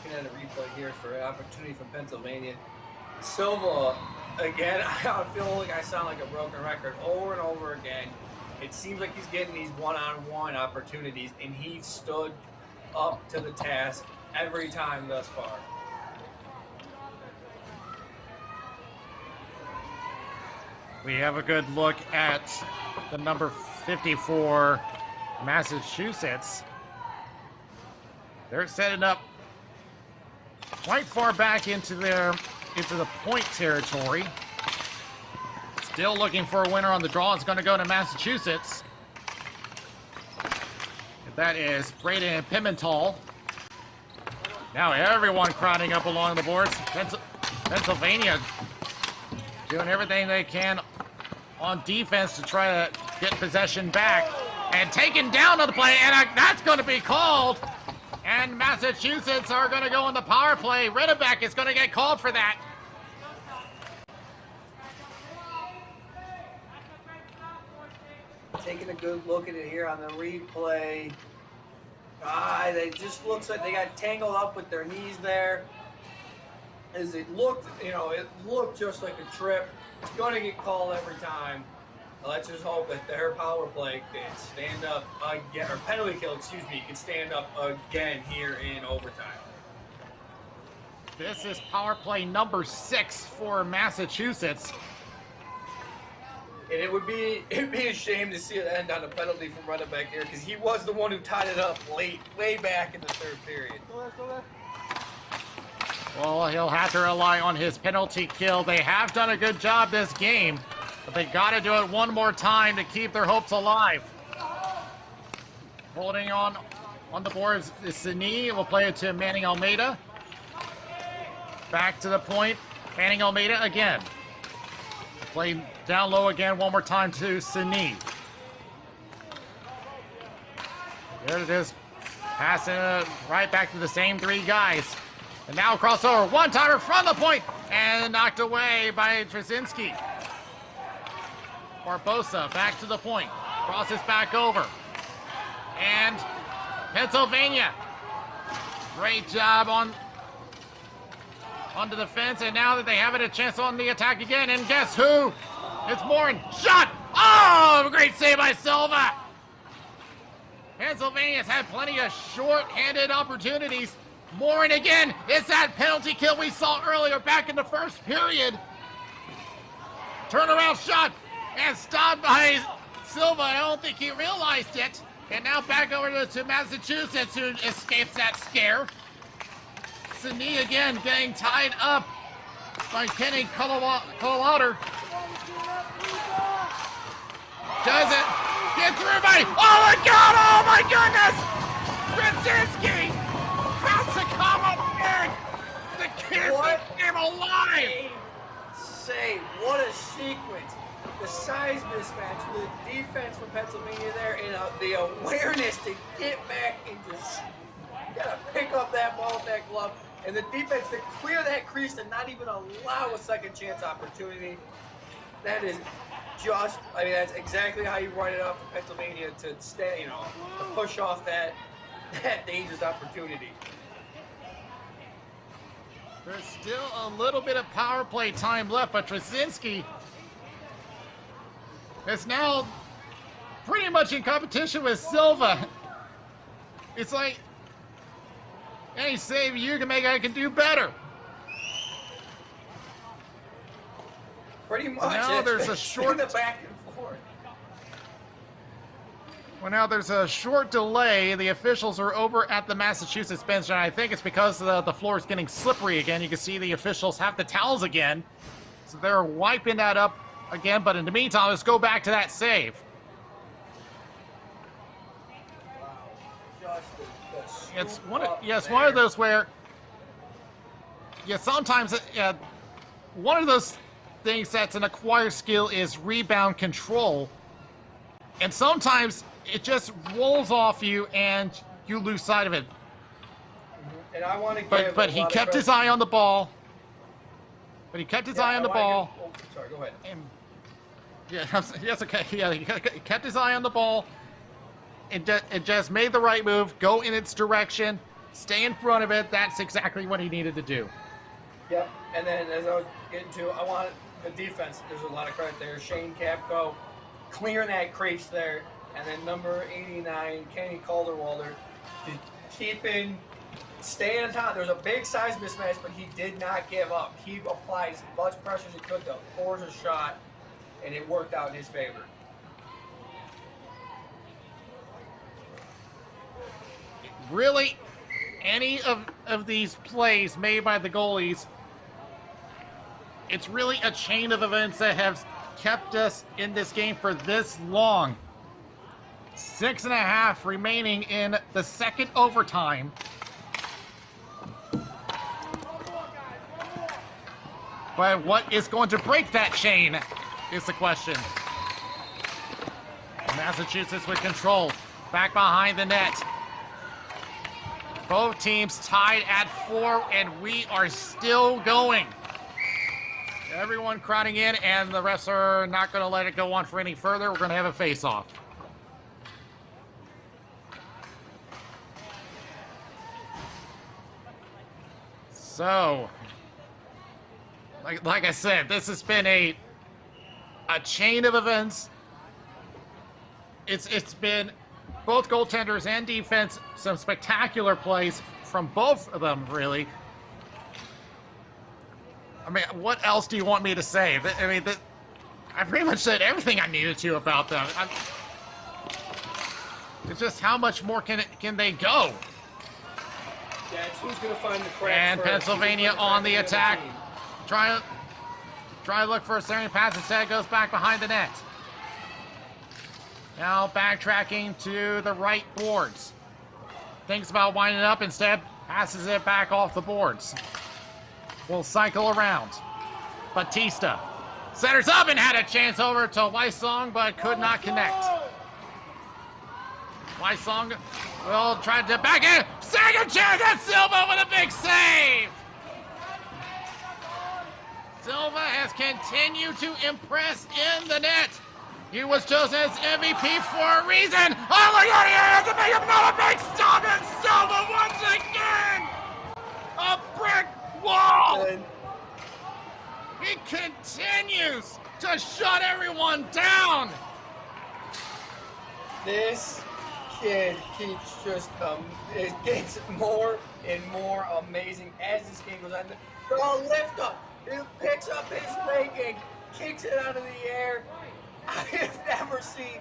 looking at a replay here for an opportunity from Pennsylvania. Silva, again, I feel like I sound like a broken record over and over again. It seems like he's getting these one-on-one opportunities, and he stood up to the task every time thus far. We have a good look at the number 54 Massachusetts. They're setting up quite far back into the point territory. Still looking for a winner on the draw. It's going to go to Massachusetts. That is Braden Pimental. Now everyone crowding up along the boards. Pennsylvania doing everything they can on defense to try to get possession back. And taken down on the play, and that's going to be called. And Massachusetts are going to go on the power play. Riddebeck is going to get called for that. Taking a good look at it here on the replay. It just looks like they got tangled up with their knees there. As it looked, it looked just like a trip. It's going to get called every time. Let's just hope that their power play can stand up again, or penalty kill, can stand up again here in overtime. This is power play number 6 for Massachusetts. And it'd be a shame to see it end on a penalty from Riddebeck here, because he was the one who tied it up late, way back in the third period. Well, he'll have to rely on his penalty kill. They have done a good job this game, but they got to do it one more time to keep their hopes alive. Holding on the boards is Sini. We'll play it to Manning Almeida. Back to the point. Manning Almeida again. Play down low again one more time to Sini. There it is. Passing it right back to the same 3 guys. And now crossover. One-timer from the point. And knocked away by Trzynski. Barbosa back to the point. Crosses back over. And Pennsylvania. Great job onto the fence, and now that they have it, a chance on the attack again, and guess who? It's Morin. Shot! Oh, great save by Silva! Pennsylvania's had plenty of short-handed opportunities. Morin again. It's that penalty kill we saw earlier back in the first period. Turnaround shot, and stopped by Silva. I don't think he realized it. And now back over to Massachusetts, who escapes that scare. Sini again getting tied up by Kenny Colauder. Does it get through by, oh my God, oh my goodness! Krasinski has to come up there. The kid became alive. Save, what a sequence. The size mismatch, the defense from Pennsylvania there, and the awareness to get back and just gotta pick up that ball with that glove. And the defense to clear that crease and not even allow a second chance opportunity. That is just, that's exactly how you write it up for Pennsylvania to stay, to push off that dangerous opportunity. There's still a little bit of power play time left, but Trzynski is now pretty much in competition with Silva. It's like, any save you can make, I can do better. Pretty much. Now there's a short back and forth. Well, now there's a short delay. The officials are over at the Massachusetts bench, and I think it's because the floor is getting slippery again. You can see the officials have the towels again, so they're wiping that up again. But in the meantime, let's go back to that save. It's one of those where, sometimes one of those things that's an acquired skill is rebound control, and sometimes it just rolls off you and you lose sight of it. And I want to but he kept his eye on the ball. But he kept his eye on the ball. Sorry, go ahead. And yes, okay. Yeah, he kept his eye on the ball. It just made the right move, go in its direction, stay in front of it. That's exactly what he needed to do. Yep. And then as I was getting to, I want the defense. There's a lot of credit there. Shane Capco clearing that crease there. And then number 89, Kenny Calderwalder, staying on top. There was a big size mismatch, but he did not give up. He applied as much pressure as he could to force a shot, and it worked out in his favor. Really, any of these plays made by the goalies, it's really a chain of events that have kept us in this game for this long. 6.5 remaining in the second overtime. But what is going to break that chain is the question. Massachusetts with control. Back behind the net. Both teams tied at 4, and we are still going. Everyone crowding in, and the refs are not going to let it go on for any further. We're going to have a face-off. So, like I said, this has been a chain of events. It's been both goaltenders and defense, some spectacular plays from both of them, really. I mean, what else do you want me to say? I mean, I pretty much said everything I needed to about them. It's just how much more can they go? Yeah, it's who's going to find the crack. And first. Pennsylvania on the attack. Try to look for a centering pass. Instead, goes back behind the net. Now backtracking to the right boards. Thinks about winding up. Instead, passes it back off the boards. Will cycle around. Batista centers up and had a chance over to Weissong, but could not connect. Weissong will try to back in. Second chance at Silva with a big save. Silva has continued to impress in the net. He was chosen as MVP for a reason. Oh, look at it! He has to make another big stop, and Silva once again! A brick wall! He continues to shut everyone down! This kid keeps just, it gets more and more amazing as this game goes on. The lift up, he picks up his leg, kicks it out of the air. I have never seen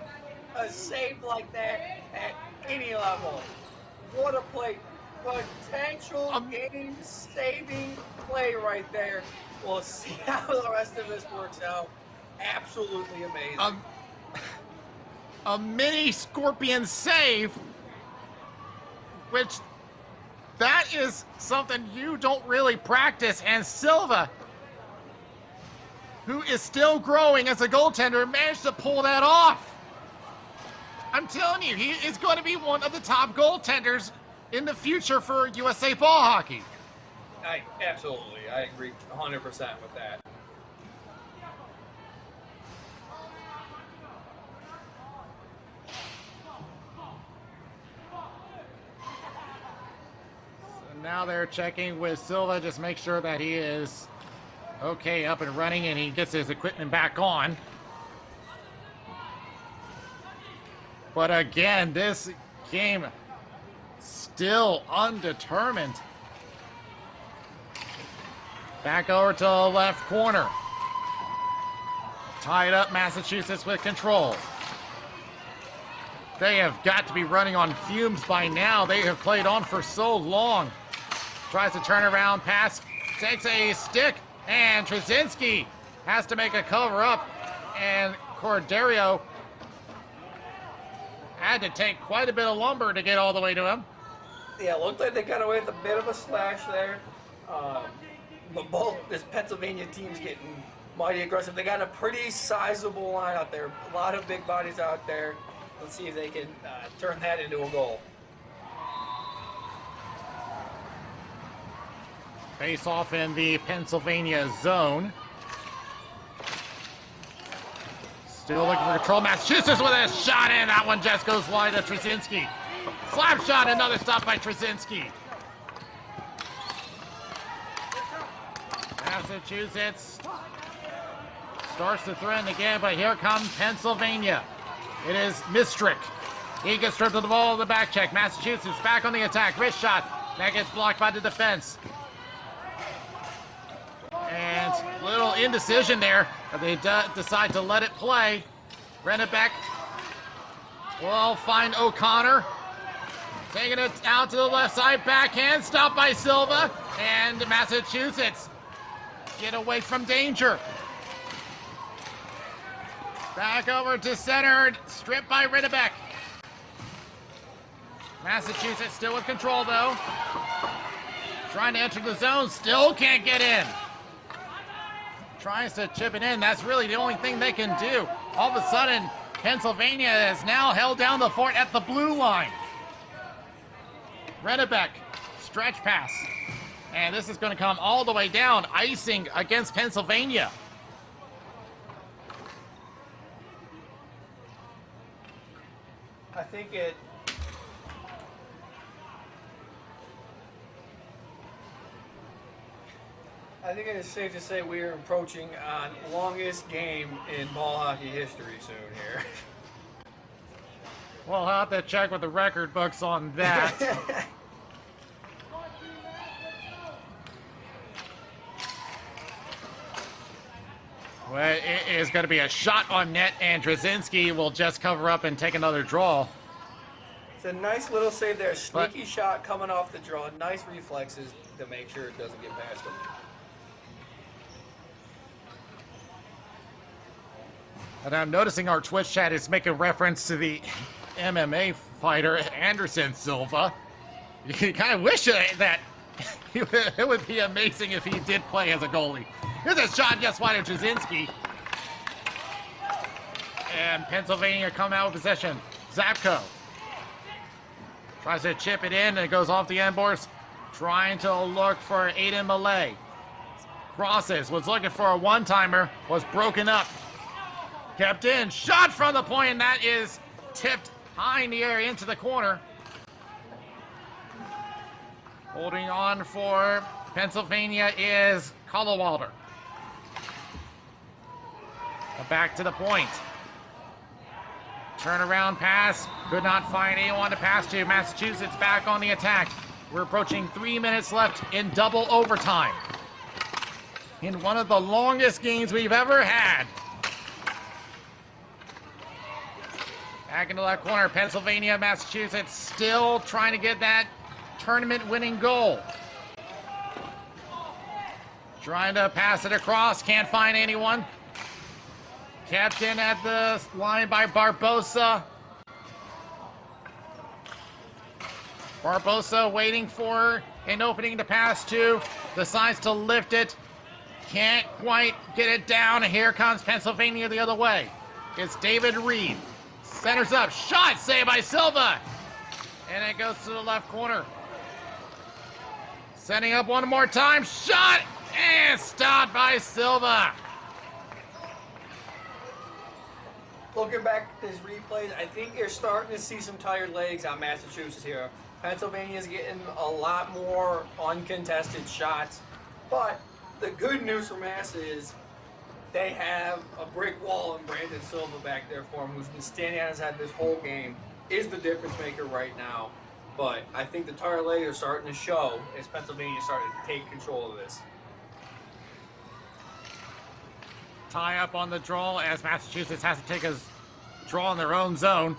a save like that at any level. What a play. Potential game-saving play right there. We'll see how the rest of this works out. Absolutely amazing. A mini Scorpion save, which that is something you don't really practice, and Silva, who is still growing as a goaltender, managed to pull that off. I'm telling you, he is going to be one of the top goaltenders in the future for USA ball hockey. Absolutely, I agree 100% with that. So now they're checking with Silva, just make sure that he is okay, up and running, and he gets his equipment back on. But again, this game still undetermined. Back over to the left corner. Tied up Massachusetts with control. They have got to be running on fumes by now. They have played on for so long. Tries to turn around, pass, takes a stick, and Trzynski has to make a cover up, and Corderio had to take quite a bit of lumber to get all the way to him. Yeah, it looked like they got away with a bit of a slash there. But both this Pennsylvania team's getting mighty aggressive. They got a pretty sizable line out there. A lot of big bodies out there. Let's see if they can turn that into a goal. Face off in the Pennsylvania zone. Still looking for control. Massachusetts with a shot in. That one just goes wide to Trzynski. Slap shot, another stop by Trzynski. Massachusetts starts to threaten again, but here comes Pennsylvania. It is Mistrick. He gets stripped of the ball in the back check. Massachusetts back on the attack. Wrist shot. That gets blocked by the defense. And little indecision there. But they decide to let it play. Rennebeck will find O'Connor. Taking it out to the left side. Backhand. Stopped by Silva. And Massachusetts get away from danger. Back over to center. Stripped by Rennebeck. Massachusetts still with control, though. Trying to enter the zone. Still can't get in. Tries to chip it in. That's really the only thing they can do. All of a sudden, Pennsylvania has now held down the fort at the blue line. Rennebeck, stretch pass. And this is going to come all the way down. Icing against Pennsylvania. I think it is safe to say we are approaching on longest game in ball hockey history soon here. We'll have to check with the record books on that. Well, it is going to be a shot on net, and Drzezinski will just cover up and take another draw. It's a nice little save there. Sneaky shot coming off the draw. Nice reflexes to make sure it doesn't get past him. And I'm noticing our Twitch chat is making reference to the MMA fighter Anderson Silva. You kind of wish that it would be amazing if he did play as a goalie. Here's a shot just wide of Drzezinski. And Pennsylvania come out with possession. Zapko tries to chip it in, and it goes off the end boards. Trying to look for Aiden Malay. Crosses, was looking for a one-timer, was broken up. Kept in, shot from the point, and that is tipped high in the air into the corner. Holding on for Pennsylvania is Collewalder. Back to the point. Turnaround pass, could not find anyone to pass to. Massachusetts back on the attack. We're approaching 3 minutes left in double overtime. In one of the longest games we've ever had. Back into that corner, Pennsylvania, Massachusetts still trying to get that tournament-winning goal. Trying to pass it across, can't find anyone. Kept in at the line by Barbosa. Barbosa waiting for an opening to pass to. Decides to lift it. Can't quite get it down. Here comes Pennsylvania the other way. It's David Reed. Centers up. Shot saved by Silva. And it goes to the left corner. Setting up one more time. Shot. And stopped by Silva. Looking back at these replays, I think you're starting to see some tired legs on Massachusetts here. Pennsylvania's getting a lot more uncontested shots. But the good news for Mass is they have a brick wall in Brandon Silva back there for him, who's been standing on his head this whole game, is the difference maker right now. But I think the tired legs are starting to show as Pennsylvania starting to take control of this. Tie up on the draw as Massachusetts has to take a draw in their own zone.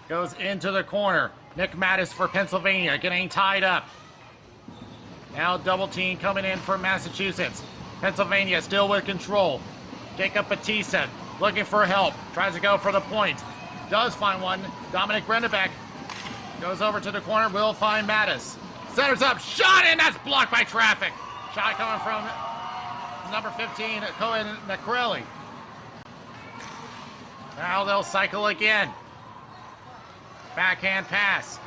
Goes into the corner. Nick Mattis for Pennsylvania getting tied up. Now double team coming in for Massachusetts. Pennsylvania still with control. Jacob Batista looking for help. Tries to go for the point. Does find one. Dominic Rennebeck goes over to the corner. Will find Mattis. Centers up. Shot, and that's blocked by traffic. Shot coming from number 15, Cohen Nakrelli. Now they'll cycle again. Backhand pass.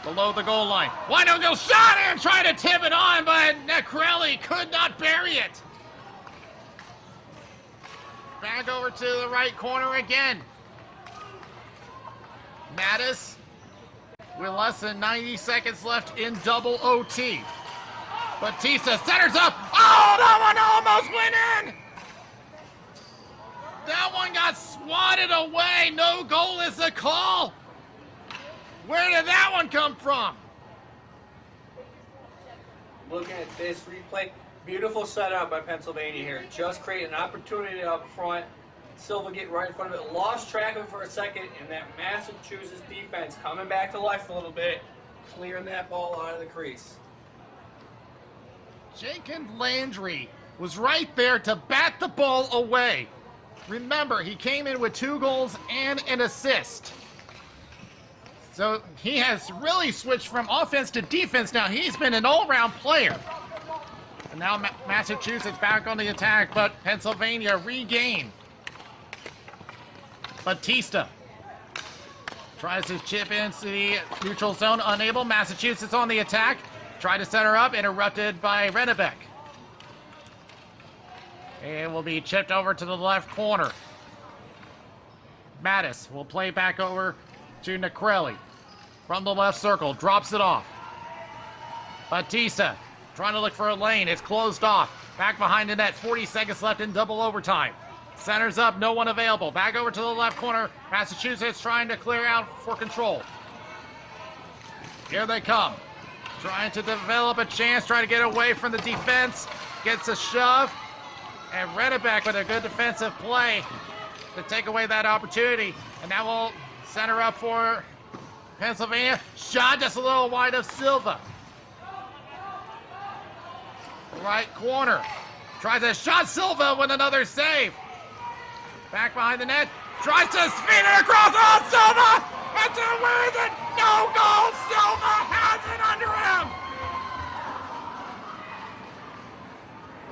Below the goal line. Wide open shot and trying to tip it on, but Nakrelli could not bury it. Back over to the right corner again. Mattis with less than 90 seconds left in double OT. Batista centers up. Oh, that one almost went in. That one got swatted away. No goal is the call. Where did that one come from? Looking at this replay, beautiful setup by Pennsylvania here. Just create an opportunity up front. Silva getting right in front of it. Lost track of it for a second, and that Massachusetts defense coming back to life a little bit, clearing that ball out of the crease. Jacob Landry was right there to bat the ball away. Remember, he came in with 2 goals and an assist. So he has really switched from offense to defense now. He's been an all-round player. And now Massachusetts back on the attack, but Pennsylvania regain. Batista tries to chip into the neutral zone, unable. Massachusetts on the attack. Try to set her up, interrupted by Rennebeck. It will be chipped over to the left corner. Mattis will play back over to Necrelli. From the left circle, drops it off. Batista trying to look for a lane. It's closed off. Back behind the net, 40 seconds left in double overtime. Centers up, no one available. Back over to the left corner. Massachusetts trying to clear out for control. Here they come. Trying to develop a chance, trying to get away from the defense. Gets a shove. And Rennebeck with a good defensive play to take away that opportunity. And now we'll center up for Pennsylvania. Shot just a little wide of Silva. Right corner. Tries to shot Silva with another save. Back behind the net. Tries to spin it across. Oh, Silva! That's it. Where is it? No goal. Silva has it under him.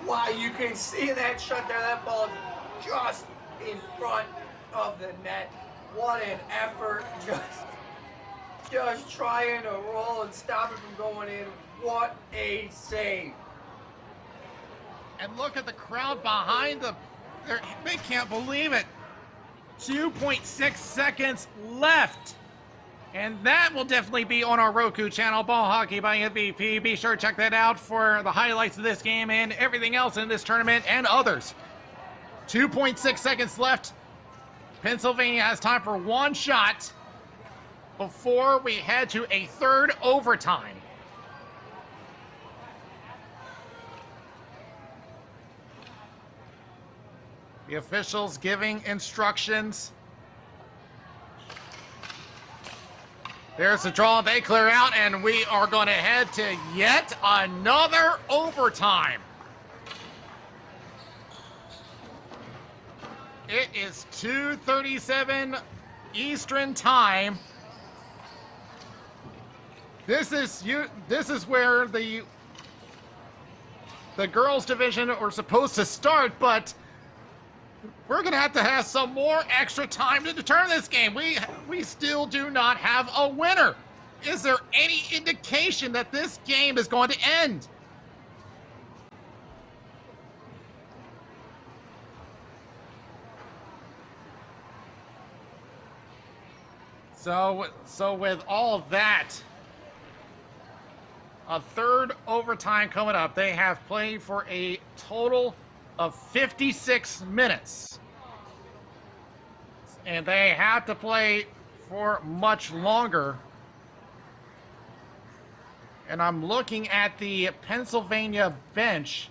Wow, you can see that shot there. That ball just in front of the net. What an effort. Just trying to roll and stop it from going in. What a save. And look at the crowd behind them. They can't believe it. 2.6 seconds left. And that will definitely be on our Roku channel, Ball Hockey by MVP. Be sure to check that out for the highlights of this game and everything else in this tournament and others. 2.6 seconds left. Pennsylvania has time for one shot before we head to a third overtime. The officials giving instructions. There's the draw, they clear out, and we are going to head to yet another overtime. It is 2:37 Eastern Time. This is where the girls division are supposed to start, but we're going to have some more extra time to determine this game. We still do not have a winner. Is there any indication that this game is going to end? So with all that, a third overtime coming up. They have played for a total of 56 minutes. And they have to play for much longer. And I'm looking at the Pennsylvania bench.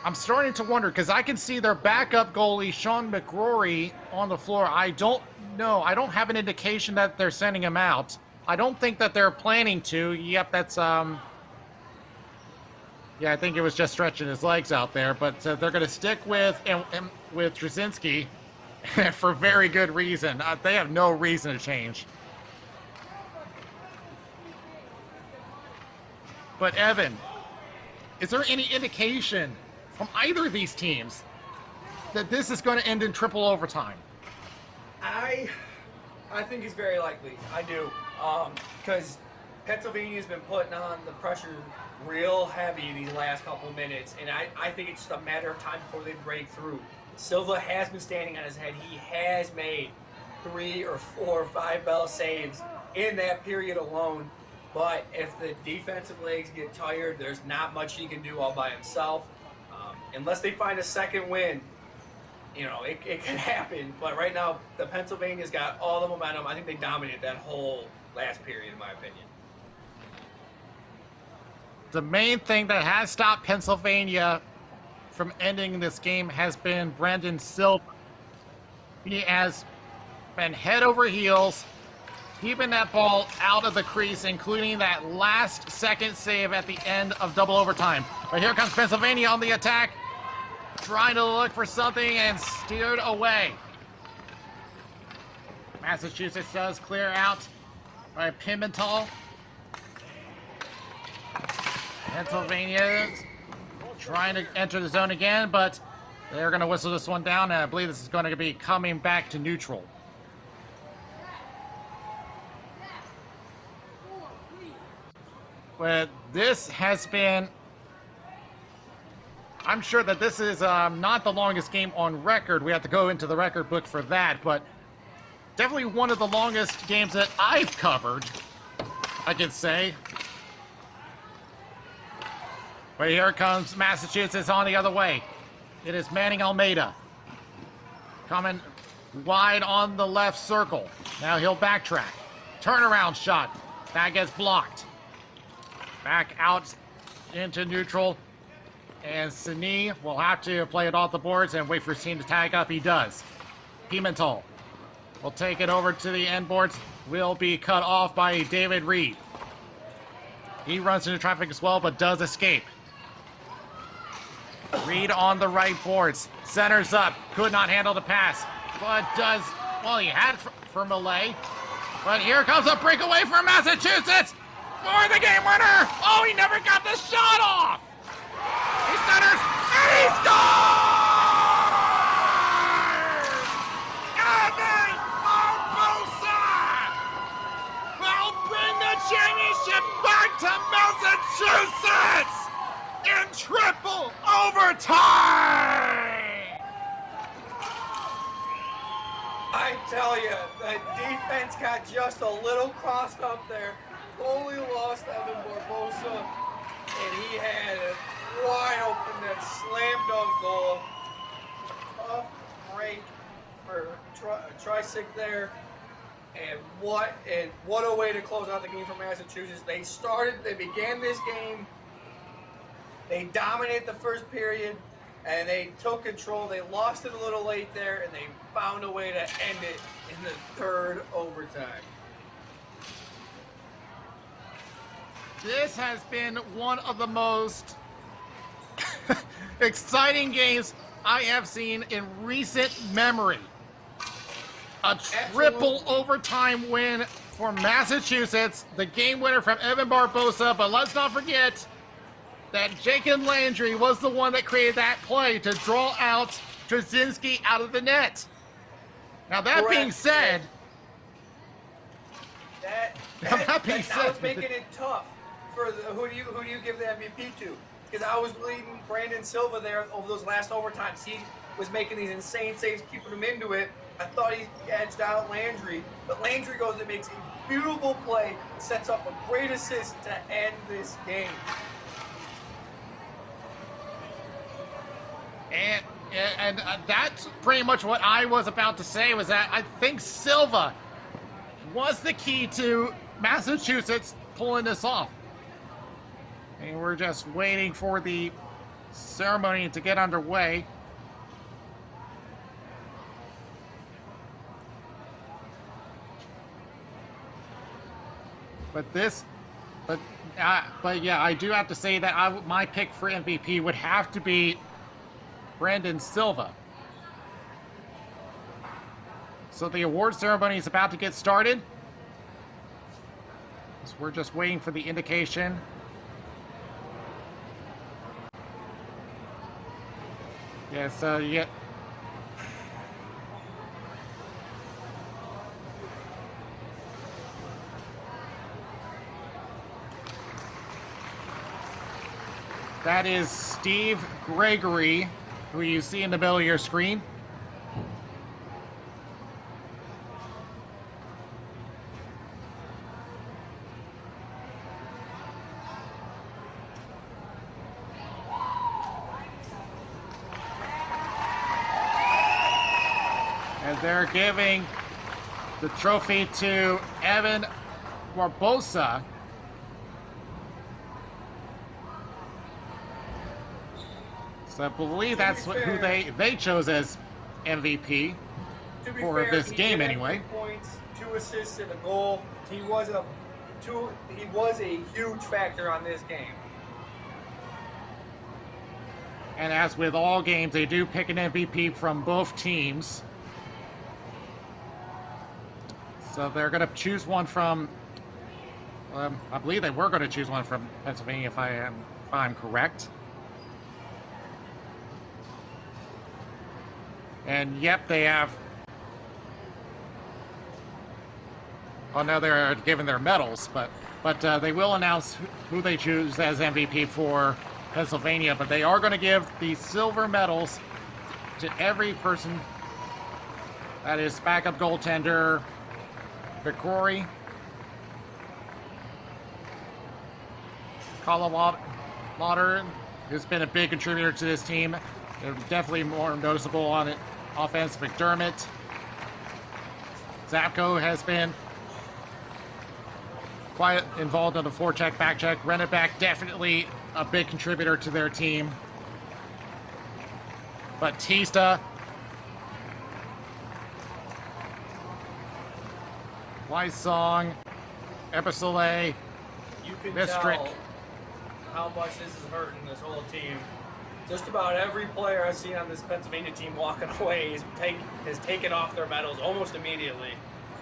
I'm starting to wonder, because I can see their backup goalie, Sean McGrory, on the floor. I don't know. I don't have an indication that they're sending him out. I don't think that they're planning to. Yep, that's, yeah, I think it was just stretching his legs out there. But they're going to stick with Trzynski for very good reason. They have no reason to change. But Evan, is there any indication from either of these teams that this is going to end in triple overtime? I think it's very likely. I do. Because Pennsylvania's been putting on the pressure real heavy these last couple minutes, and I think it's just a matter of time before they break through. Silva has been standing on his head. He has made 3 or 4 or 5 bell saves in that period alone. But if the defensive legs get tired, there's not much he can do all by himself. Unless they find a second win, you know, it can happen. But right now, the Pennsylvania's got all the momentum. I think they dominated that whole last period, in my opinion. The main thing that has stopped Pennsylvania from ending this game has been Brandon Silva. He has been head over heels, keeping that ball out of the crease, including that last second save at the end of double overtime. But here comes Pennsylvania on the attack, trying to look for something and steered away. Massachusetts does clear out by Pimentel. Pennsylvania trying to enter the zone again, but they're going to whistle this one down, and I believe this is going to be coming back to neutral. But this has been, I'm sure that this is not the longest game on record. We have to go into the record book for that, but definitely one of the longest games that I've covered, I can say. But here comes Massachusetts on the other way. It is Manning Almeida coming wide on the left circle. Now he'll backtrack. Turnaround shot. That gets blocked. Back out into neutral. And Sini will have to play it off the boards and wait for his team to tag up. He does. Pimentel will take it over to the end boards. Will be cut off by David Reed. He runs into traffic as well, but does escape. Reed on the right boards. Centers up. Could not handle the pass. But does, well, he had for Malay. But here comes a breakaway for Massachusetts for the game winner. Oh, he never got the shot off. He centers and he scores! Evan Barbosa will bring the championship back to Massachusetts in triple overtime! I tell you, the defense got just a little crossed up there. Only lost Evan Barbosa, and he had it wide open, that slam dunk goal. Tough break for Tricyc there. And what a way to close out the game for Massachusetts. They began this game. They dominated the first period, and they took control. They lost it a little late there, and they found a way to end it in the third overtime. This has been one of the most exciting games I have seen in recent memory. A triple overtime win for Massachusetts. The game winner from Evan Barbosa, but let's not forget that Jacob Landry was the one that created that play to draw out Trzynski out of the net. Now that Correct. being said, that was making it tough for who do you give the MVP to? Because I was leading Brandon Silva there over those last overtimes. He was making these insane saves, keeping him into it. I thought he edged out Landry, but Landry goes and makes a beautiful play, sets up a great assist to end this game. And that's pretty much what I was about to say, was that I think Silva was the key to Massachusetts pulling this off. And we're just waiting for the ceremony to get underway. But yeah, I do have to say that my pick for MVP would have to be Brandon Silva. So the award ceremony is about to get started. So we're just waiting for the indication. Yeah, so you get... That is Steve Gregory, who you see in the middle of your screen. And they're giving the trophy to Evan Barbosa. So I believe that's who they chose as MVP for this game anyway. 3 points, 2 assists, and a goal. He was a huge factor on this game. And as with all games, they do pick an MVP from both teams. So they're going to choose one from, I believe they were going to choose one from Pennsylvania, if I'm correct. And yep, they have. Oh no, they're giving their medals, but they will announce who they choose as MVP for Pennsylvania. But they are going to give the silver medals to every person. That is backup goaltender Corey Colliwater, who's been a big contributor to this team. They're definitely more noticeable on it. Offense, McDermott. Zapko has been quite involved on the forecheck, backcheck. Renneback, definitely a big contributor to their team. Batista. Wysong. Ebersole. You can Mistrick. tell how much this is hurting this whole team. Just about every player I've seen on this Pennsylvania team walking away has taken off their medals almost immediately.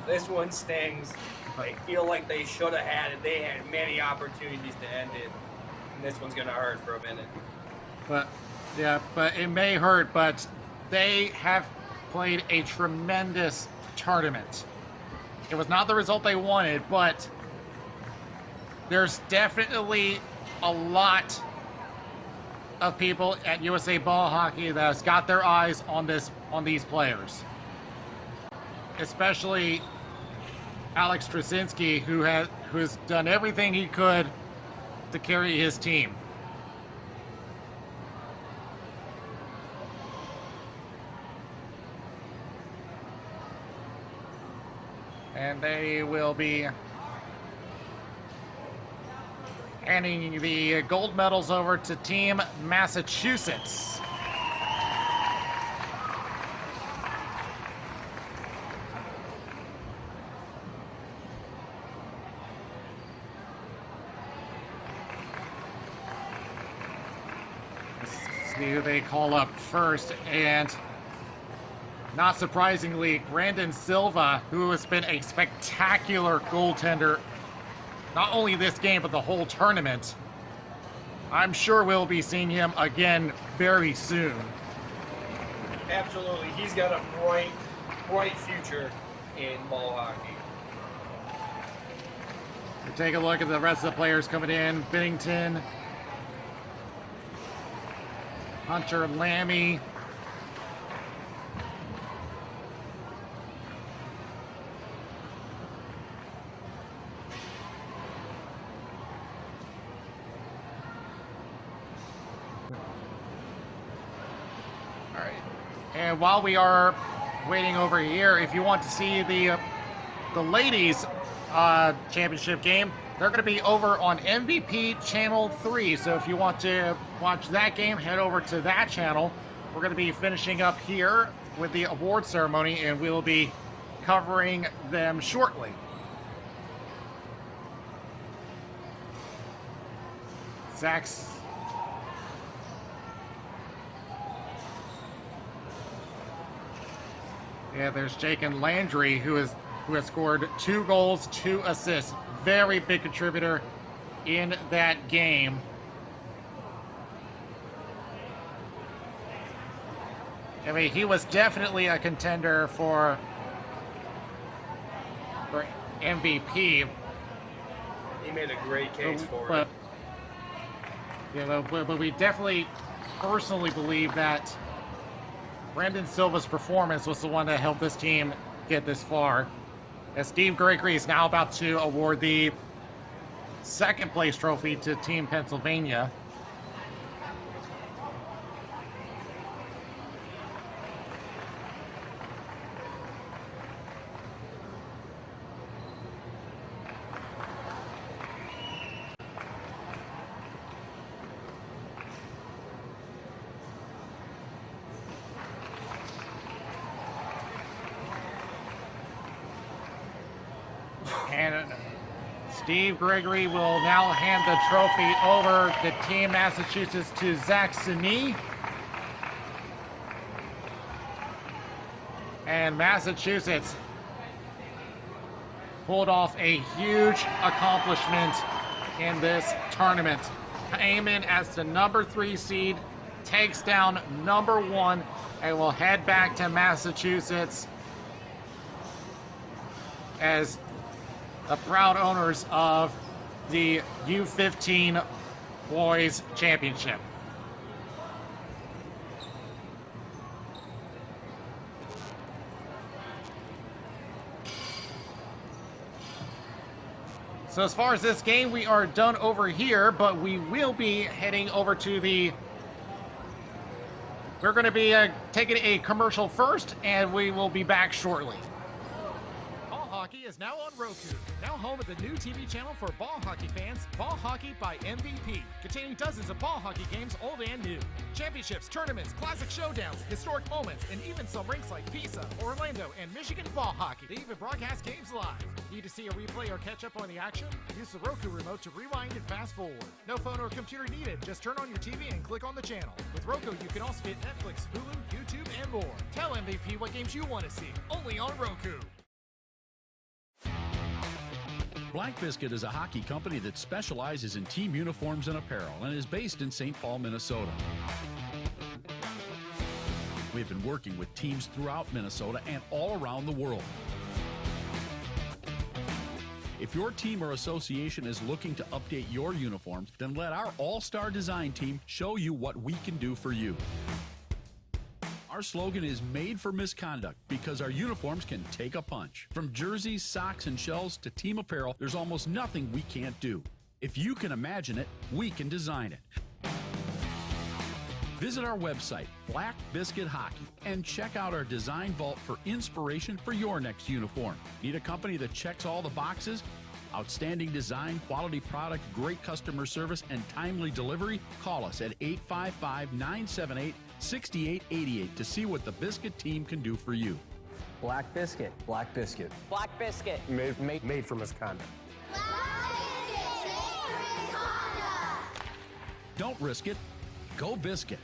This one stings. They feel like they should have had it. They had many opportunities to end it. And this one's going to hurt for a minute. But it may hurt, but they have played a tremendous tournament. It was not the result they wanted, but there's definitely a lot of people at USA Ball Hockey that has got their eyes on these players, especially Alex Straczynski, who has done everything he could to carry his team. And they will be handing the gold medals over to Team Massachusetts. Let's see who they call up first, and not surprisingly, Brandon Silva, who has been a spectacular goaltender, not only this game, but the whole tournament. I'm sure we'll be seeing him again very soon. Absolutely. He's got a bright future in ball hockey. We take a look at the rest of the players coming in. Binnington, Hunter Lammy, and while we are waiting over here, if you want to see the ladies championship game, they're going to be over on MVP Channel 3. So if you want to watch that game, head over to that channel. We're going to be finishing up here with the award ceremony, and we'll be covering them shortly. Zach's. Yeah, there's Jake and Landry, who has scored 2 goals, 2 assists. Very big contributor in that game. I mean, he was definitely a contender for MVP. He made a great case for it. But we definitely personally believe that Brandon Silva's performance was the one that helped this team get this far. As Steve Gregory is now about to award the second place trophy to Team Pennsylvania. And Steve Gregory will now hand the trophy over to Team Massachusetts to Zach Sini. And Massachusetts pulled off a huge accomplishment in this tournament. Came in as the #3 seed, takes down #1, and will head back to Massachusetts as the proud owners of the U15 Boys Championship. So as far as this game, we are done over here, but we will be heading over to we're going to be taking a commercial first, and we will be back shortly. Ball Hockey is now on Roku. Now home of the new TV channel for ball hockey fans, Ball Hockey by MVP, containing dozens of ball hockey games, old and new. Championships, tournaments, classic showdowns, historic moments, and even some rinks like Pisa, Orlando, and Michigan ball hockey. They even broadcast games live. Need to see a replay or catch up on the action? Use the Roku remote to rewind and fast forward. No phone or computer needed. Just turn on your TV and click on the channel. With Roku, you can also get Netflix, Hulu, YouTube, and more. Tell MVP what games you want to see. Only on Roku. Black Biscuit is a hockey company that specializes in team uniforms and apparel and is based in St. Paul, Minnesota. We've been working with teams throughout Minnesota and all around the world. If your team or association is looking to update your uniforms, then let our all-star design team show you what we can do for you. Our slogan is made for misconduct because our uniforms can take a punch. From jerseys, socks, and shells to team apparel, there's almost nothing we can't do. If you can imagine it, we can design it. Visit our website, Black Biscuit Hockey, and check out our design vault for inspiration for your next uniform. Need a company that checks all the boxes? Outstanding design, quality product, great customer service, and timely delivery? Call us at 855-978-6888 to see what the Biscuit team can do for you. Black Biscuit. Black Biscuit. Black Biscuit. Made for misconduct. Don't risk it. Go Biscuit.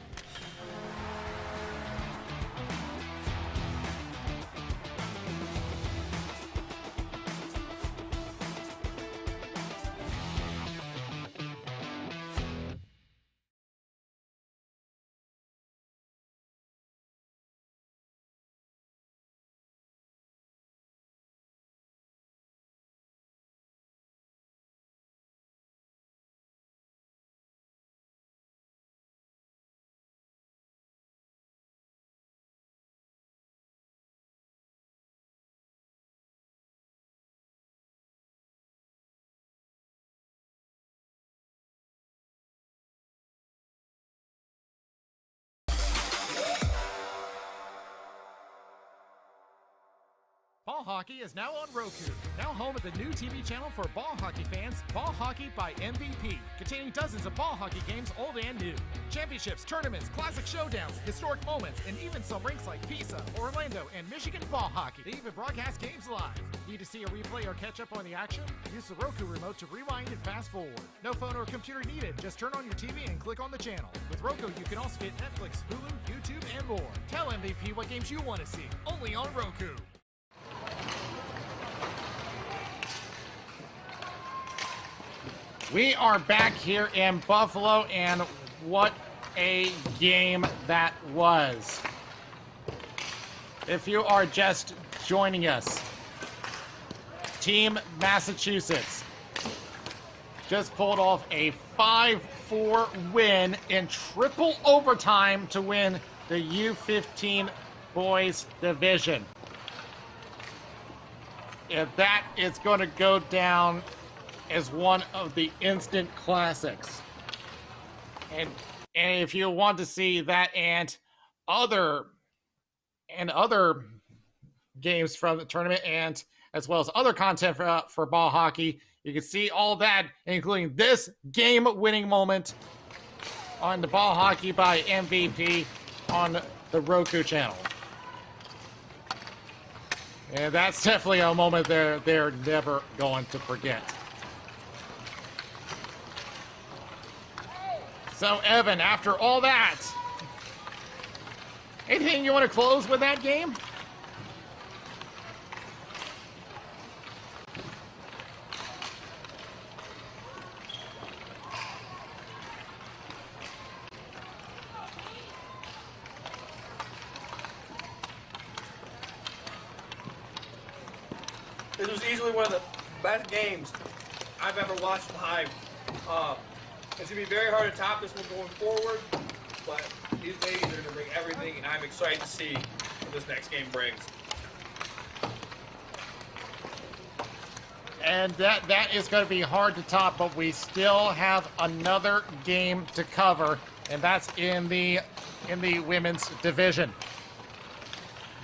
Ball Hockey is now on Roku. Now home of the new TV channel for ball hockey fans, Ball Hockey by MVP, containing dozens of ball hockey games, old and new. Championships, tournaments, classic showdowns, historic moments, and even some rinks like Pisa, Orlando, and Michigan ball hockey. They even broadcast games live. Need to see a replay or catch up on the action? Use the Roku remote to rewind and fast forward. No phone or computer needed. Just turn on your TV and click on the channel. With Roku, you can also get Netflix, Hulu, YouTube, and more. Tell MVP what games you want to see. Only on Roku. We are back here in Buffalo, and what a game that was. If you are just joining us, Team Massachusetts just pulled off a 5-4 win in triple overtime to win the U15 Boys Division. And that is going to go down as one of the instant classics. And if you want to see that and other games from the tournament, and as well as other content for ball hockey, you can see all that, including this game-winning moment on the Ball Hockey by MVP on the Roku channel. And that's definitely a moment they're never going to forget. So, Evan, after all that, anything you want to close with that game? This was easily one of the best games I've ever watched live. It's going to be very hard to top this one going forward, but these ladies are going to bring everything, and I'm excited to see what this next game brings. And that is going to be hard to top, but we still have another game to cover, and that's in the women's division.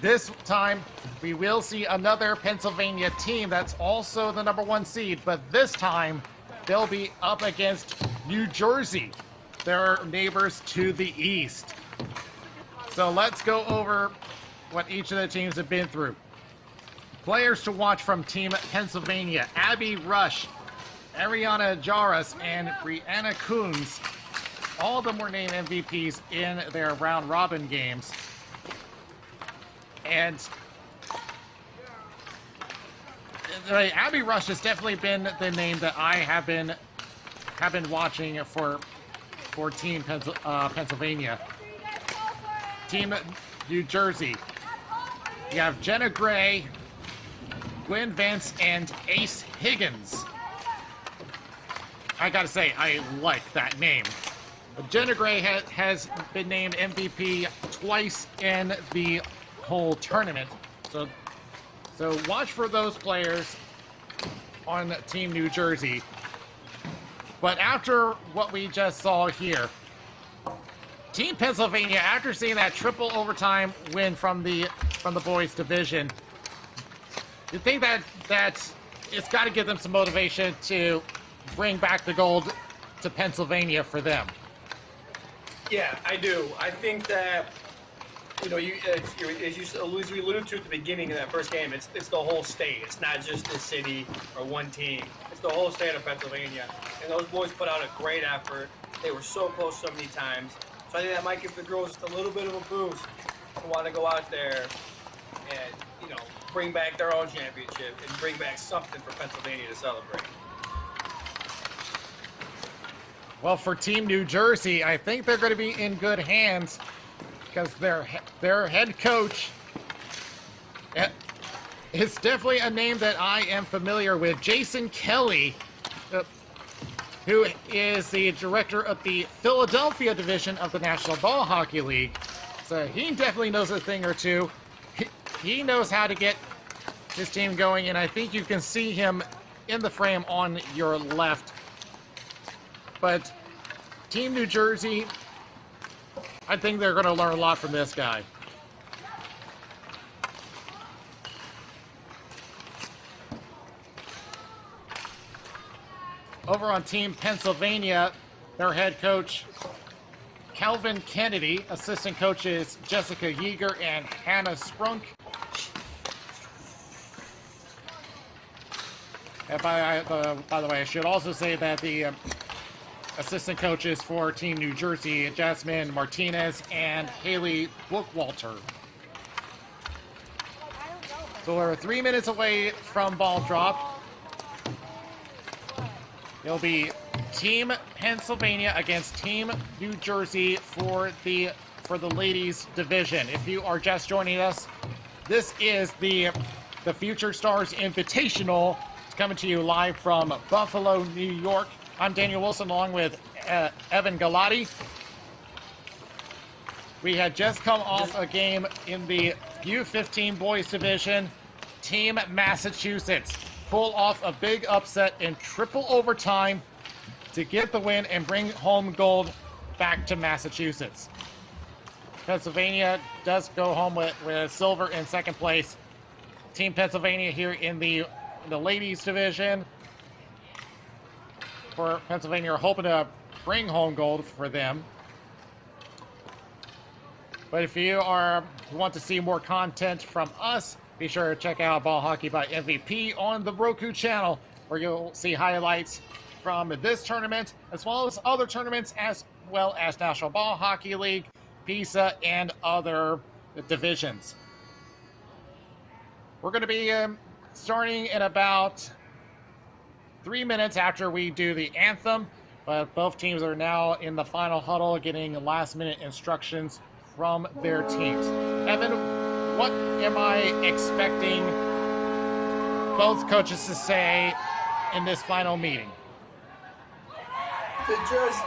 This time, we will see another Pennsylvania team that's also the #1 seed, but this time, they'll be up against New Jersey, their neighbors to the east. So let's go over what each of the teams have been through. Players to watch from Team Pennsylvania: Abby Rush, Ariana Jaras, and Brianna Coons. All of them were named MVPs in their round robin games. And Abby Rush has definitely been the name that I have been watching for Team Pennsylvania. Team New Jersey, you have Jenna Gray, Gwen Vance, and Ace Higgins. I gotta say, I like that name. Jenna Gray has been named MVP twice in the whole tournament. So watch for those players on Team New Jersey. But after what we just saw here, Team Pennsylvania, after seeing that triple overtime win from the boys division, you think that it's got to give them some motivation to bring back the gold to Pennsylvania for them. Yeah, I do. I think that, you know, as you alluded to at the beginning of that first game, it's the whole state. It's not just the city or one team. It's the whole state of Pennsylvania. And those boys put out a great effort. They were so close so many times. So I think that might give the girls just a little bit of a boost to want to go out there and, you know, bring back their own championship and bring back something for Pennsylvania to celebrate. Well, for Team New Jersey, I think they're going to be in good hands because their head coach is definitely a name that I am familiar with. Jason Kelly, who is the director of the Philadelphia division of the National Ball Hockey League. So he definitely knows a thing or two. He knows how to get his team going, and I think you can see him in the frame on your left. But Team New Jersey, I think they're going to learn a lot from this guy. Over on Team Pennsylvania, their head coach, Calvin Kennedy, assistant coaches Jessica Yeager and Hannah Sprunk. And by the way, I should also say that the assistant coaches for Team New Jersey, Jasmine Martinez and Haley Bookwalter. So we're 3 minutes away from ball drop. It'll be Team Pennsylvania against Team New Jersey for the ladies division. If you are just joining us, this is the Future Stars Invitational. It's coming to you live from Buffalo, New York. I'm Daniel Wilson along with Evan Galati. We had just come off a game in the U15 boys division. Team Massachusetts pull off a big upset in triple overtime to get the win and bring home gold back to Massachusetts. Pennsylvania does go home with silver in second place. Team Pennsylvania here in the ladies division. For Pennsylvania are hoping to bring home gold for them. But if you want to see more content from us, Be sure to check out Ball Hockey by MVP on the Roku channel, where you'll see highlights from this tournament, as well as other tournaments, as well as National Ball Hockey League, PISA, and other divisions. We're going to be starting in about 3 minutes after we do the anthem, but both teams are now in the final huddle getting last-minute instructions from their teams. Evan, what am I expecting both coaches to say in this final meeting? To just,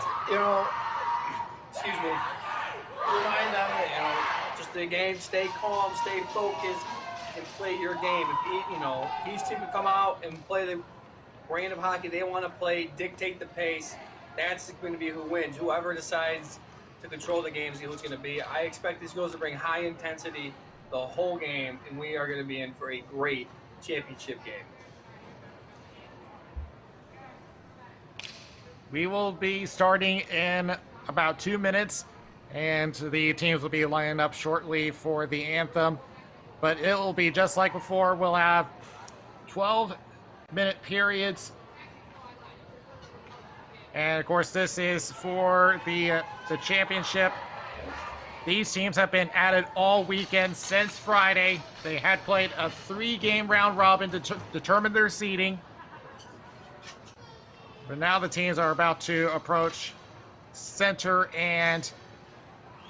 excuse me, remind them that, just the game, stay calm, stay focused, and play your game. If each team can come out and play the brand of hockey they want to play, dictate the pace, that's going to be who wins. Whoever decides to control the game is who it's going to be. I expect these girls to bring high intensity the whole game, and we are going to be in for a great championship game. We will be starting in about 2 minutes, and the teams will be lining up shortly for the anthem. But it will be just like before. We'll have 12-minute periods. And, of course, this is for the championship. These teams have been at it all weekend since Friday. They had played a 3-game round robin to determine their seeding. But now the teams are about to approach center and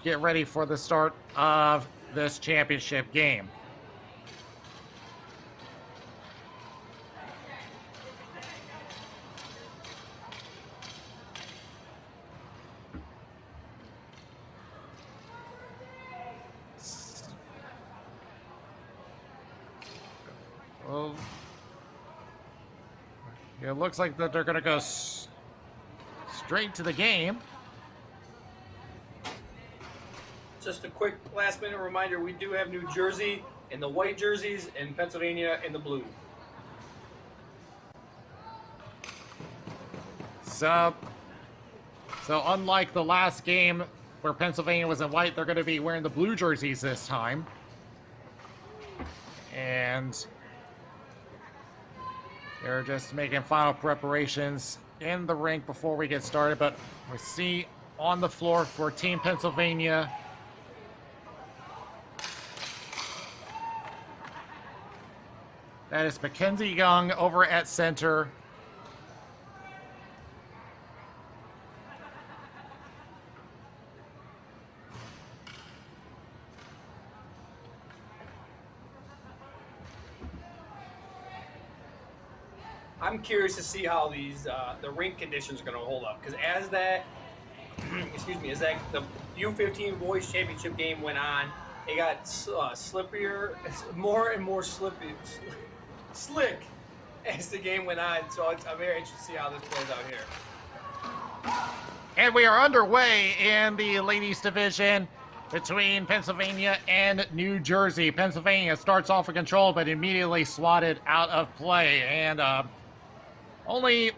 get ready for the start of this championship game. Well, it looks like that they're going to go straight to the game. Just a quick last-minute reminder, we do have New Jersey in the white jerseys and Pennsylvania in the blue. So unlike the last game where Pennsylvania was in white, they're going to be wearing the blue jerseys this time. And they're just making final preparations in the rink before we get started. But we see on the floor for Team Pennsylvania, that is Mackenzie Young over at center. I'm curious to see how these the rink conditions are going to hold up, because as that as that the U15 boys championship game went on, it got slippier, more and more slick as the game went on. So I'm very interested to see how this plays out here. And we are underway in the ladies division between Pennsylvania and New Jersey. Pennsylvania starts off with control, but immediately swatted out of play. And only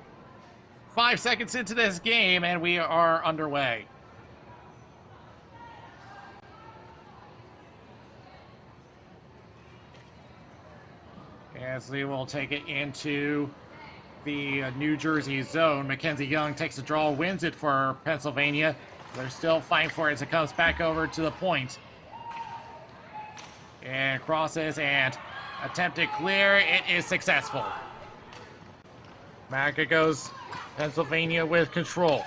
5 seconds into this game, and we are underway. As we will take it into the New Jersey zone. Mackenzie Young takes the draw, wins it for Pennsylvania. They're still fighting for it as it comes back over to the point. And crosses and attempted clear. It is successful. Back it goes. Pennsylvania with control.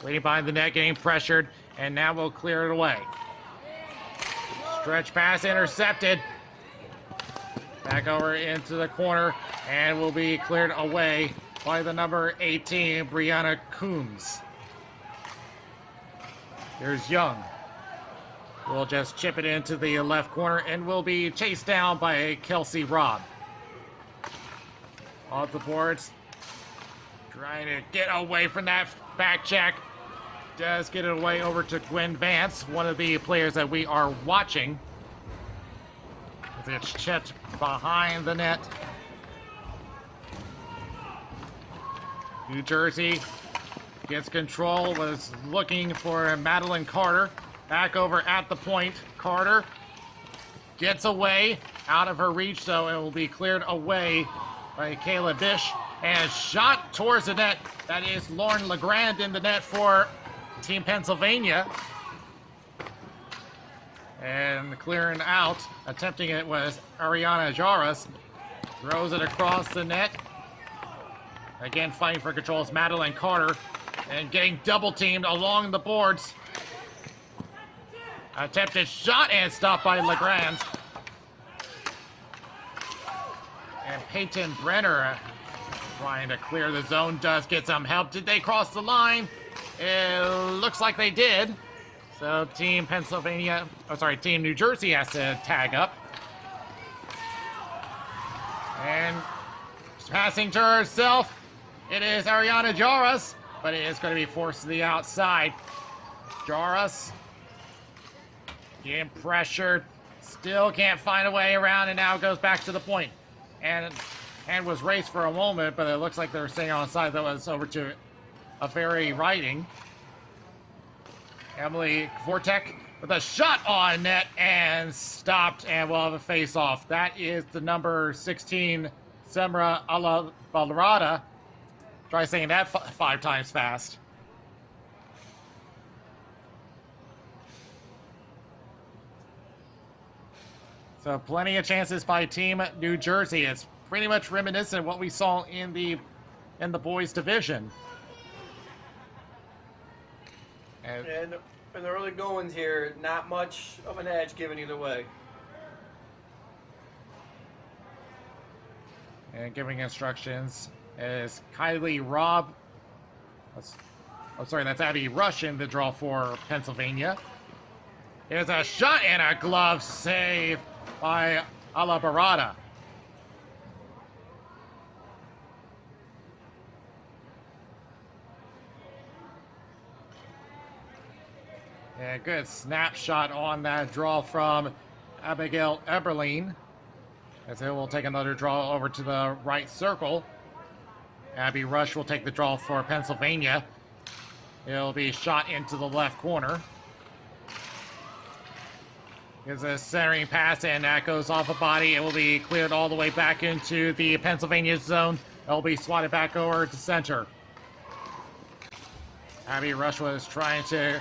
Waiting behind the net, getting pressured, and now we'll clear it away. Stretch pass intercepted. Back over into the corner, and will be cleared away by the number 18, Brianna Coombs. Here's Young. We'll just chip it into the left corner, and will be chased down by Kelsey Robb. Off the boards. Trying to get away from that back check. Does get it away over to Gwen Vance, one of the players that we are watching. It's chipped behind the net. New Jersey gets control, was looking for Madeline Carter. Back over at the point, Carter. gets away out of her reach, so it will be cleared away by Kayla Bish. And shot towards the net. That is Lauren Legrand in the net for Team Pennsylvania. And clearing out, attempting it was Ariana Jaras. Throws it across the net. Again, fighting for control is Madeline Carter. And getting double teamed along the boards. Attempted shot and stopped by Legrand. And Peyton Brenner trying to clear the zone, does get some help. Did they cross the line? It looks like they did. So Team Team New Jersey has to tag up. And passing to herself, it is Ariana Jaras, but it is going to be forced to the outside. Jaras getting pressured, still can't find a way around, and now goes back to the point. And was raced for a moment, but it looks like they were staying on side. That was over to a Ferry Riding. Emily Vortek with a shot on net and stopped, and we'll have a face-off. That is the number 16, Semra Alabalrada. Try saying that 5 times fast. So plenty of chances by Team New Jersey. It's pretty much reminiscent of what we saw in the boys division. And in the early goings here, not much of an edge given either way. And giving instructions is Kylie Robb. That's Abby Rush in the draw for Pennsylvania. There's a shot and a glove save by Alabarada. Yeah, good snapshot on that draw from Abigail Eberlein. As it will take another draw over to the right circle. Abby Rush will take the draw for Pennsylvania. It'll be shot into the left corner. Gives a centering pass, and that goes off a body. It will be cleared all the way back into the Pennsylvania zone. It will be swatted back over to center. Abby Rush was trying to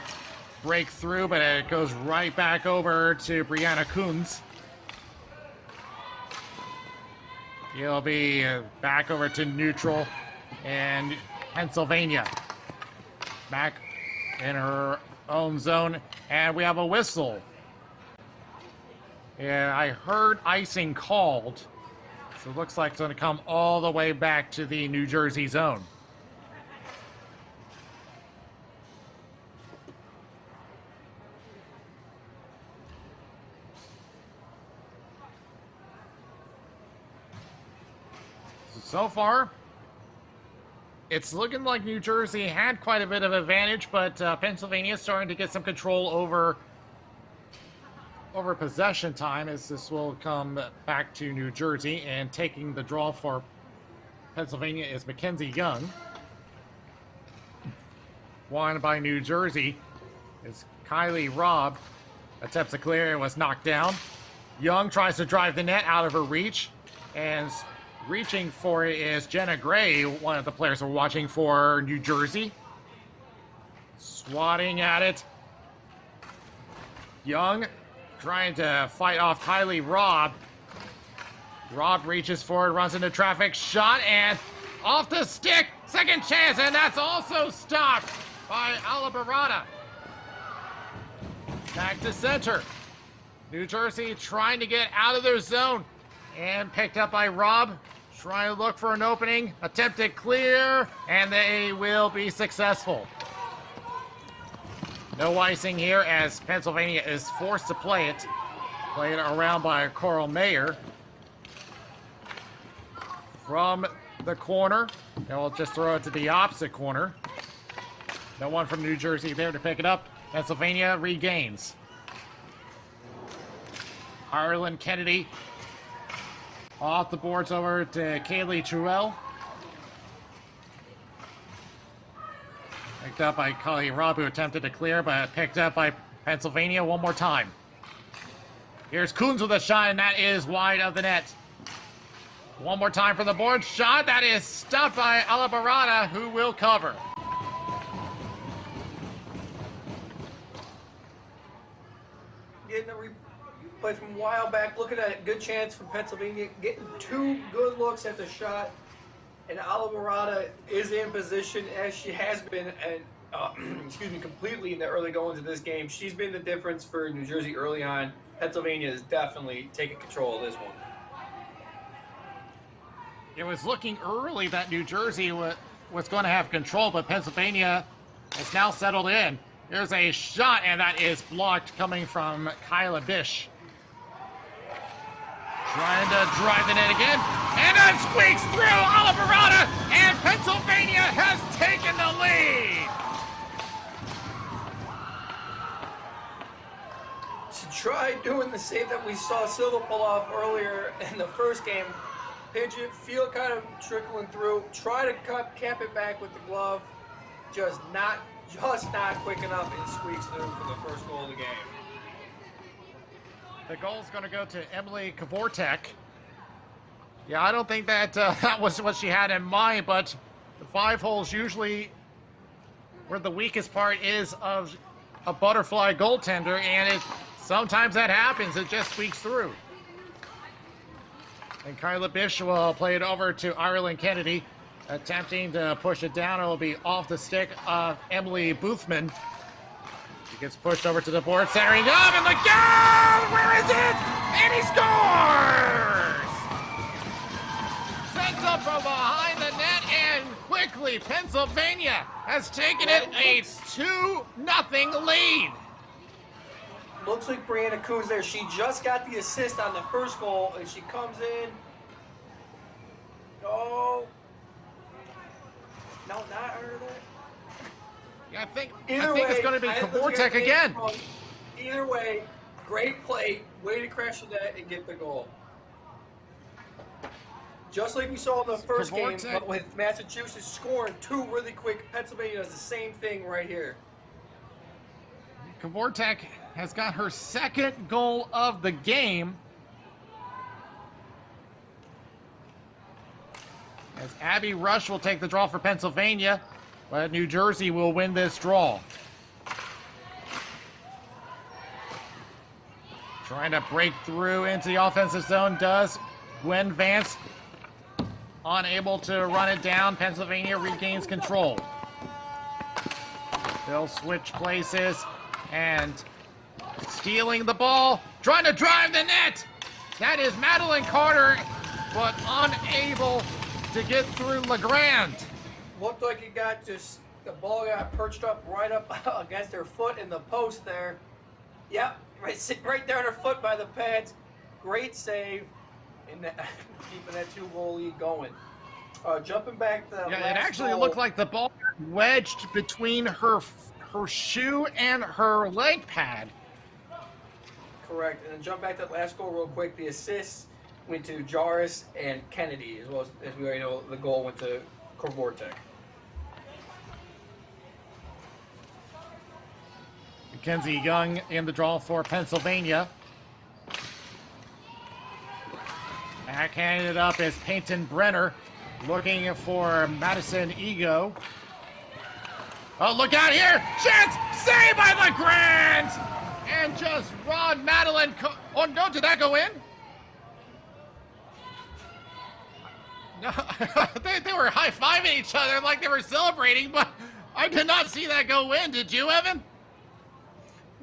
break through, but it goes right back over to Brianna Coons. He'll be back over to neutral, and Pennsylvania back in her own zone, and we have a whistle. Yeah, I heard icing called, so it looks like it's going to come all the way back to the New Jersey zone. So far, it's looking like New Jersey had quite a bit of advantage, but Pennsylvania is starting to get some control over possession time, as this will come back to New Jersey. And taking the draw for Pennsylvania is Mackenzie Young. Won by New Jersey is Kylie Robb. Attempts to clear, it was knocked down. Young tries to drive the net out of her reach, and reaching for it is Jenna Gray, one of the players we're watching for New Jersey. Swatting at it. Young trying to fight off Kylie Robb. Robb reaches forward, runs into traffic, shot, and off the stick. Second chance, and that's also stopped by Alabarada. Back to center. New Jersey trying to get out of their zone, and picked up by Robb. Trying to look for an opening. Attempted clear, and they will be successful. No icing here as Pennsylvania is forced to play it. Played around by Coral Mayer. From the corner, they'll just throw it to the opposite corner. No one from New Jersey there to pick it up. Pennsylvania regains. Ireland Kennedy off the boards over to Kaylee Truell. Picked up by Kylie Robb, who attempted to clear, but picked up by Pennsylvania one more time. Here's Coons with a shot, and that is wide of the net. One more time for the board shot. That is stopped by Alabarada, who will cover. Getting a replay from a while back. Looking at it, good chance from Pennsylvania. Getting 2 good looks at the shot. And Alabarada is in position as she has been, and excuse me, completely in the early goings of this game. She's been the difference for New Jersey early on. Pennsylvania is definitely taking control of this one. It was looking early that New Jersey was going to have control, but Pennsylvania has now settled in. There's a shot, and that is blocked coming from Kyla Bish. Trying to drive the net again, and that squeaks through Alabarada, and Pennsylvania has taken the lead. She tried doing the save that we saw Silva pull off earlier in the first game. Pinch it, feel kind of trickling through. Try to cap it back with the glove. Just not quick enough, and squeaks through for the first goal of the game. The goal's going to go to Emily Kvortek. Yeah, I don't think that that was what she had in mind, but the 5 holes usually where the weakest part is of a butterfly goaltender, and sometimes that happens. It just squeaks through. And Kyla Bish will play it over to Ireland Kennedy, attempting to push it down. It will be off the stick of Emily Boothman. He gets pushed over to the board, centering up, and the goal! Where is it? And he scores! Sets up from behind the net, and quickly Pennsylvania has taken it a 2-0 lead. Looks like Brianna Coons there. She just got the assist on the first goal, and she comes in. Oh. No, not her there. Yeah, I think it's going to be Kvortek again. Either way, great play. Way to crash the net and get the goal. Just like we saw in the first game, but with Massachusetts scoring 2 really quick, Pennsylvania does the same thing right here. Kvortek has got her 2nd goal of the game. As Abby Rush will take the draw for Pennsylvania, but New Jersey will win this draw. Trying to break through into the offensive zone does Gwen Vance. Unable to run it down, Pennsylvania regains control. They'll switch places and stealing the ball, trying to drive the net. That is Madeline Carter, but unable to get through LeGrand. Looked like it got the ball got perched up right up against her foot in the post there. Yep, right there on her foot by the pads. Great save, and keeping that 2-goal lead going. Jumping back to the yeah, last it actually goal. looked like the ball wedged between her shoe and her leg pad. Correct, and then jump back to that last goal real quick. The assist went to Jarvis and Kennedy, as well as we already know, the goal went to Kvortek. Mackenzie Young in the draw for Pennsylvania. Backhanded up is Peyton Brenner, looking for Madison Ego. Oh, look out here! Chance! Saved by LeGrand! And just Rod Madeline. Oh, no, did that go in? No, they were high-fiving each other like they were celebrating, but I did not see that go in. Did you, Evan?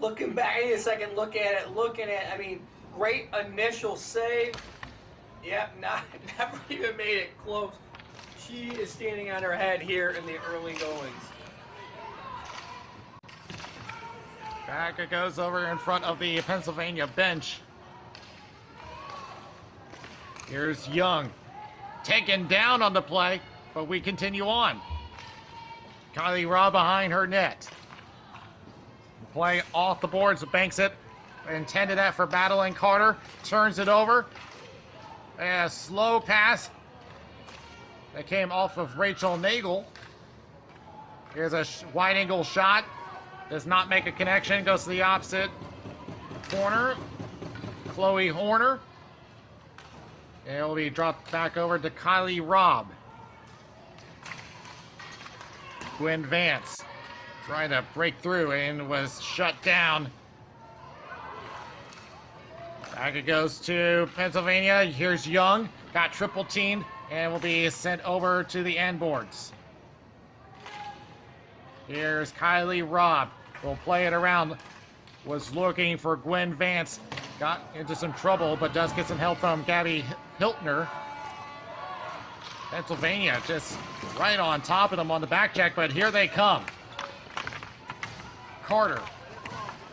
Looking back in a second, looking at it, I mean, great initial save. Yep, never even made it close. She is standing on her head here in the early goings. Back it goes over in front of the Pennsylvania bench. Here's Young. Taken down on the play, but we continue on. Kylie Raw behind her net. Play off the boards, banks it. Intended that for Madeline Carter. Turns it over. A slow pass that came off of Rachel Nagel. Here's a wide angle shot. Does not make a connection. Goes to the opposite corner. Chloe Horner. It will be dropped back over to Kylie Robb. Gwen Vance trying to break through and was shut down. Back it goes to Pennsylvania. Here's Young. Got triple teamed and will be sent over to the end boards. Here's Kylie Robb. Will play it around. Was looking for Gwen Vance. Got into some trouble, but does get some help from Gabby Hiltner. Pennsylvania just right on top of them on the back check, but here they come. Carter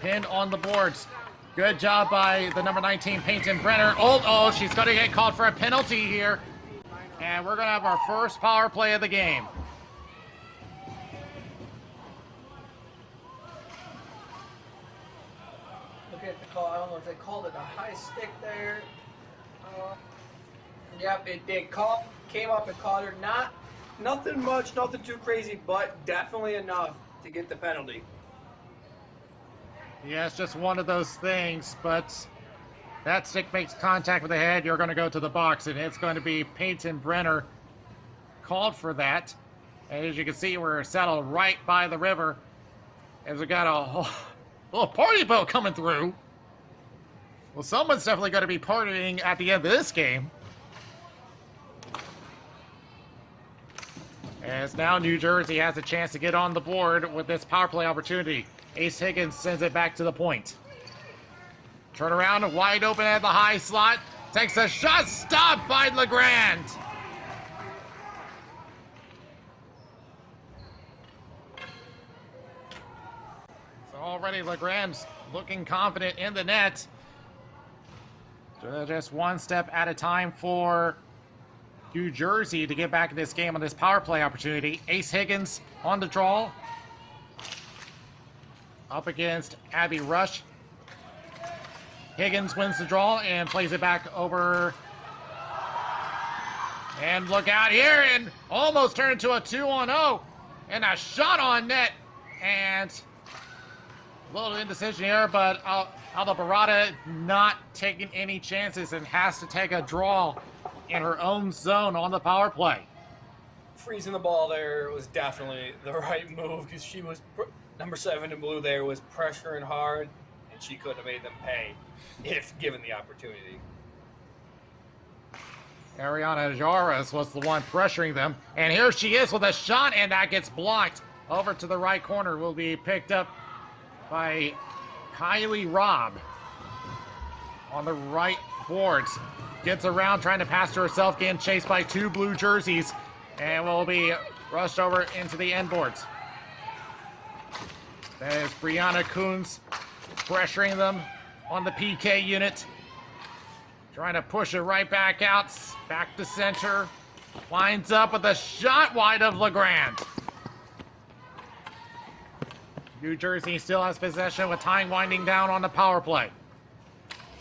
pinned on the boards. Good job by the number 19, Peyton Brenner. Oh, she's going to get called for a penalty here. And we're going to have our first power play of the game. Look at the call. I don't know if they called it a high stick there. Yep, it did. Came up and caught her. Nothing much, nothing too crazy, but definitely enough to get the penalty. Yeah, it's just one of those things, but that stick makes contact with the head. You're going to go to the box, and it's going to be Peyton Brenner called for that. And as you can see, we're settled right by the river as we got a whole little party boat coming through. Well, someone's definitely going to be partying at the end of this game. As now New Jersey has a chance to get on the board with this power play opportunity. Ace Higgins sends it back to the point. Turn around, wide open at the high slot. Takes a shot, stopped by LeGrand. So already LeGrand's looking confident in the net. Just one step at a time for New Jersey to get back in this game on this power play opportunity. Ace Higgins on the draw. Up against Abby Rush. Higgins wins the draw and plays it back over. And look out here, and almost turned into a 2-on-0. And a shot on net. And a little indecision here, but Alda Barada not taking any chances and has to take a draw in her own zone on the power play. Freezing the ball there was definitely the right move because she was, number 7 in blue there, was pressuring hard, and she couldn't have made them pay if given the opportunity. Ariana Jaras was the one pressuring them, and here she is with a shot, and that gets blocked. Over to the right corner will be picked up by Kylie Robb on the right boards. Gets around trying to pass to herself, getting chased by 2 blue jerseys, and will be rushed over into the end boards. That is Brianna Coons pressuring them on the PK unit. Trying to push it right back out, back to center. Winds up with a shot wide of LeGrand. New Jersey still has possession with time winding down on the power play.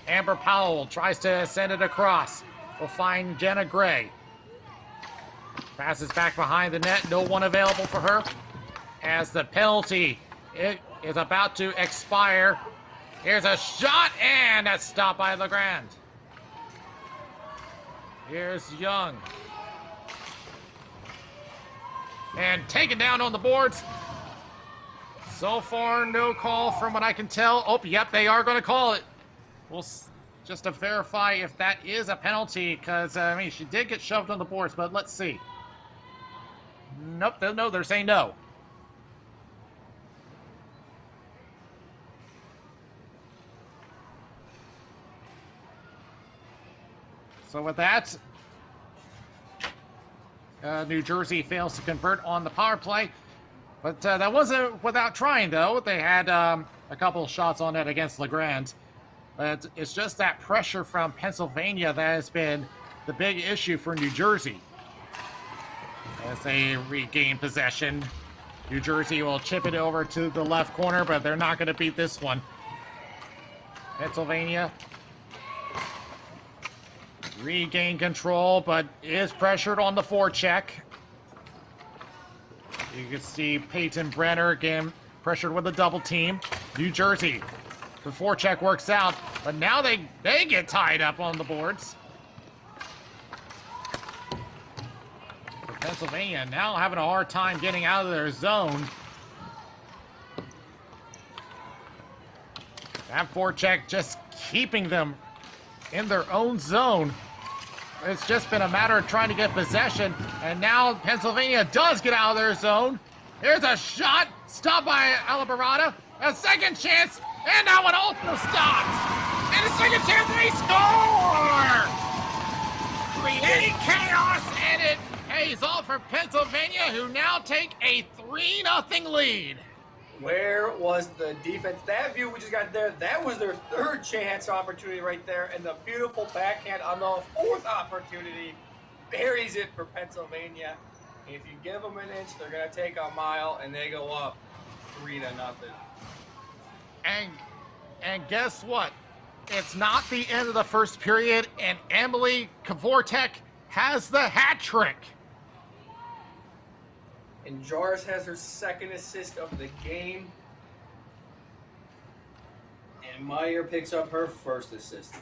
Amber Powell tries to send it across. Will find Jenna Gray. Passes back behind the net. No one available for her. As the penalty is about to expire. Here's a shot, and that's stopped by LeGrand. Here's Young. And taken down on the boards. So far, no call from what I can tell. Oh, yep, they are going to call it. We'll just to verify if that is a penalty, because, I mean, she did get shoved on the boards, but let's see. Nope, no, they're saying no. So with that, New Jersey fails to convert on the power play. But that wasn't without trying, though. They had a couple shots on it against LeGrand. But it's just that pressure from Pennsylvania that has been the big issue for New Jersey. As they regain possession, New Jersey will chip it over to the left corner, but they're not going to beat this one. Pennsylvania regain control, but is pressured on the forecheck. You can see Peyton Brenner again pressured with a double team. New Jersey The forecheck works out, but now they get tied up on the boards. For Pennsylvania now having a hard time getting out of their zone. That forecheck just keeping them in their own zone. It's just been a matter of trying to get possession, and now Pennsylvania does get out of their zone. Here's a shot, stopped by Alabarada. A second chance, and that one also stopped. And a second chance, they score! Creating chaos, and it pays off for Pennsylvania, who now take a 3-0 lead. Where was the defense? That view we just got there, that was their third chance opportunity right there, and the beautiful backhand on the fourth opportunity buries it for Pennsylvania. If you give them an inch, they're going to take a mile, and they go up 3-0. And guess what? It's not the end of the first period, and Emily Kvortek has the hat trick. And Jaris has her second assist of the game. And Meyer picks up her first assist.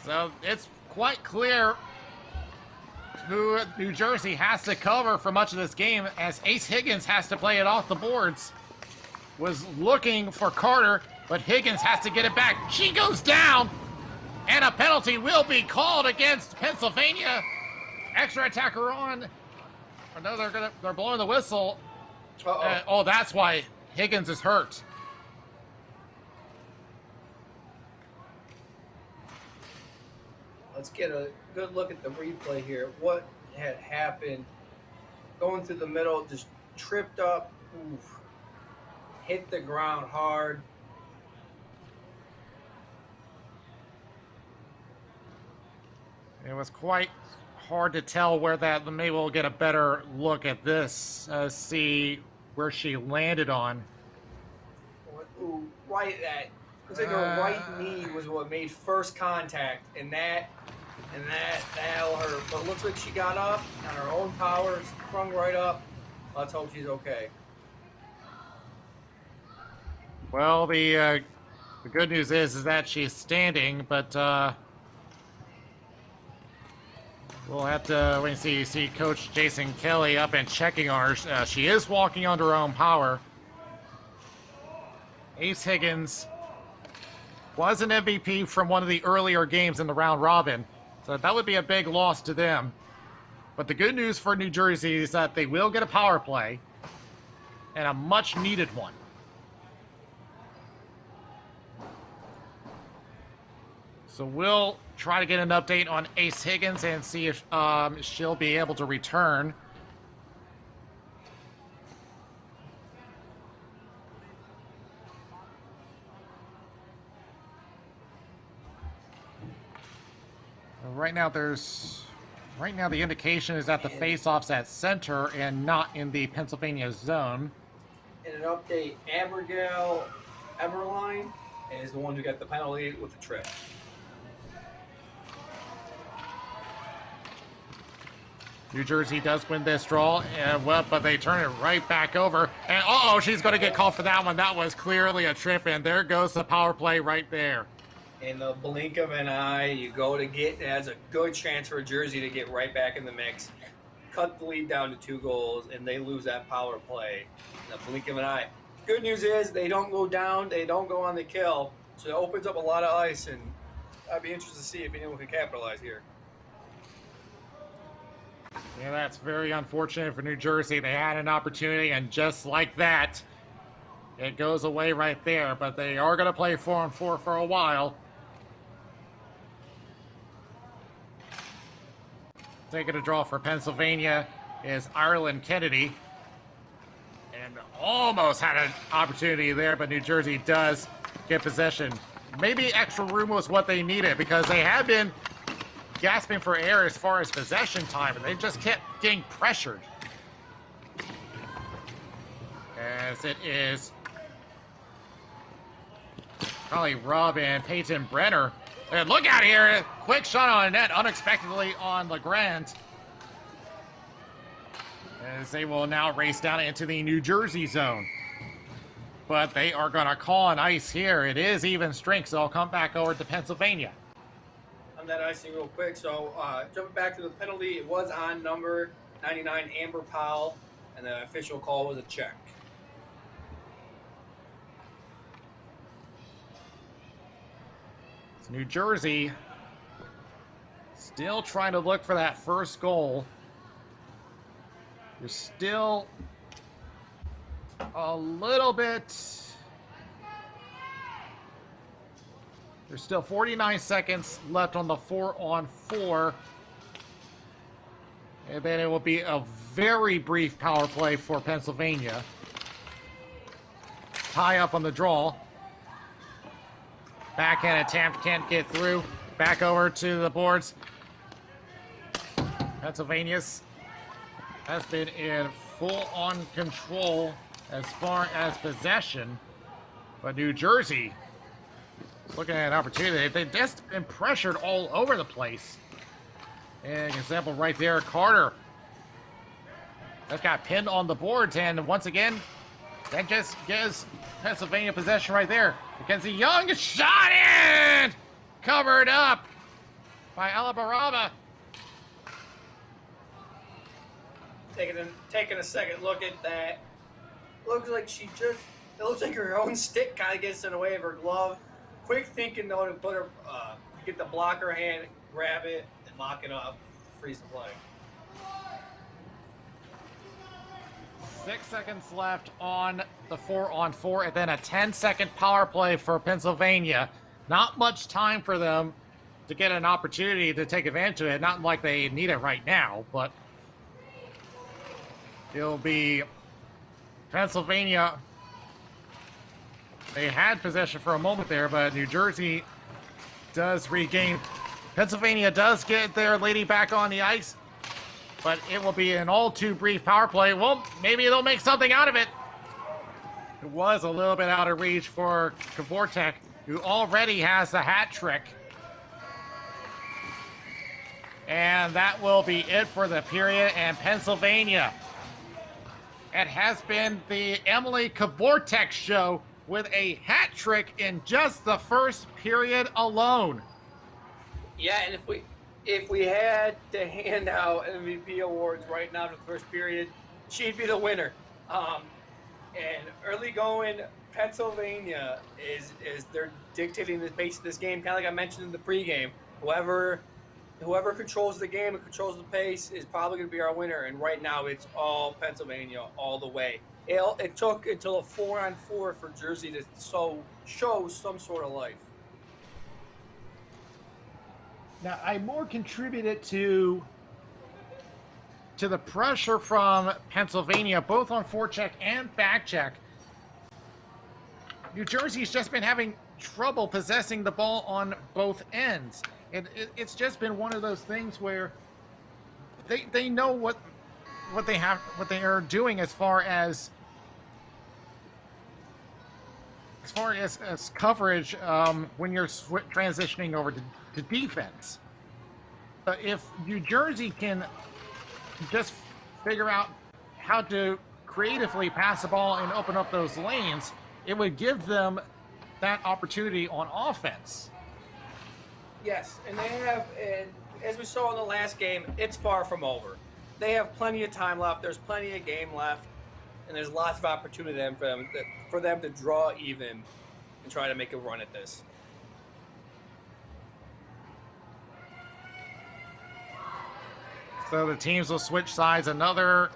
So it's quite clear who New Jersey has to cover for much of this game, as Ace Higgins has to play it off the boards. Was looking for Carter, but Higgins has to get it back. She goes down, and a penalty will be called against Pennsylvania. Extra attacker on. Oh, no, they're blowing the whistle. Oh, that's why Higgins is hurt. Let's get a good look at the replay here. What had happened? Going through the middle, just tripped up. Oof. Hit the ground hard. It was quite hard to tell where that. Maybe we'll get a better look at this. See where she landed on. Ooh, right at. Looks like her right knee was what made first contact, and that'll hurt. But it looks like she got up on her own power, sprung right up. Let's hope she's okay. Well, the good news is that she's standing, but we'll have to wait and see. You see Coach Jason Kelly up and checking on her. She is walking on her own power. Ace Higgins was an MVP from one of the earlier games in the round robin, so that would be a big loss to them. But the good news for New Jersey is that they will get a power play, and a much needed one. So we'll try to get an update on Ace Higgins and see if she'll be able to return. Right now the indication is that the face-off's at center and not in the Pennsylvania zone. In an update, Abigail Eberline is the one who got the penalty with the trip. New Jersey does win this draw, but they turn it right back over. And uh-oh, she's going to get called for that one. That was clearly a trip, and there goes the power play right there. In the blink of an eye, you go to get, it has a good chance for Jersey to get right back in the mix, cut the lead down to 2 goals, and they lose that power play in the blink of an eye. Good news is they don't go down, they don't go on the kill, so it opens up a lot of ice, and I'd be interested to see if anyone can capitalize here. Yeah, that's very unfortunate for New Jersey. They had an opportunity, and just like that, it goes away right there. But they are going to play 4-on-4 for a while. Taking a draw for Pennsylvania is Ireland Kennedy. And almost had an opportunity there, but New Jersey does get possession. Maybe extra room was what they needed, because they had been gasping for air as far as possession time, and they just kept getting pressured. As it is probably Rob and Peyton Brenner. And look out here, quick shot on net, unexpectedly on LeGrand. As they will now race down into the New Jersey zone. but they are going to call an ice here. It is even strength, so I'll come back over to Pennsylvania. On that icing real quick, so jumping back to the penalty, it was on number 99, Amber Powell, and the official call was a check. It's New Jersey still trying to look for that first goal. There's still a little bit. There's still 49 seconds left on the 4-on-4. And then it will be a very brief power play for Pennsylvania. Tie up on the draw. Backhand attempt, can't get through. Back over to the boards. Pennsylvania's has been in full-on control as far as possession. But New Jersey looking at an opportunity. They've just been pressured all over the place. And an example right there, Carter. That got pinned on the boards, and once again, that just gives Pennsylvania possession right there. Mackenzie Young shot in! Covered up by Alabaraba. Taking a second look at that. Looks like it looks like her own stick kind of gets in the way of her glove. Quick thinking though to put her, get the blocker hand, grab it, and lock it up, freeze the play. 6 seconds left on the 4-on-4, and then a 10-second power play for Pennsylvania. Not much time for them to get an opportunity to take advantage of it. Not like they need it right now, but it'll be Pennsylvania. They had possession for a moment there, but New Jersey does regain. Pennsylvania does get their lady back on the ice, but it will be an all too brief power play. Well, maybe they'll make something out of it. It was a little bit out of reach for Kvortek, who already has the hat trick. And that will be it for the period. And Pennsylvania, it has been the Emily Kvortek show with a hat trick in just the first period alone. Yeah, and if we had to hand out MVP awards right now to the first period, she'd be the winner. And early going, Pennsylvania is they're dictating the pace of this game, kind of like I mentioned in the pregame. Whoever controls the game and controls the pace is probably going to be our winner. And right now, it's all Pennsylvania all the way. It took until a 4-on-4 for Jersey to show some sort of life. Now, I more contribute it to the pressure from Pennsylvania, both on forecheck and backcheck. New Jersey's just been having trouble possessing the ball on both ends. It's just been one of those things where they know what they are doing as far as coverage when you're transitioning over to defense. But if New Jersey can just figure out how to creatively pass the ball and open up those lanes, it would give them that opportunity on offense. Yes, and they have, and as we saw in the last game, it's far from over. They have plenty of time left. There's plenty of game left, and there's lots of opportunity for them to draw even and try to make a run at this. So the teams will switch sides. Another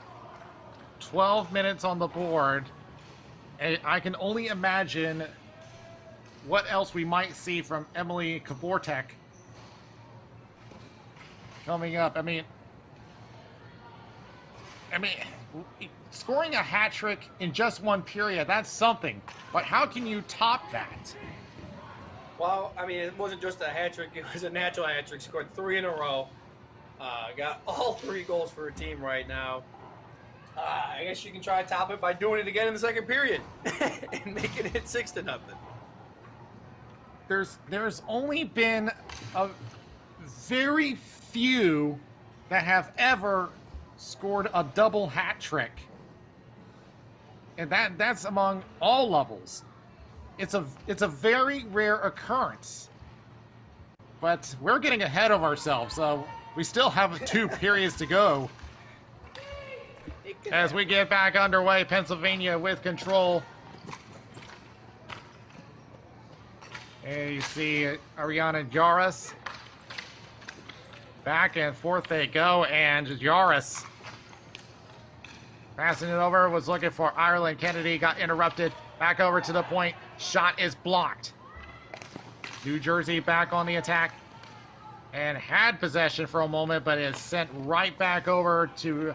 12 minutes on the board. And I can only imagine what else we might see from Emily Kvortek coming up. I mean, scoring a hat trick in just one period, that's something. But how can you top that? Well, I mean, it wasn't just a hat trick. It was a natural hat trick. Scored 3 in a row. Got all 3 goals for her team right now. I guess you can try to top it by doing it again in the second period and making it 6-0. There's only been a very few that have ever scored a double hat trick and that's among all levels. It's a very rare occurrence. But we're getting ahead of ourselves, so we still have 2 periods to go. As we get back underway, Pennsylvania with control. And you see Ariana Yaris. Back and forth they go, and Yaris passing it over, was looking for Ireland. Kennedy got interrupted. Back over to the point. Shot is blocked. New Jersey back on the attack and had possession for a moment, but is sent right back over to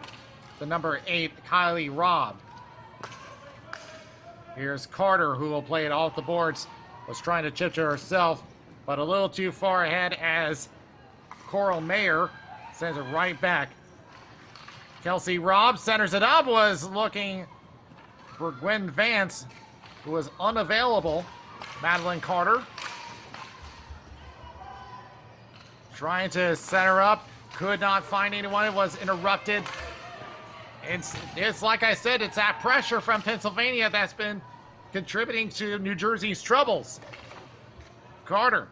the number 8, Kylie Robb. Here's Carter, who will play it off the boards. Was trying to chip to herself, but a little too far ahead as Coral Mayer sends it right back. Kelsey Robb centers it up, was looking for Gwen Vance, who was unavailable. Madeline Carter trying to set her up, could not find anyone. It was interrupted. It's like I said, it's that pressure from Pennsylvania that's been contributing to New Jersey's troubles. Carter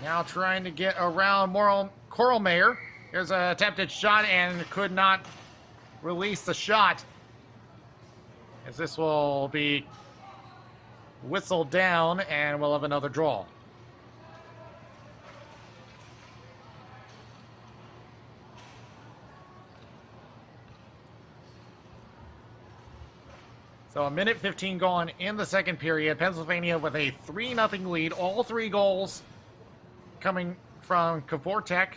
now trying to get around Coral Mayer. Here's an attempted shot and could not release the shot, as this will be whistled down and we'll have another draw. So 1:15 gone in the second period. Pennsylvania with a 3-0 lead. All 3 goals coming from Kvortek.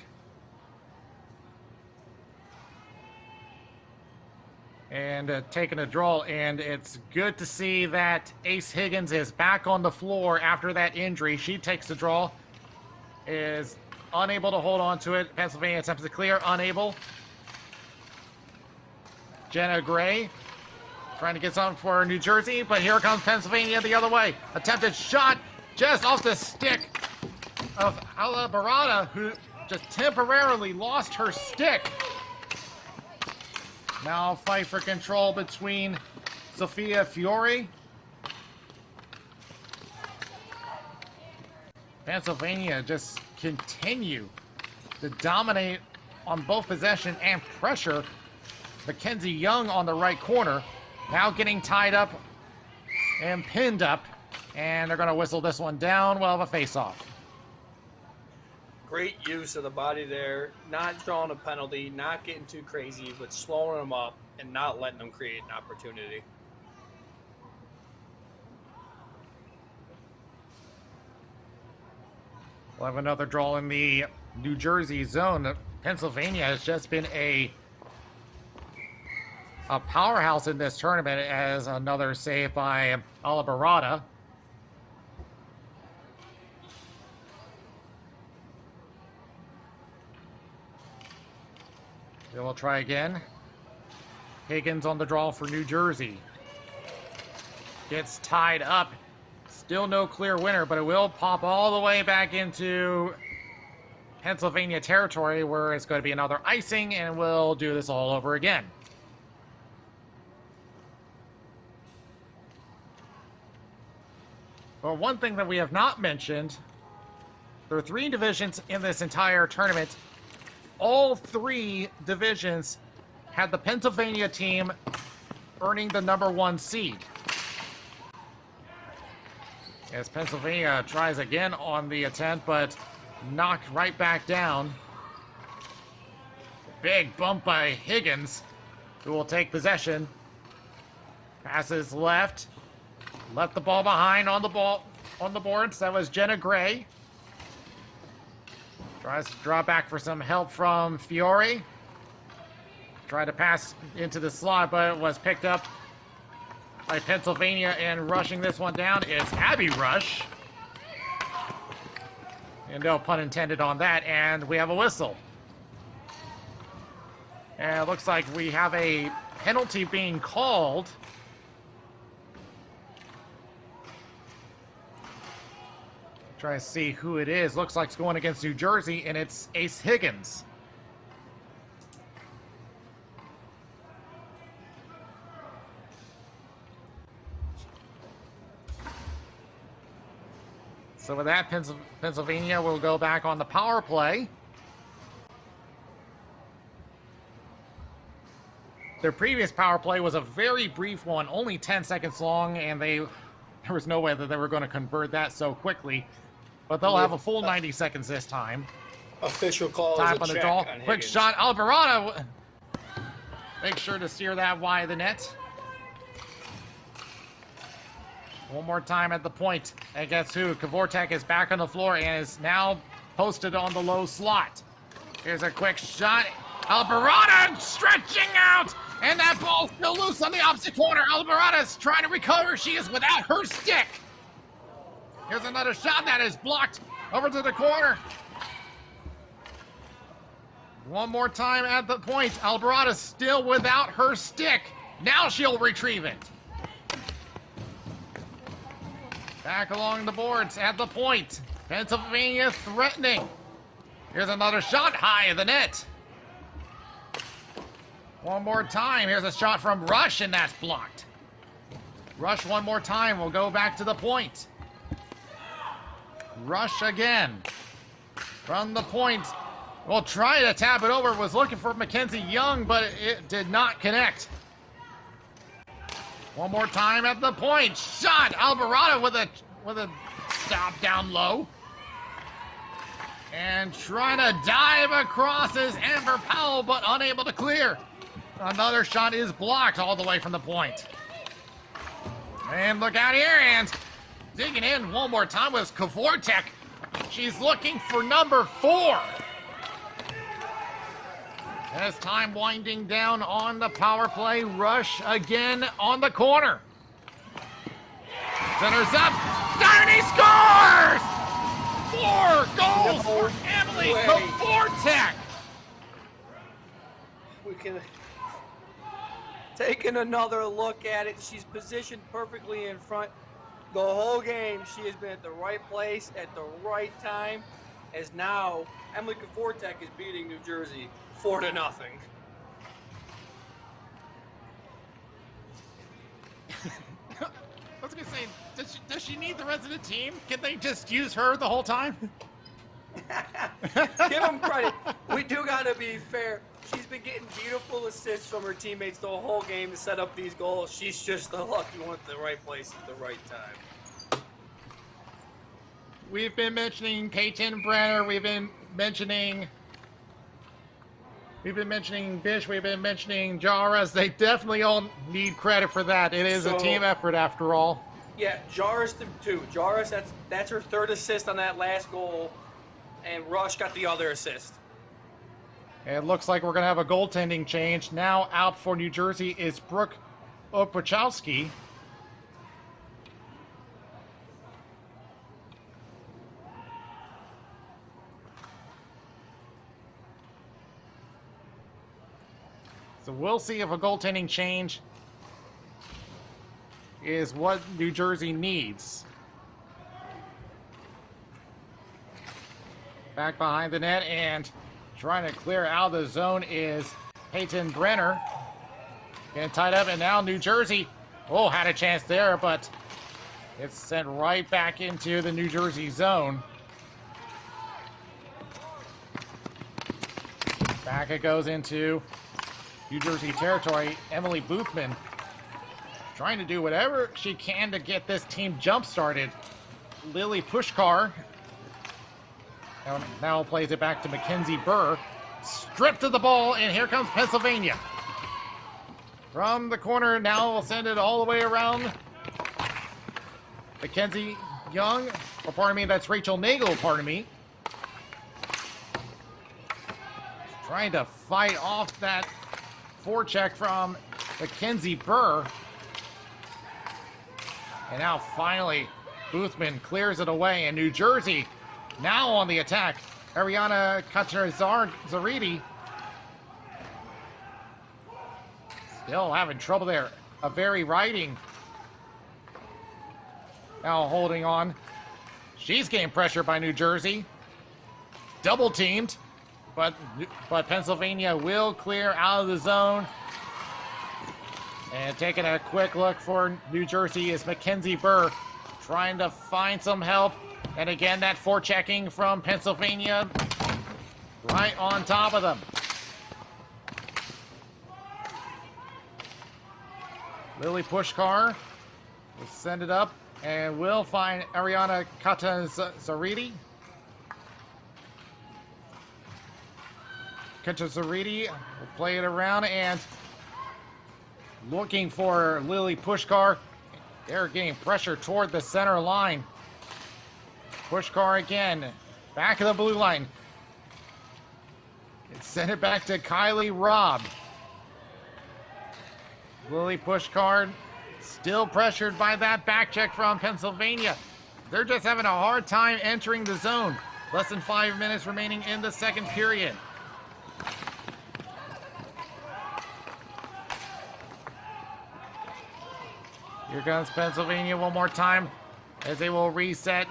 And taking a draw. And it's good to see that Ace Higgins is back on the floor after that injury. She takes the draw. Is unable to hold on to it. Pennsylvania attempts to clear. Unable. Jenna Gray trying to get something for New Jersey, but here comes Pennsylvania the other way. Attempted shot just off the stick of Ala Barada, who just temporarily lost her stick. Now fight for control between Sophia Fiore. Pennsylvania just continue to dominate on both possession and pressure. Mackenzie Young on the right corner. Now getting tied up and pinned up, and they're going to whistle this one down. We'll have a face-off. Great use of the body there, not drawing a penalty, not getting too crazy, but slowing them up and not letting them create an opportunity. We'll have another draw in the New Jersey zone. Pennsylvania has just been a powerhouse in this tournament, as another save by Alabarada. They will try again. Higgins on the draw for New Jersey. Gets tied up. Still no clear winner, but it will pop all the way back into Pennsylvania territory, where it's going to be another icing, and we'll do this all over again. Well, one thing that we have not mentioned, there are 3 divisions in this entire tournament. All 3 divisions had the Pennsylvania team earning the #1 seed. As Pennsylvania tries again on the attempt, but knocked right back down. Big bump by Higgins, who will take possession. Passes left. Left the ball behind on the boards. That was Jenna Gray. Tries to draw back for some help from Fiore. Tried to pass into the slot, but it was picked up by Pennsylvania, and rushing this one down is Abby Rush. And no pun intended on that, and we have a whistle. And it looks like we have a penalty being called. Try to see who it is. Looks like it's going against New Jersey, and it's Ace Higgins. So with that, Pennsylvania will go back on the power play. Their previous power play was a very brief one, only 10 seconds long, and there was no way that they were going to convert that so quickly. But they'll have a full 90 seconds this time. Official call Time is a on the check draw. on Quick Higgins. shot. Alvarado. Make sure to steer that wide of the net. One more time at the point. And guess who? Kvortek is back on the floor and is now posted on the low slot. Here's a quick shot. Alvarado stretching out. And that ball still loose on the opposite corner. Alvarada's trying to recover. She is without her stick. Here's another shot that is blocked over to the corner. One more time at the point. Alvarado still without her stick. Now she'll retrieve it. Back along the boards at the point. Pennsylvania threatening. Here's another shot high of the net. One more time. Here's a shot from Rush, and that's blocked. Rush one more time. We'll go back to the point. Rush again. From the point. Well, trying to tap it over. Was looking for Mackenzie Young, but it did not connect. One more time at the point. Shot. Alvarado with a stop down low. And trying to dive across is Amber Powell, but unable to clear. Another shot is blocked all the way from the point. And look out here, and digging in one more time was Kvortek. She's looking for number 4. As time winding down on the power play, Rush again on the corner. Centers up, Dynasty scores! 4 goals for Emily Kvortek. We can taking another look at it. She's positioned perfectly in front. The whole game, she has been at the right place at the right time. As now, Emily Kvortek is beating New Jersey 4-0. I was gonna say, does she need the rest of the team? Can they just use her the whole time? Give them credit. We do gotta be fair. She's been getting beautiful assists from her teammates the whole game to set up these goals. She's just the lucky one at the right place at the right time. We've been mentioning Peyton Brenner. We've been mentioning Bish. We've been mentioning Jaras. They definitely all need credit for that. It is a team effort after all. Yeah, Jaras too. Jaras, that's her 3rd assist on that last goal, and Rush got the other assist. It looks like we're going to have a goaltending change. Now out for New Jersey is Brooke Opachowski. So we'll see if a goaltending change is what New Jersey needs. Back behind the net and trying to clear out of the zone is Peyton Brenner. Getting tied up, and now New Jersey, had a chance there, but it's sent right back into the New Jersey zone. Back it goes into New Jersey territory. Emily Boothman trying to do whatever she can to get this team jump-started. Lily Pushkar now plays it back to Mackenzie Burr. Stripped of the ball, and here comes Pennsylvania. From the corner, now we'll send it all the way around. Mackenzie Young, or pardon me, that's Rachel Nagel, pardon me. Trying to fight off that forecheck from Mackenzie Burr. And now finally, Boothman clears it away, and New Jersey now on the attack. Ariana Kaczar-Zaridi still having trouble there. A very riding. Now holding on. She's getting pressure by New Jersey. Double teamed, but Pennsylvania will clear out of the zone. And taking a quick look for New Jersey is Mackenzie Burr, trying to find some help. And again, that forechecking from Pennsylvania right on top of them. Lily Pushkar will send it up and will find Ariana Katazaridi. Katazaridi will play it around and looking for Lily Pushkar. They're getting pressure toward the center line. Pushkar again, back of the blue line. Send it back to Kylie Robb. Lily Pushkar still pressured by that back check from Pennsylvania. They're just having a hard time entering the zone. Less than 5 minutes remaining in the second period. Here comes Pennsylvania one more time as they will reset.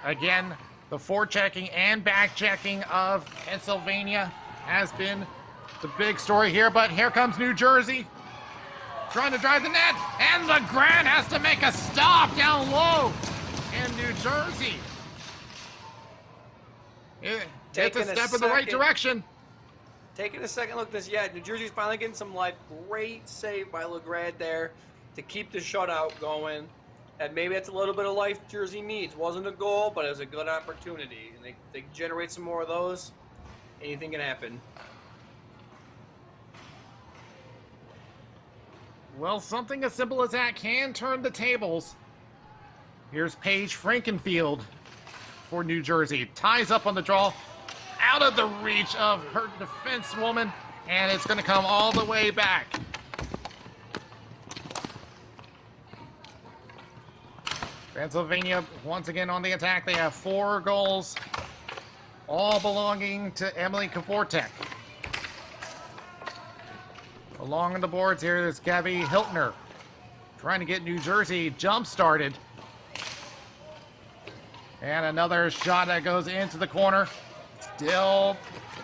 Again, the forechecking and back checking of Pennsylvania has been the big story here, but here comes New Jersey trying to drive the net, and the Grant has to make a stop down low in New Jersey. It's a step in the right direction. Taking a second look at this, yeah, New Jersey's finally getting some life. Great save by LeGrand there to keep the shutout going. And maybe that's a little bit of life Jersey needs. Wasn't a goal, but it was a good opportunity. And they generate some more of those, anything can happen. Well, something as simple as that can turn the tables. Here's Paige Frankenfield for New Jersey. Ties up on the draw, out of the reach of her defensewoman, and it's going to come all the way back. Pennsylvania once again on the attack. They have 4 goals, all belonging to Emily Kavortek. Along the boards here, there's Gabby Hiltner trying to get New Jersey jump-started. And another shot that goes into the corner. Still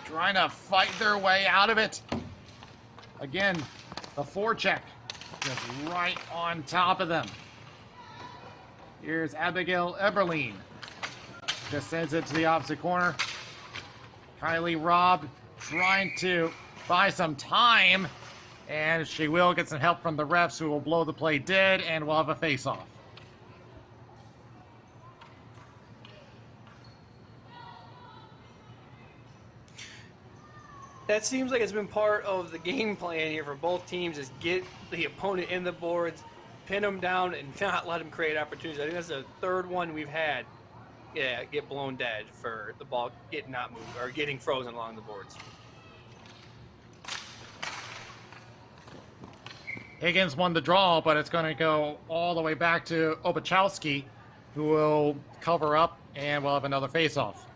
trying to fight their way out of it. Again, the forecheck just right on top of them. Here's Abigail Eberlein. Just sends it to the opposite corner. Kylie Robb trying to buy some time. And she will get some help from the refs who will blow the play dead, and we'll have a face-off. That seems like it's been part of the game plan here for both teams, is get the opponent in the boards, pin them down, and not let them create opportunities. I think that's the third one we've had. Yeah, get blown dead for the ball getting not moved or getting frozen along the boards. Higgins won the draw, but it's going to go all the way back to Obachowski, who will cover up, and we'll have another face-off.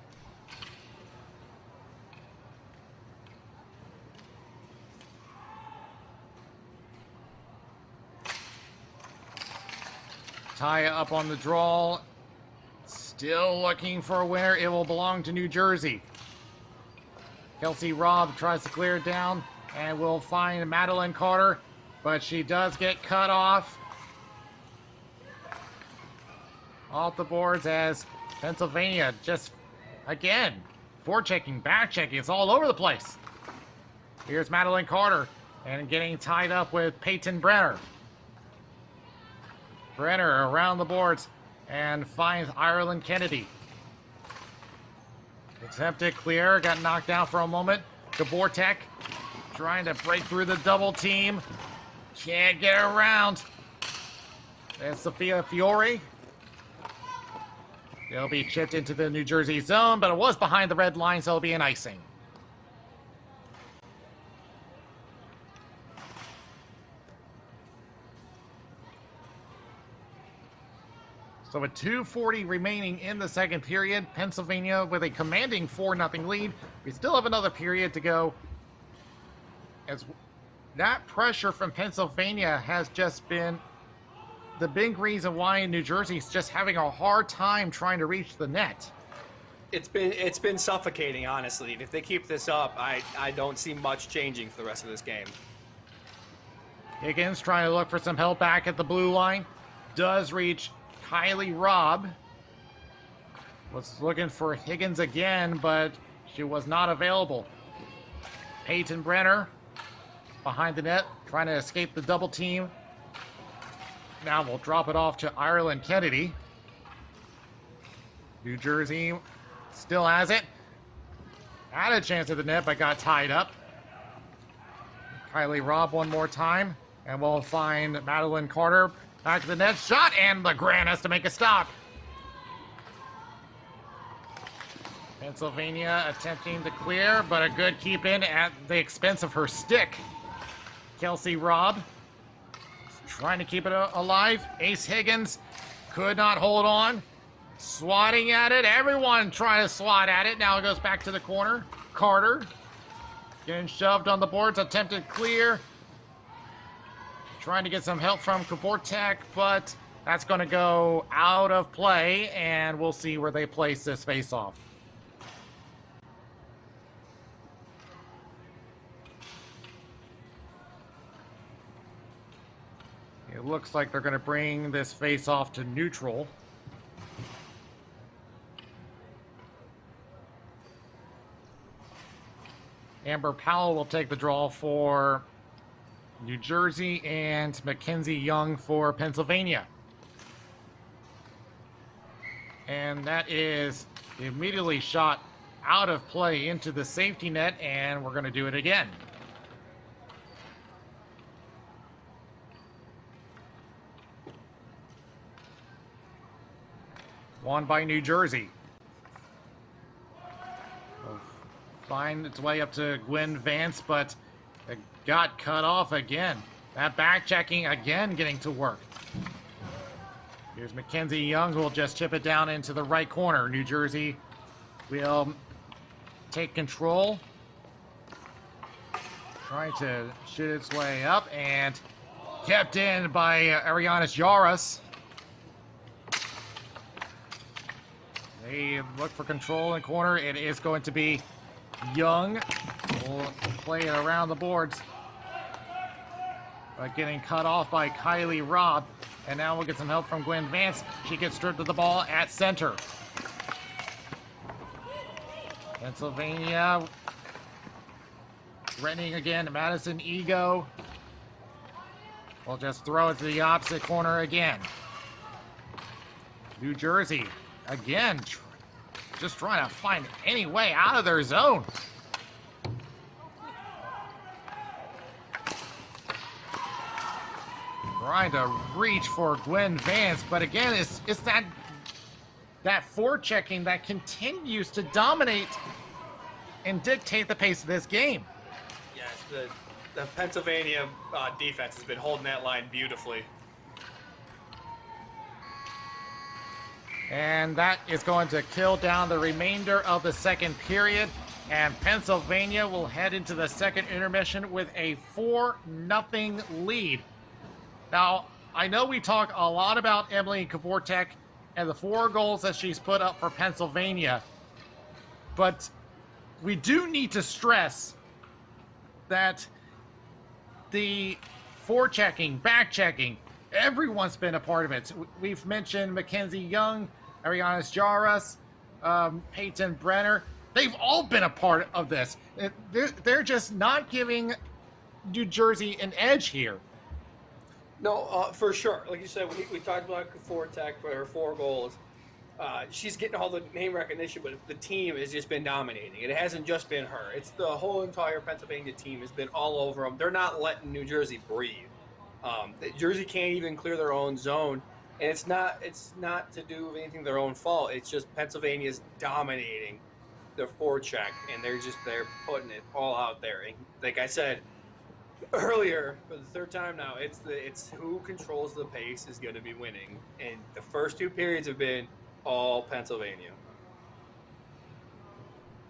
Tie up on the draw. Still looking for a winner. It will belong to New Jersey. Kelsey Robb tries to clear it down, and will find Madeline Carter. But she does get cut off the boards as Pennsylvania just, again, forechecking, back-checking. It's all over the place. Here's Madeline Carter and getting tied up with Peyton Brenner. Brenner around the boards and finds Ireland Kennedy. Attempted clear, got knocked out for a moment. Gabortek trying to break through the double team. Can't get around. There's Sophia Fiore. They'll be chipped into the New Jersey zone, but it was behind the red line, so it'll be an icing. So with 2:40 remaining in the second period, Pennsylvania with a commanding 4-0 lead. We still have another period to go. As that pressure from Pennsylvania has just been the big reason why New Jersey's just having a hard time trying to reach the net. It's been suffocating, honestly. If they keep this up, I don't see much changing for the rest of this game. Higgins trying to look for some help back at the blue line. Does reach Kylie Robb. Was looking for Higgins again, but she was not available. Peyton Brenner behind the net, trying to escape the double team. Now we'll drop it off to Ireland Kennedy. New Jersey still has it. Had a chance at the net, but got tied up. Kylie Robb one more time, and we'll find Madeline Carter back to the net. Shot, and LeGrand has to make a stop. Pennsylvania attempting to clear, but a good keep in at the expense of her stick. Kelsey Robb trying to keep it alive. Ace Higgins could not hold on. Swatting at it. Everyone trying to swat at it. Now it goes back to the corner. Carter getting shoved on the boards. Attempted clear. Trying to get some help from Kavortek, but that's going to go out of play, and we'll see where they place this face-off. It looks like they're going to bring this face-off to neutral. Amber Powell will take the draw for New Jersey and Mackenzie Young for Pennsylvania. And that is immediately shot out of play into the safety net, and we're going to do it again. Won by New Jersey. Will find its way up to Gwen Vance, but it got cut off again. That back checking again getting to work. Here's Mackenzie Young, who will just chip it down into the right corner. New Jersey will take control. Trying to shoot its way up, and kept in by Arianis Yaras. They look for control in the corner. It is going to be Young. Will play it around the boards. But getting cut off by Kylie Robb. And now we'll get some help from Gwen Vance. She gets stripped of the ball at center. Pennsylvania threatening again. Madison Ego. We'll just throw it to the opposite corner again. New Jersey again, just trying to find any way out of their zone. Trying to reach for Gwen Vance, but again, it's that forechecking that continues to dominate and dictate the pace of this game. Yes, the Pennsylvania defense has been holding that line beautifully. And that is going to kill down the remainder of the second period. And Pennsylvania will head into the second intermission with a 4-0 lead. Now, I know we talk a lot about Emily Kavortek and the 4 goals that she's put up for Pennsylvania. But we do need to stress that the forechecking, back-checking, everyone's been a part of it. We've mentioned Mackenzie Young, Arianis Jaras, Peyton Brenner. They've all been a part of this. They're just not giving New Jersey an edge here. No, for sure. Like you said, we talked about Kavortek for her 4 goals. She's getting all the name recognition, but the team has just been dominating. It hasn't just been her. It's the whole entire Pennsylvania team has been all over them. They're not letting New Jersey breathe. Jersey can't even clear their own zone, and it's not to do with anything their own fault. It's just Pennsylvania's dominating their forecheck, and they're putting it all out there. And like I said earlier, for the 3rd time now, it's who controls the pace is going to be winning. And the first 2 periods have been all Pennsylvania.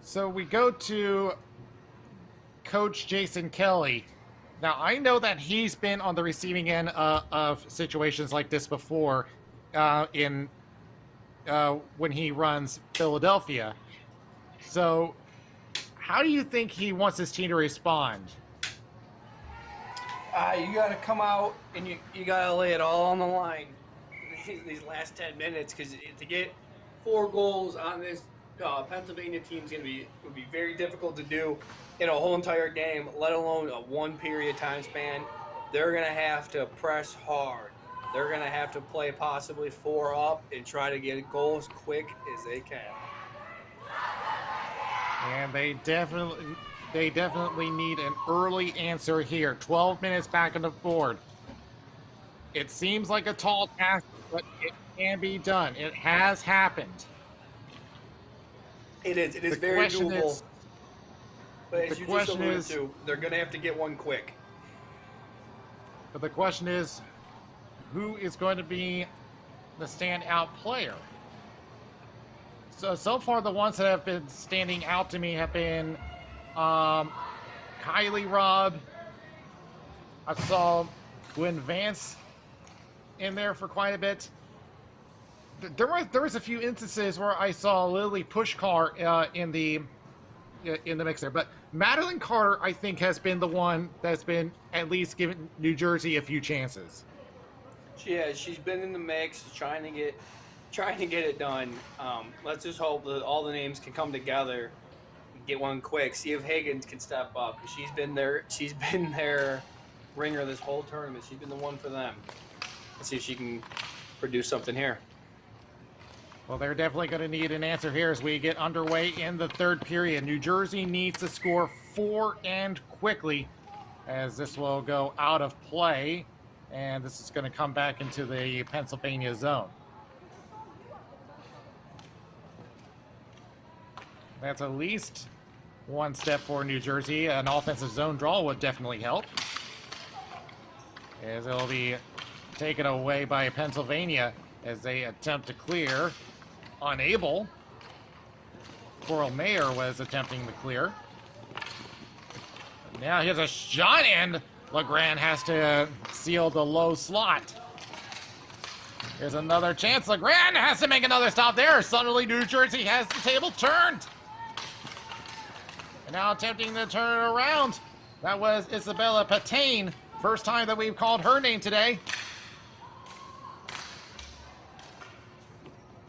So we go to Coach Jason Kelly. Now, I know that he's been on the receiving end of situations like this before when he runs Philadelphia. So how do you think he wants his team to respond? You got to come out and you got to lay it all on the line these last 10 minutes, because to get 4 goals on this Pennsylvania team's would be very difficult to do in a whole entire game, let alone a 1 period time span. They're gonna have to press hard. They're gonna have to play possibly 4 up and try to get goals quick as they can. And they definitely need an early answer here. 12 minutes back on the board. It seems like a tall task, but it can be done. It has happened. It is. It is very doable. But as you just alluded to, they're going to have to get one quick. But the question is, who is going to be the standout player? So far, the ones that have been standing out to me have been Kylie Robb. I saw Gwen Vance in there for quite a bit. There was a few instances where I saw Lily Pushkar in the mix there, but Madeline Carter, I think, has been the one that's been at least given New Jersey a few chances. She's been in the mix, trying to get it done. Let's just hope that all the names can come together, and get one quick. See if Higgins can step up. She's been their ringer this whole tournament. She's been the one for them. Let's see if she can produce something here. Well, they're definitely going to need an answer here as we get underway in the third period. New Jersey needs to score 4 and quickly, as this will go out of play, and this is going to come back into the Pennsylvania zone. That's at least one step for New Jersey. An offensive zone draw would definitely help, as it'll be taken away by Pennsylvania as they attempt to clear. Unable. Coral Mayer was attempting to clear. Now here's a shot, and LeGrand has to seal the low slot. Here's another chance. LeGrand has to make another stop there. Suddenly New Jersey has the table turned. And now attempting to turn it around. That was Isabella Patain. First time that we've called her name today.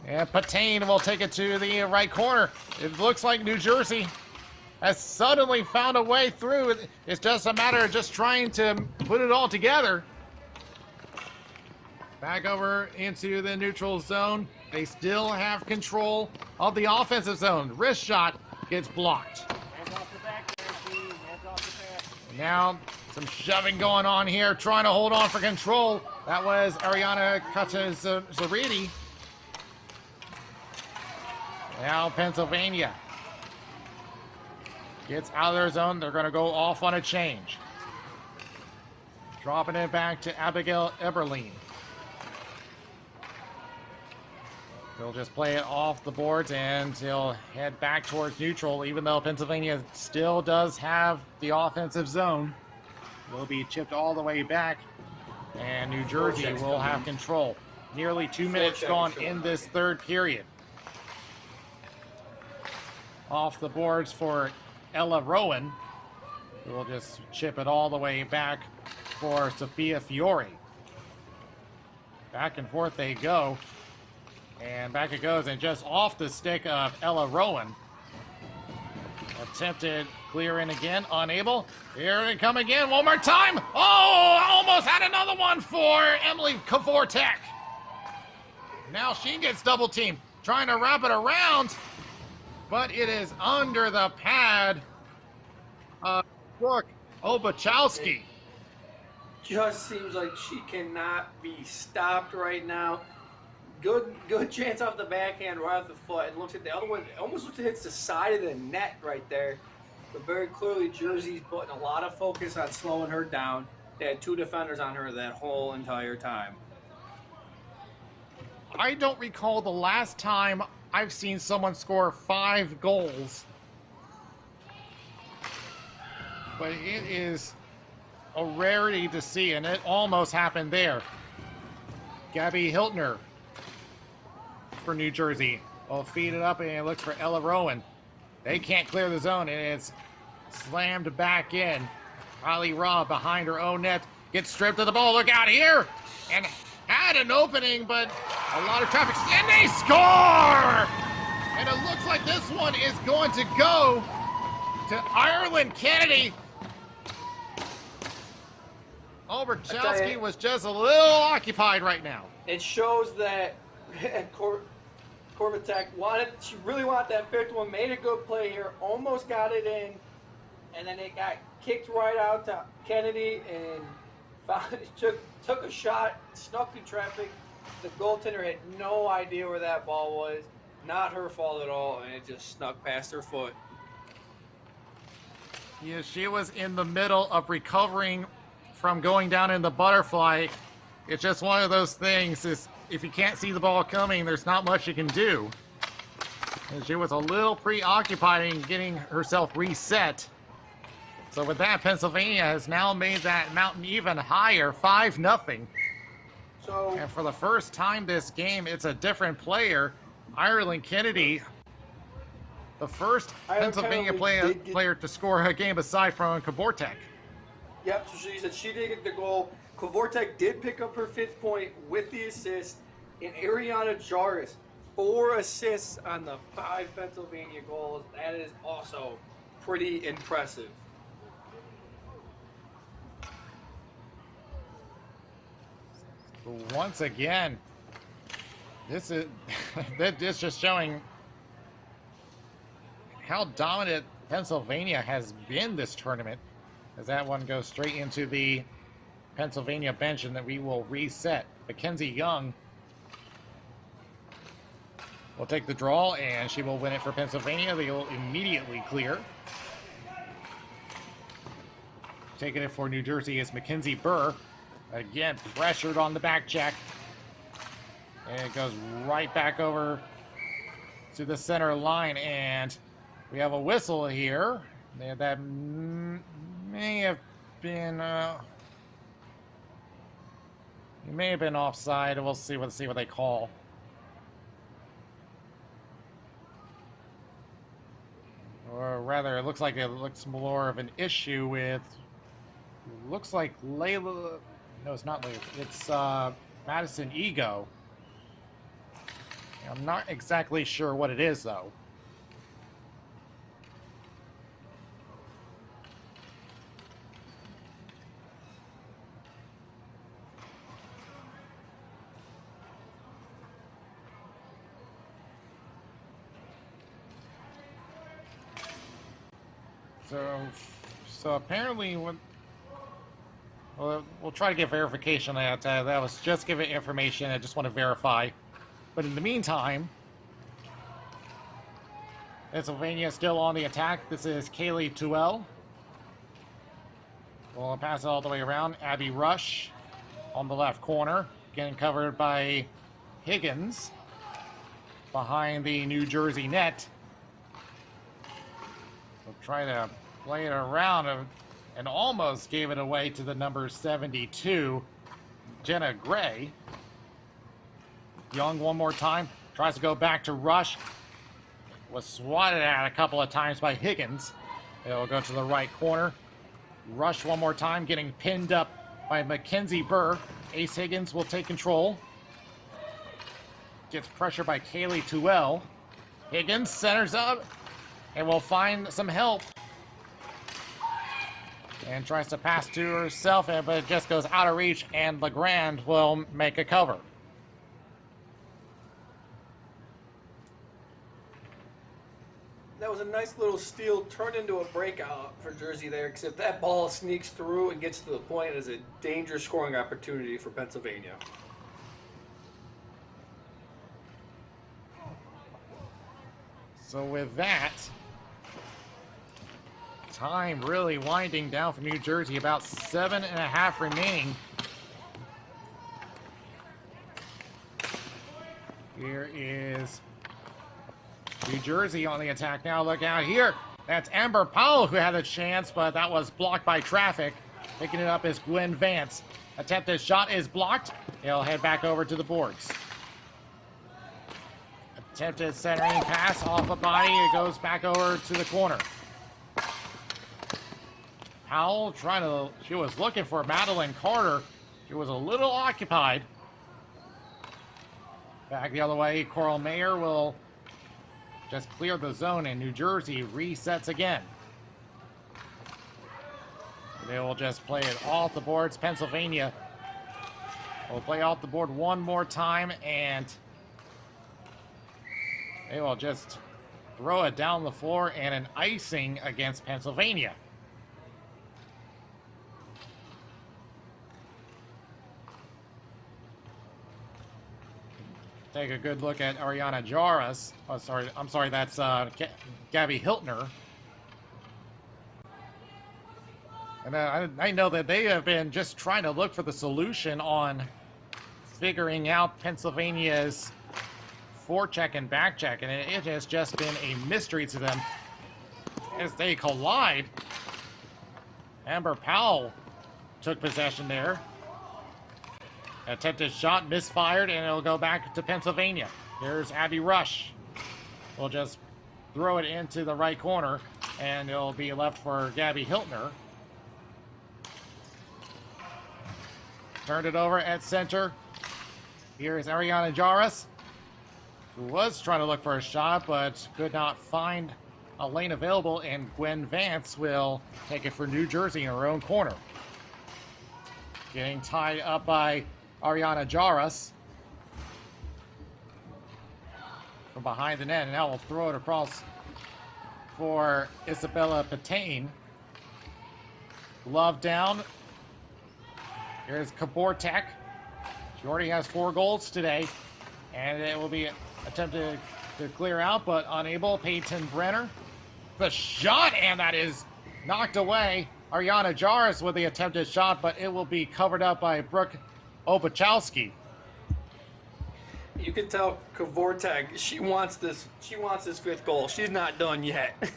And Patain will take it to the right corner. It looks like New Jersey has suddenly found a way through. It's just a matter of just trying to put it all together. Back over into the neutral zone. They still have control of the offensive zone. Wrist shot gets blocked. Hands off the back there, Steve. Hands off the back. Now, some shoving going on here, trying to hold on for control. That was Ariana Katazaridi. Now Pennsylvania gets out of their zone. They're going to go off on a change. Dropping it back to Abigail Eberlein. He'll just play it off the boards and he'll head back towards neutral, even though Pennsylvania still does have the offensive zone. Will be chipped all the way back, and New Jersey will have control. Nearly 2 minutes gone in this third period. Off the boards for Ella Rowan, who will just chip it all the way back for Sophia Fiore. Back and forth they go. And back it goes, and just off the stick of Ella Rowan. Attempted clear in again, unable. Here they come again, one more time. Oh, almost had another one for Emily Kavortek. Now she gets double teamed, trying to wrap it around, but it is under the pad of Brooke Obachowski. Just seems like she cannot be stopped right now. Good chance off the backhand, right off the foot. And looks at the other one. It almost looks like it hits the side of the net right there. But very clearly, Jersey's putting a lot of focus on slowing her down. They had 2 defenders on her that whole entire time. I don't recall the last time I've seen someone score 5 goals. But it is a rarity to see, and it almost happened there. Gabby Hiltner for New Jersey will feed it up, and it looks for Ella Rowan. They can't clear the zone, and it's slammed back in. Kylie Robb behind her own net gets stripped of the ball. Look out here! And had an opening, but A lot of traffic, and they score! And it looks like this one is going to go to Ireland Kennedy. Oberchowski was just a little occupied right now. It shows that Corvatek she really wanted that fifth one, made a good play here, almost got it in, and then it got kicked right out to Kennedy and took a shot, snuck through traffic. The goaltender had no idea where that ball was. Not her fault at all, and it just snuck past her foot. Yeah, she was in the middle of recovering from going down in the butterfly. It's just one of those things, is if you can't see the ball coming, there's not much you can do. And she was a little preoccupied in getting herself reset. So with that, Pennsylvania has now made that mountain even higher, 5-0. So, and for the first time this game, it's a different player. Ireland Kennedy, the first Pennsylvania player to score a game aside from Kabortek. Yep, so she said she did get the goal. Kavortek did pick up her 5th point with the assist. And Ariana Jarvis, 4 assists on the 5 Pennsylvania goals. That is also pretty impressive. Once again, this is this just showing how dominant Pennsylvania has been this tournament, as that one goes straight into the Pennsylvania bench, and that we will reset. Mackenzie Young will take the draw, and she will win it for Pennsylvania. They will immediately clear. Taking it for New Jersey is Mackenzie Burr. Again, pressured on the back check. And it goes right back over to the center line, and we have a whistle here. That may have been it may have been offside. We'll see what they call. Or rather, it looks more of an issue with. Looks like Layla. No, it's not Layla. It's Madison Ego. I'm not exactly sure what it is, though. So apparently, we'll try to get verification on that. That was just giving information. I just want to verify. But in the meantime, Pennsylvania is still on the attack. This is Kaylee Tuell. We'll pass it all the way around. Abby Rush on the left corner, getting covered by Higgins behind the New Jersey net. We'll try to play it around and almost gave it away to the number 72, Jenna Gray. Young one more time, tries to go back to Rush. Was swatted at a couple of times by Higgins. It'll go to the right corner. Rush one more time, getting pinned up by Mackenzie Burr. Ace Higgins will take control. Gets pressure by Kaylee Tuell. Higgins centers up and will find some help. And tries to pass to herself, but it just goes out of reach, and LeGrand will make a cover. That was a nice little steal, turned into a breakout for Jersey there, because if that ball sneaks through and gets to the point, it is a dangerous scoring opportunity for Pennsylvania. So with that, time really winding down for New Jersey, about 7.5 remaining. Here is New Jersey on the attack now. Look out here. That's Amber Powell who had a chance, but that was blocked by traffic. Picking it up is Gwen Vance. Attempted shot is blocked. He'll head back over to the boards. Attempted centering pass off a body. It goes back over to the corner. Powell she was looking for Madeline Carter. She was a little occupied. Back the other way, Coral Mayer will just clear the zone, and New Jersey resets again. They will just play it off the boards. Pennsylvania will play off the board one more time, and they will just throw it down the floor, and an icing against Pennsylvania. Take a good look at Ariana Jaras. Oh, sorry, I'm sorry, that's Gabby Hiltner. And I know that they have been just trying to look for the solution on figuring out Pennsylvania's forecheck and backcheck, and it has just been a mystery to them as they collide. Amber Powell took possession there. Attempted shot misfired, and it'll go back to Pennsylvania. Here's Abby Rush. We'll just throw it into the right corner, and it'll be left for Gabby Hiltner. Turned it over at center. Here's Ariana Jaras, who was trying to look for a shot, but could not find a lane available, and Gwen Vance will take it for New Jersey in her own corner. Getting tied up by Ariana Jaras from behind the net, and now we'll throw it across for Isabella Patain. Love down. Here's Kabortek. She already has 4 goals today, and it will be attempted to clear out, but unable. Peyton Brenner. The shot, and that is knocked away. Ariana Jaras with the attempted shot, but it will be covered up by Brooke Obachowski. You can tell Kavortek, she wants this 5th goal. She's not done yet.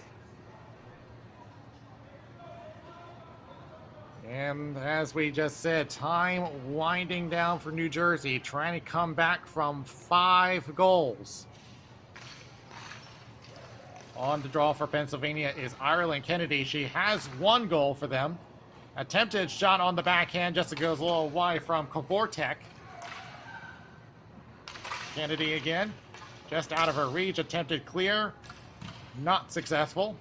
And as we just said, time winding down for New Jersey, trying to come back from 5 goals. On to draw for Pennsylvania is Ireland Kennedy. She has 1 goal for them. Attempted shot on the backhand, just it goes a little wide from Kavortek. Kennedy again, just out of her reach. Attempted clear, not successful.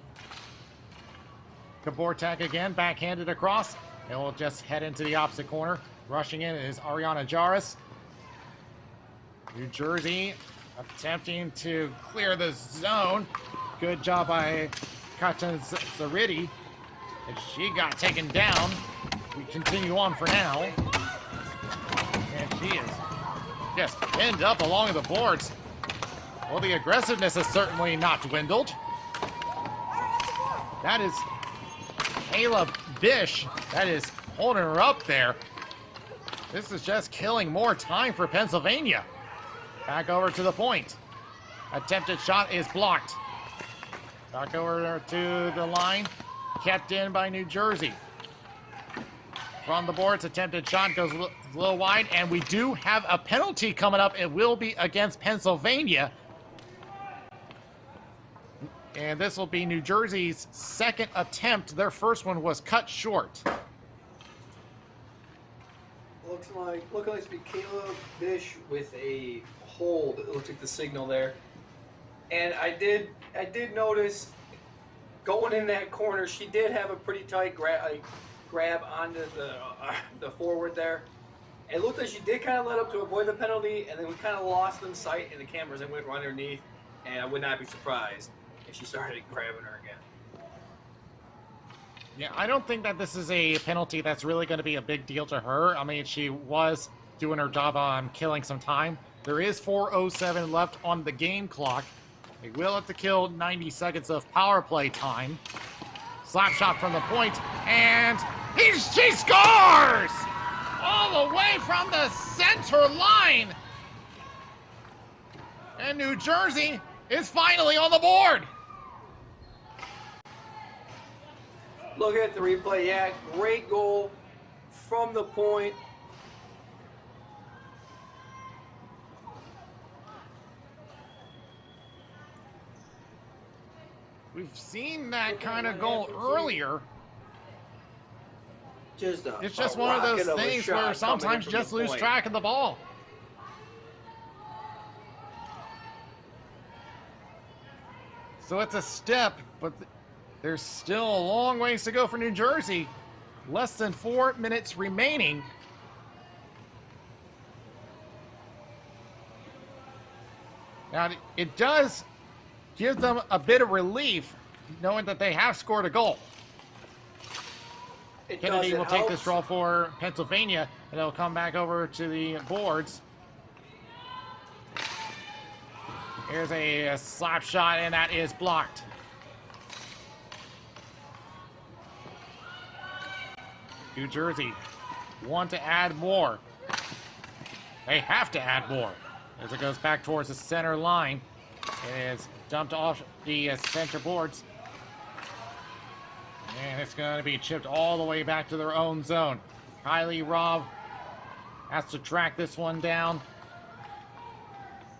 Kavortek again, backhanded across. And we'll just head into the opposite corner. Rushing in is Ariana Jaras. New Jersey attempting to clear the zone. Good job by Katan Zaridi. And she got taken down. We continue on for now. And she is just pinned up along the boards. Well, the aggressiveness has certainly not dwindled. That is Kayla Bish. That is holding her up there. This is just killing more time for Pennsylvania. Back over to the point. Attempted shot is blocked. Back over to the line. Kept in by New Jersey. From the boards, attempted shot goes a little wide, and we do have a penalty coming up. It will be against Pennsylvania. And this will be New Jersey's 2nd attempt. Their first one was cut short. Looks like to be Caleb Bish with a hold. It looks like the signal there. And I did notice going in that corner, she did have a pretty tight grab onto the forward there. It looked like she did kind of let up to avoid the penalty, and then we kind of lost in sight in the cameras and went underneath. And I would not be surprised if she started grabbing her again. Yeah, I don't think that this is a penalty that's really going to be a big deal to her. I mean, she was doing her job on killing some time. There is 4:07 left on the game clock. They will have to kill 90 seconds of power play time. Slap shot from the point, and she scores! All the way from the center line! And New Jersey is finally on the board! Look at the replay. Yeah, great goal from the point. We've seen that kind of goal earlier. It's just one of those things where sometimes you just lose track of the ball. So it's a step, but there's still a long ways to go for New Jersey. Less than 4 minutes remaining. Now, it does give them a bit of relief knowing that they have scored a goal. Kennedy will take this draw for Pennsylvania, and they'll come back over to the boards. Here's a slap shot, and that is blocked. New Jersey want to add more. They have to add more. As it goes back towards the center line, it is dumped off the center boards. And it's going to be chipped all the way back to their own zone. Kylie Robb has to track this one down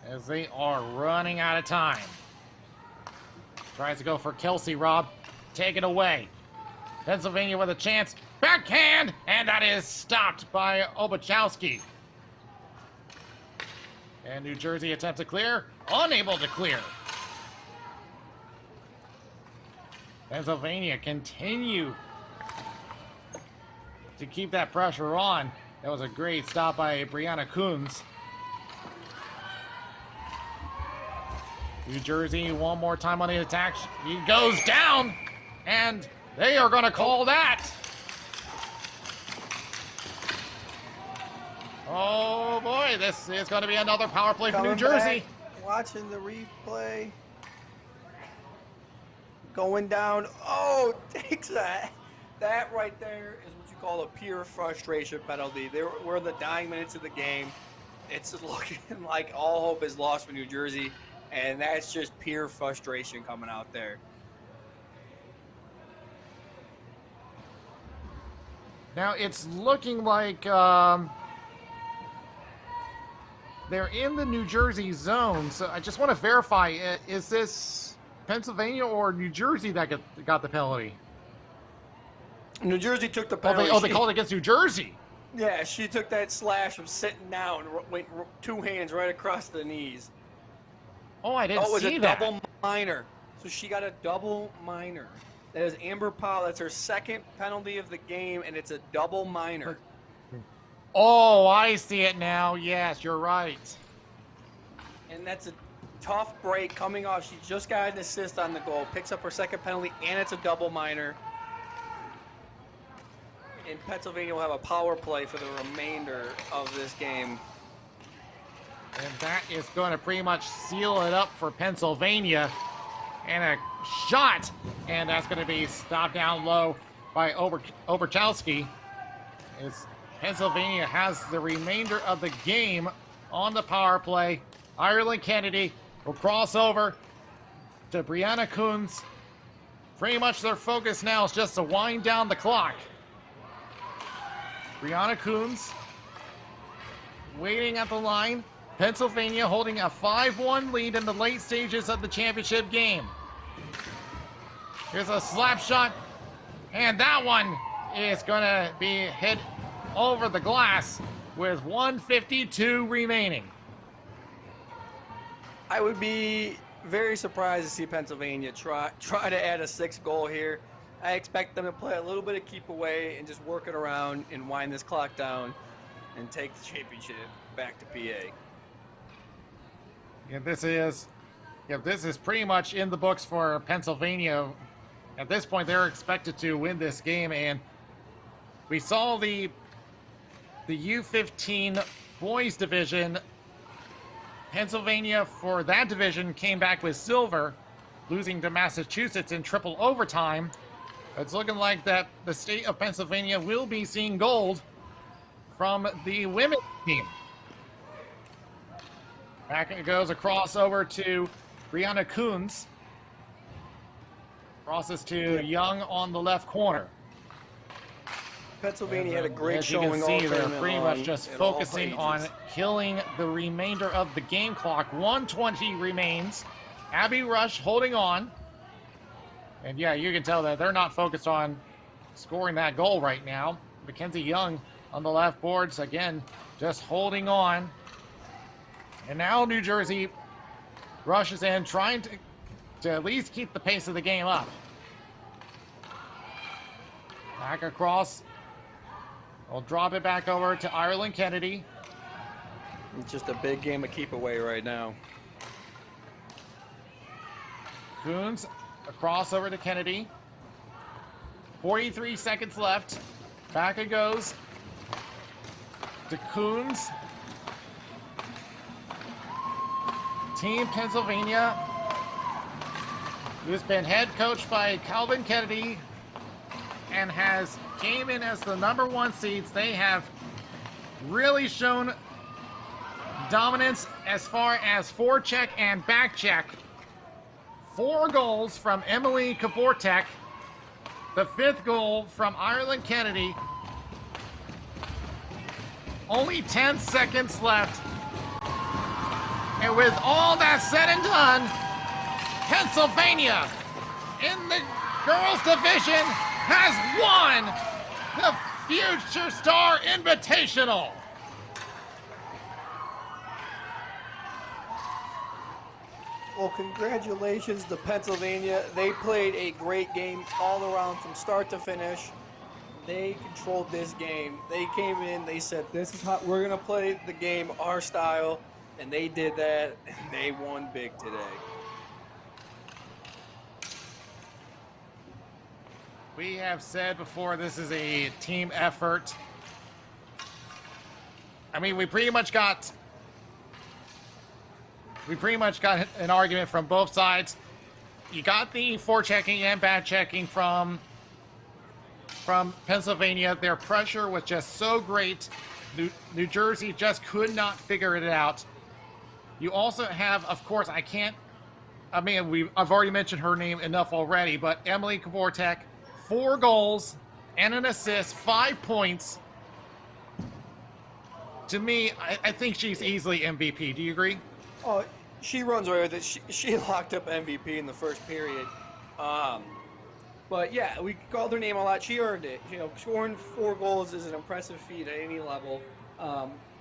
as they are running out of time. Tries to go for Kelsey Robb. Take it away. Pennsylvania with a chance. Backhand! And that is stopped by Obachowski. And New Jersey attempts to clear. Unable to clear. Pennsylvania continue to keep that pressure on. That was a great stop by Brianna Coons. New Jersey one more time on the attack. He goes down, and they are going to call that. Oh boy, this is going to be another power play for New Jersey. Watching the replay. Going down. Oh, takes that. That right there is what you call a pure frustration penalty. We're in the dying minutes of the game. It's looking like all hope is lost for New Jersey, and that's just pure frustration coming out there. Now it's looking like they're in the New Jersey zone, so I just want to verify, is this Pennsylvania or New Jersey that got the penalty? New Jersey took the penalty. They called it against New Jersey. Yeah, she took that slash from sitting down, went two hands right across the knees. Oh, I didn't see that. Oh, it was a double minor. So she got a double minor. That is Amber Powell. That's her second penalty of the game, and it's a double minor. Oh, I see it now. Yes, you're right. And that's a tough break coming off. She just got an assist on the goal, picks up her second penalty, and it's a double minor. And Pennsylvania will have a power play for the remainder of this game. And that is going to pretty much seal it up for Pennsylvania. And a shot, and that's going to be stopped down low by Oberchowski. As Pennsylvania has the remainder of the game on the power play. Ireland Kennedy will cross over to Brianna Coons. Pretty much their focus now is just to wind down the clock. Brianna Coons waiting at the line. Pennsylvania holding a 5-1 lead in the late stages of the championship game. Here's a slap shot, and that one is going to be hit over the glass with 1:52 remaining. I would be very surprised to see Pennsylvania try to add a sixth goal here. I expect them to play a little bit of keep away and just work it around and wind this clock down and take the championship back to PA. Yeah, this is pretty much in the books for Pennsylvania. At this point, they're expected to win this game, and we saw the U15 boys division. Pennsylvania for that division came back with silver, losing to Massachusetts in triple overtime. It's looking like that the state of Pennsylvania will be seeing gold from the women's team. Back it goes across over to Brianna Coons. Crosses to Young on the left corner. Pennsylvania had a great as you showing. can see, they're pretty much just focusing on killing the remainder of the game clock. 1:20 remains. Abby Rush holding on. And yeah, you can tell that they're not focused on scoring that goal right now. Mackenzie Young on the left boards, again, just holding on. And now New Jersey rushes in, trying to to at least keep the pace of the game up. Back across. We'll drop it back over to Ireland Kennedy. It's just a big game of keep away right now. Coons across over to Kennedy. 43 seconds left. Back it goes to Coons. Team Pennsylvania, who's been head coached by Calvin Kennedy and came in as the #1 seeds. They have really shown dominance as far as forecheck and backcheck. 4 goals from Emily Kaportek. The 5th goal from Ireland Kennedy. Only 10 seconds left. And with all that said and done, Pennsylvania in the girls division has won the Future Star Invitational. Well, congratulations to Pennsylvania. They played a great game all around from start to finish. They controlled this game. They came in, they said, this is how we're going to play the game our style. And they did that, and they won big today. We have said before, this is a team effort. I mean, we pretty much got an argument from both sides. You got the forechecking and backchecking from Pennsylvania. Their pressure was just so great. New Jersey just could not figure it out. You also have, of course, I've already mentioned her name enough already, but Emily Kaportek, 4 goals and an assist, 5 points. To me, I think she's easily MVP. Do you agree? Oh, she runs away with it. She locked up MVP in the first period. But yeah, we called her name a lot. She earned it. You know, scoring 4 goals is an impressive feat at any level.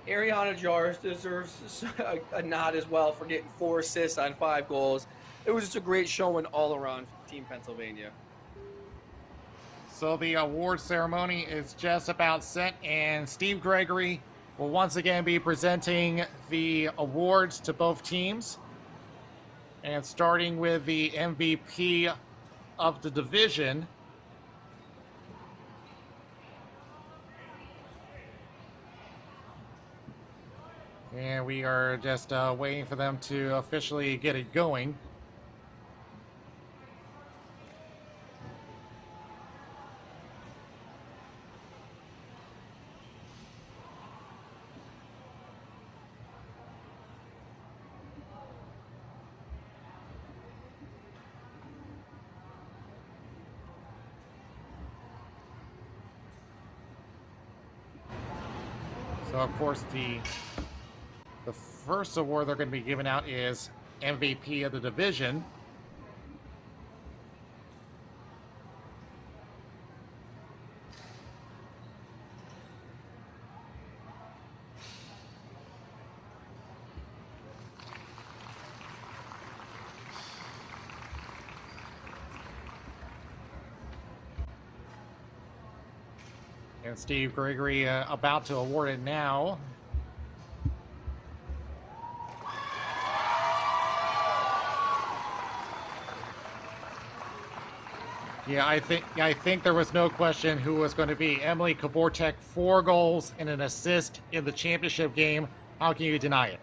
Ariana Jars deserves a nod as well for getting 4 assists on 5 goals. It was just a great showing all around for Team Pennsylvania. So the award ceremony is just about set, and Steve Gregory will once again be presenting the awards to both teams. And starting with the MVP of the division. And we are just waiting for them to officially get it going. So of course the first award they're going to be giving out is MVP of the division. And Steve Gregory about to award it now. Yeah, I think there was no question who was going to be. Emily Kaportek, 4 goals and an assist in the championship game. How can you deny it?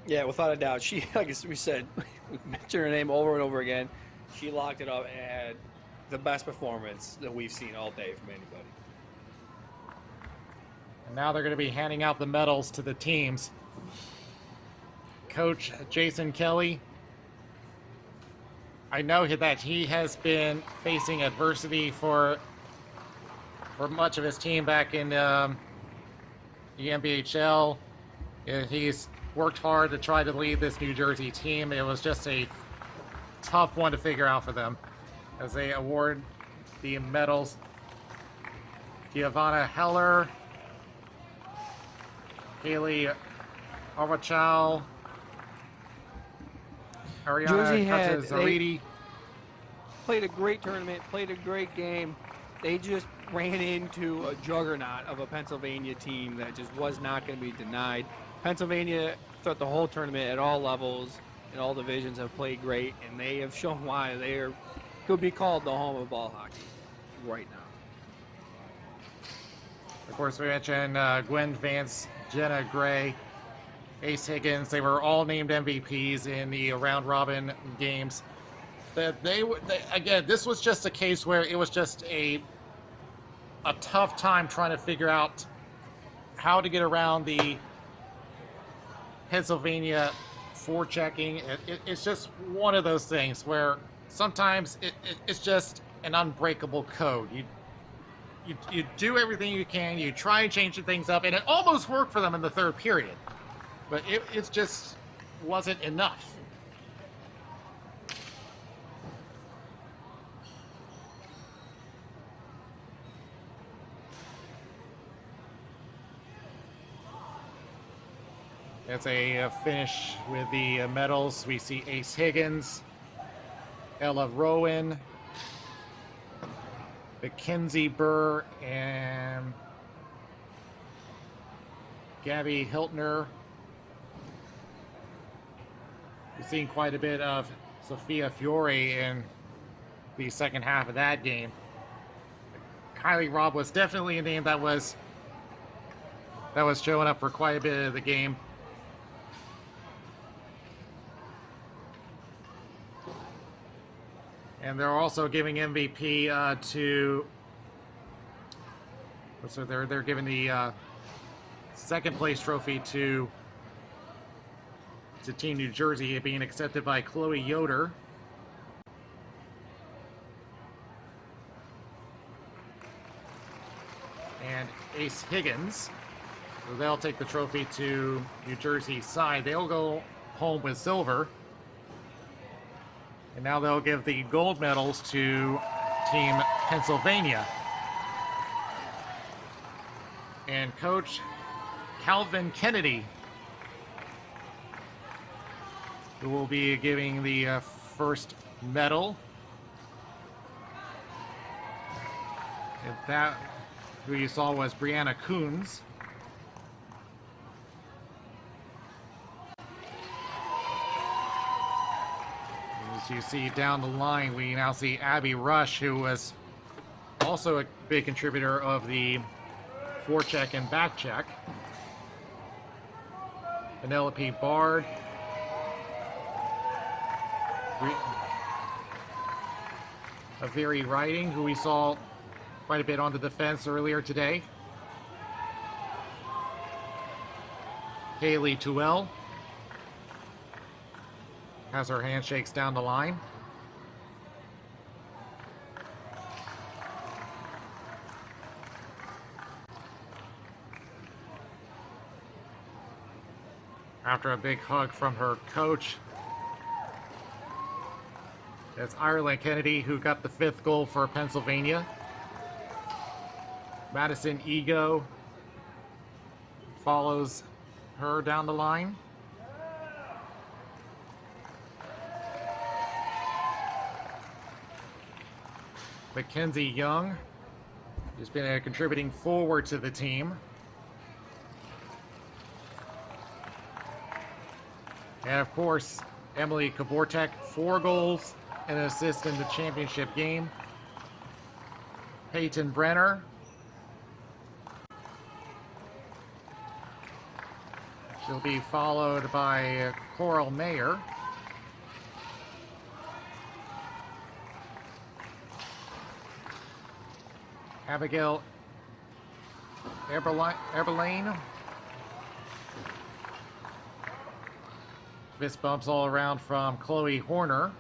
Yeah, without a doubt. She, like we said, we mentioned her name over and over again. She locked it up and had the best performance that we've seen all day from anybody. And now they're going to be handing out the medals to the teams. Coach Jason Kelly, I know that he has been facing adversity for much of his team back in the NBHL. He's worked hard to try to lead this New Jersey team. It was just a tough one to figure out for them as they award the medals. Giovanna Heller, Kaylee Arvachow, Jersey Ariana Zaridi. played a great tournament, played a great game. They just ran into a juggernaut of a Pennsylvania team that just was not going to be denied. Pennsylvania, throughout the whole tournament at all levels, in all divisions, have played great, and they have shown why they could be called the home of ball hockey right now. Of course, we mentioned Gwen Vance, Jenna Gray, Ace Higgins. They were all named MVPs in the round-robin games. Again, this was just a case where it was just a tough time trying to figure out how to get around the Pennsylvania forechecking. It's just one of those things where sometimes it's just an unbreakable code. You do everything you can, you try and change things up, and it almost worked for them in the third period. But it just wasn't enough. It's a finish with the medals. We see Ace Higgins, Ella Rowan, Mackenzie Burr, and Gabby Hiltner. We've seen quite a bit of Sophia Fiore in the second half of that game. Kylie Robb was definitely a name that was showing up for quite a bit of the game. And they're also giving MVP to. So they're giving the second place trophy to Team New Jersey, being accepted by Chloe Yoder. And Ace Higgins. So they'll take the trophy to New Jersey's side. They'll go home with silver. And now they'll give the gold medals to Team Pennsylvania. And Coach Calvin Kennedy, who will be giving the first medal. And that, who you saw, was Brianna Coons. As you see down the line, we now see Abby Rush, who was also a big contributor of the forecheck and backcheck. Penelope Bard. Averi Riding, who we saw quite a bit on the defense earlier today. Haley Tuell has her handshakes down the line. After a big hug from her coach. That's Ireland Kennedy, who got the 5th goal for Pennsylvania. Madison Ego follows her down the line. Mackenzie Young has been a contributing forward to the team. And of course, Emily Kabortek, 4 goals and an assist in the championship game. Peyton Brenner. She'll be followed by Coral Mayer. Abigail Eberlane. Fist bumps all around from Chloe Horner.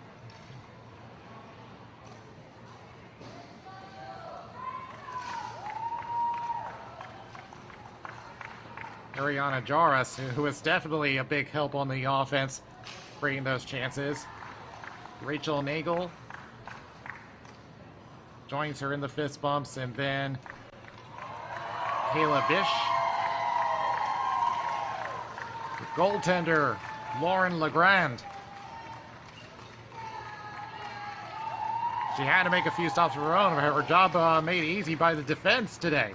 Ariana Jaras, who is definitely a big help on the offense, creating those chances. Rachel Nagel joins her in the fist bumps, and then Kayla Bish. The goaltender, Lauren Legrand. She had to make a few stops of her own. Her job made easy by the defense today.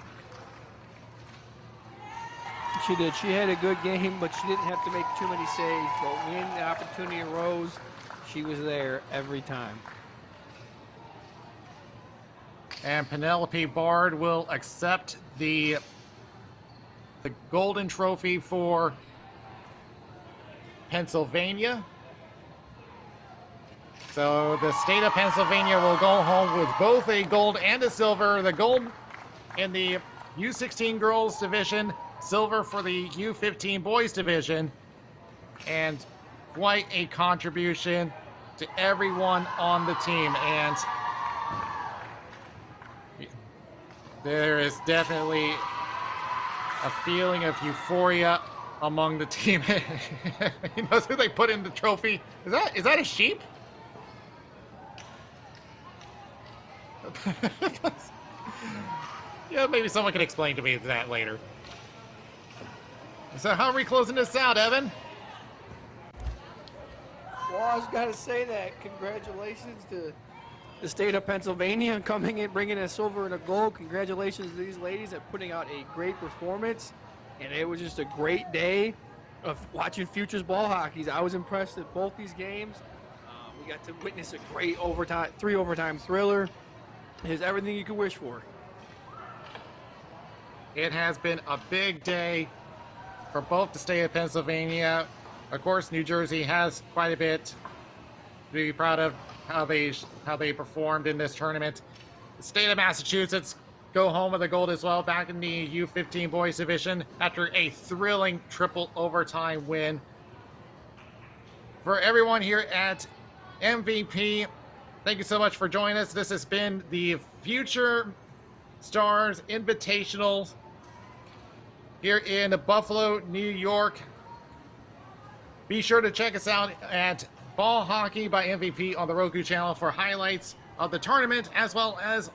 She did. She had a good game, but she didn't have to make too many saves. But when the opportunity arose, she was there every time. And Penelope Bard will accept the golden trophy for Pennsylvania. So the state of Pennsylvania will go home with both a gold and a silver. The gold in the U16 girls division, silver for the U15 boys division, and quite a contribution to everyone on the team. And there is definitely a feeling of euphoria among the team. You know who they put in the trophy? Is that a sheep? Yeah, maybe someone can explain to me that later. So how are we closing this out, Evan? Well, I was going to say that. Congratulations to the state of Pennsylvania coming in, bringing a silver and a gold. Congratulations to these ladies at putting out a great performance. And it was just a great day of watching Futures ball hockey. I was impressed at both these games. We got to witness a great three overtime thriller. It is everything you could wish for. It has been a big day for both the state of Pennsylvania. Of course, New Jersey has quite a bit to be proud of how they performed in this tournament. The state of Massachusetts go home with a gold as well, back in the U15 boys division after a thrilling triple overtime win. For everyone here at MVP, thank you so much for joining us. This has been the Future Stars Invitational here in Buffalo, New York. Be sure to check us out at Ball Hockey by MVP on the Roku channel for highlights of the tournament, as well as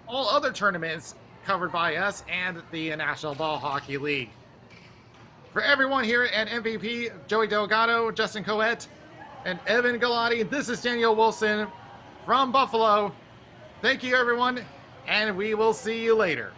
all other tournaments covered by us and the National Ball Hockey League. For everyone here at MVP, Joey Delgado, Justin Coet, and Evan Galati, this is Daniel Wilson from Buffalo. Thank you, everyone, and we will see you later.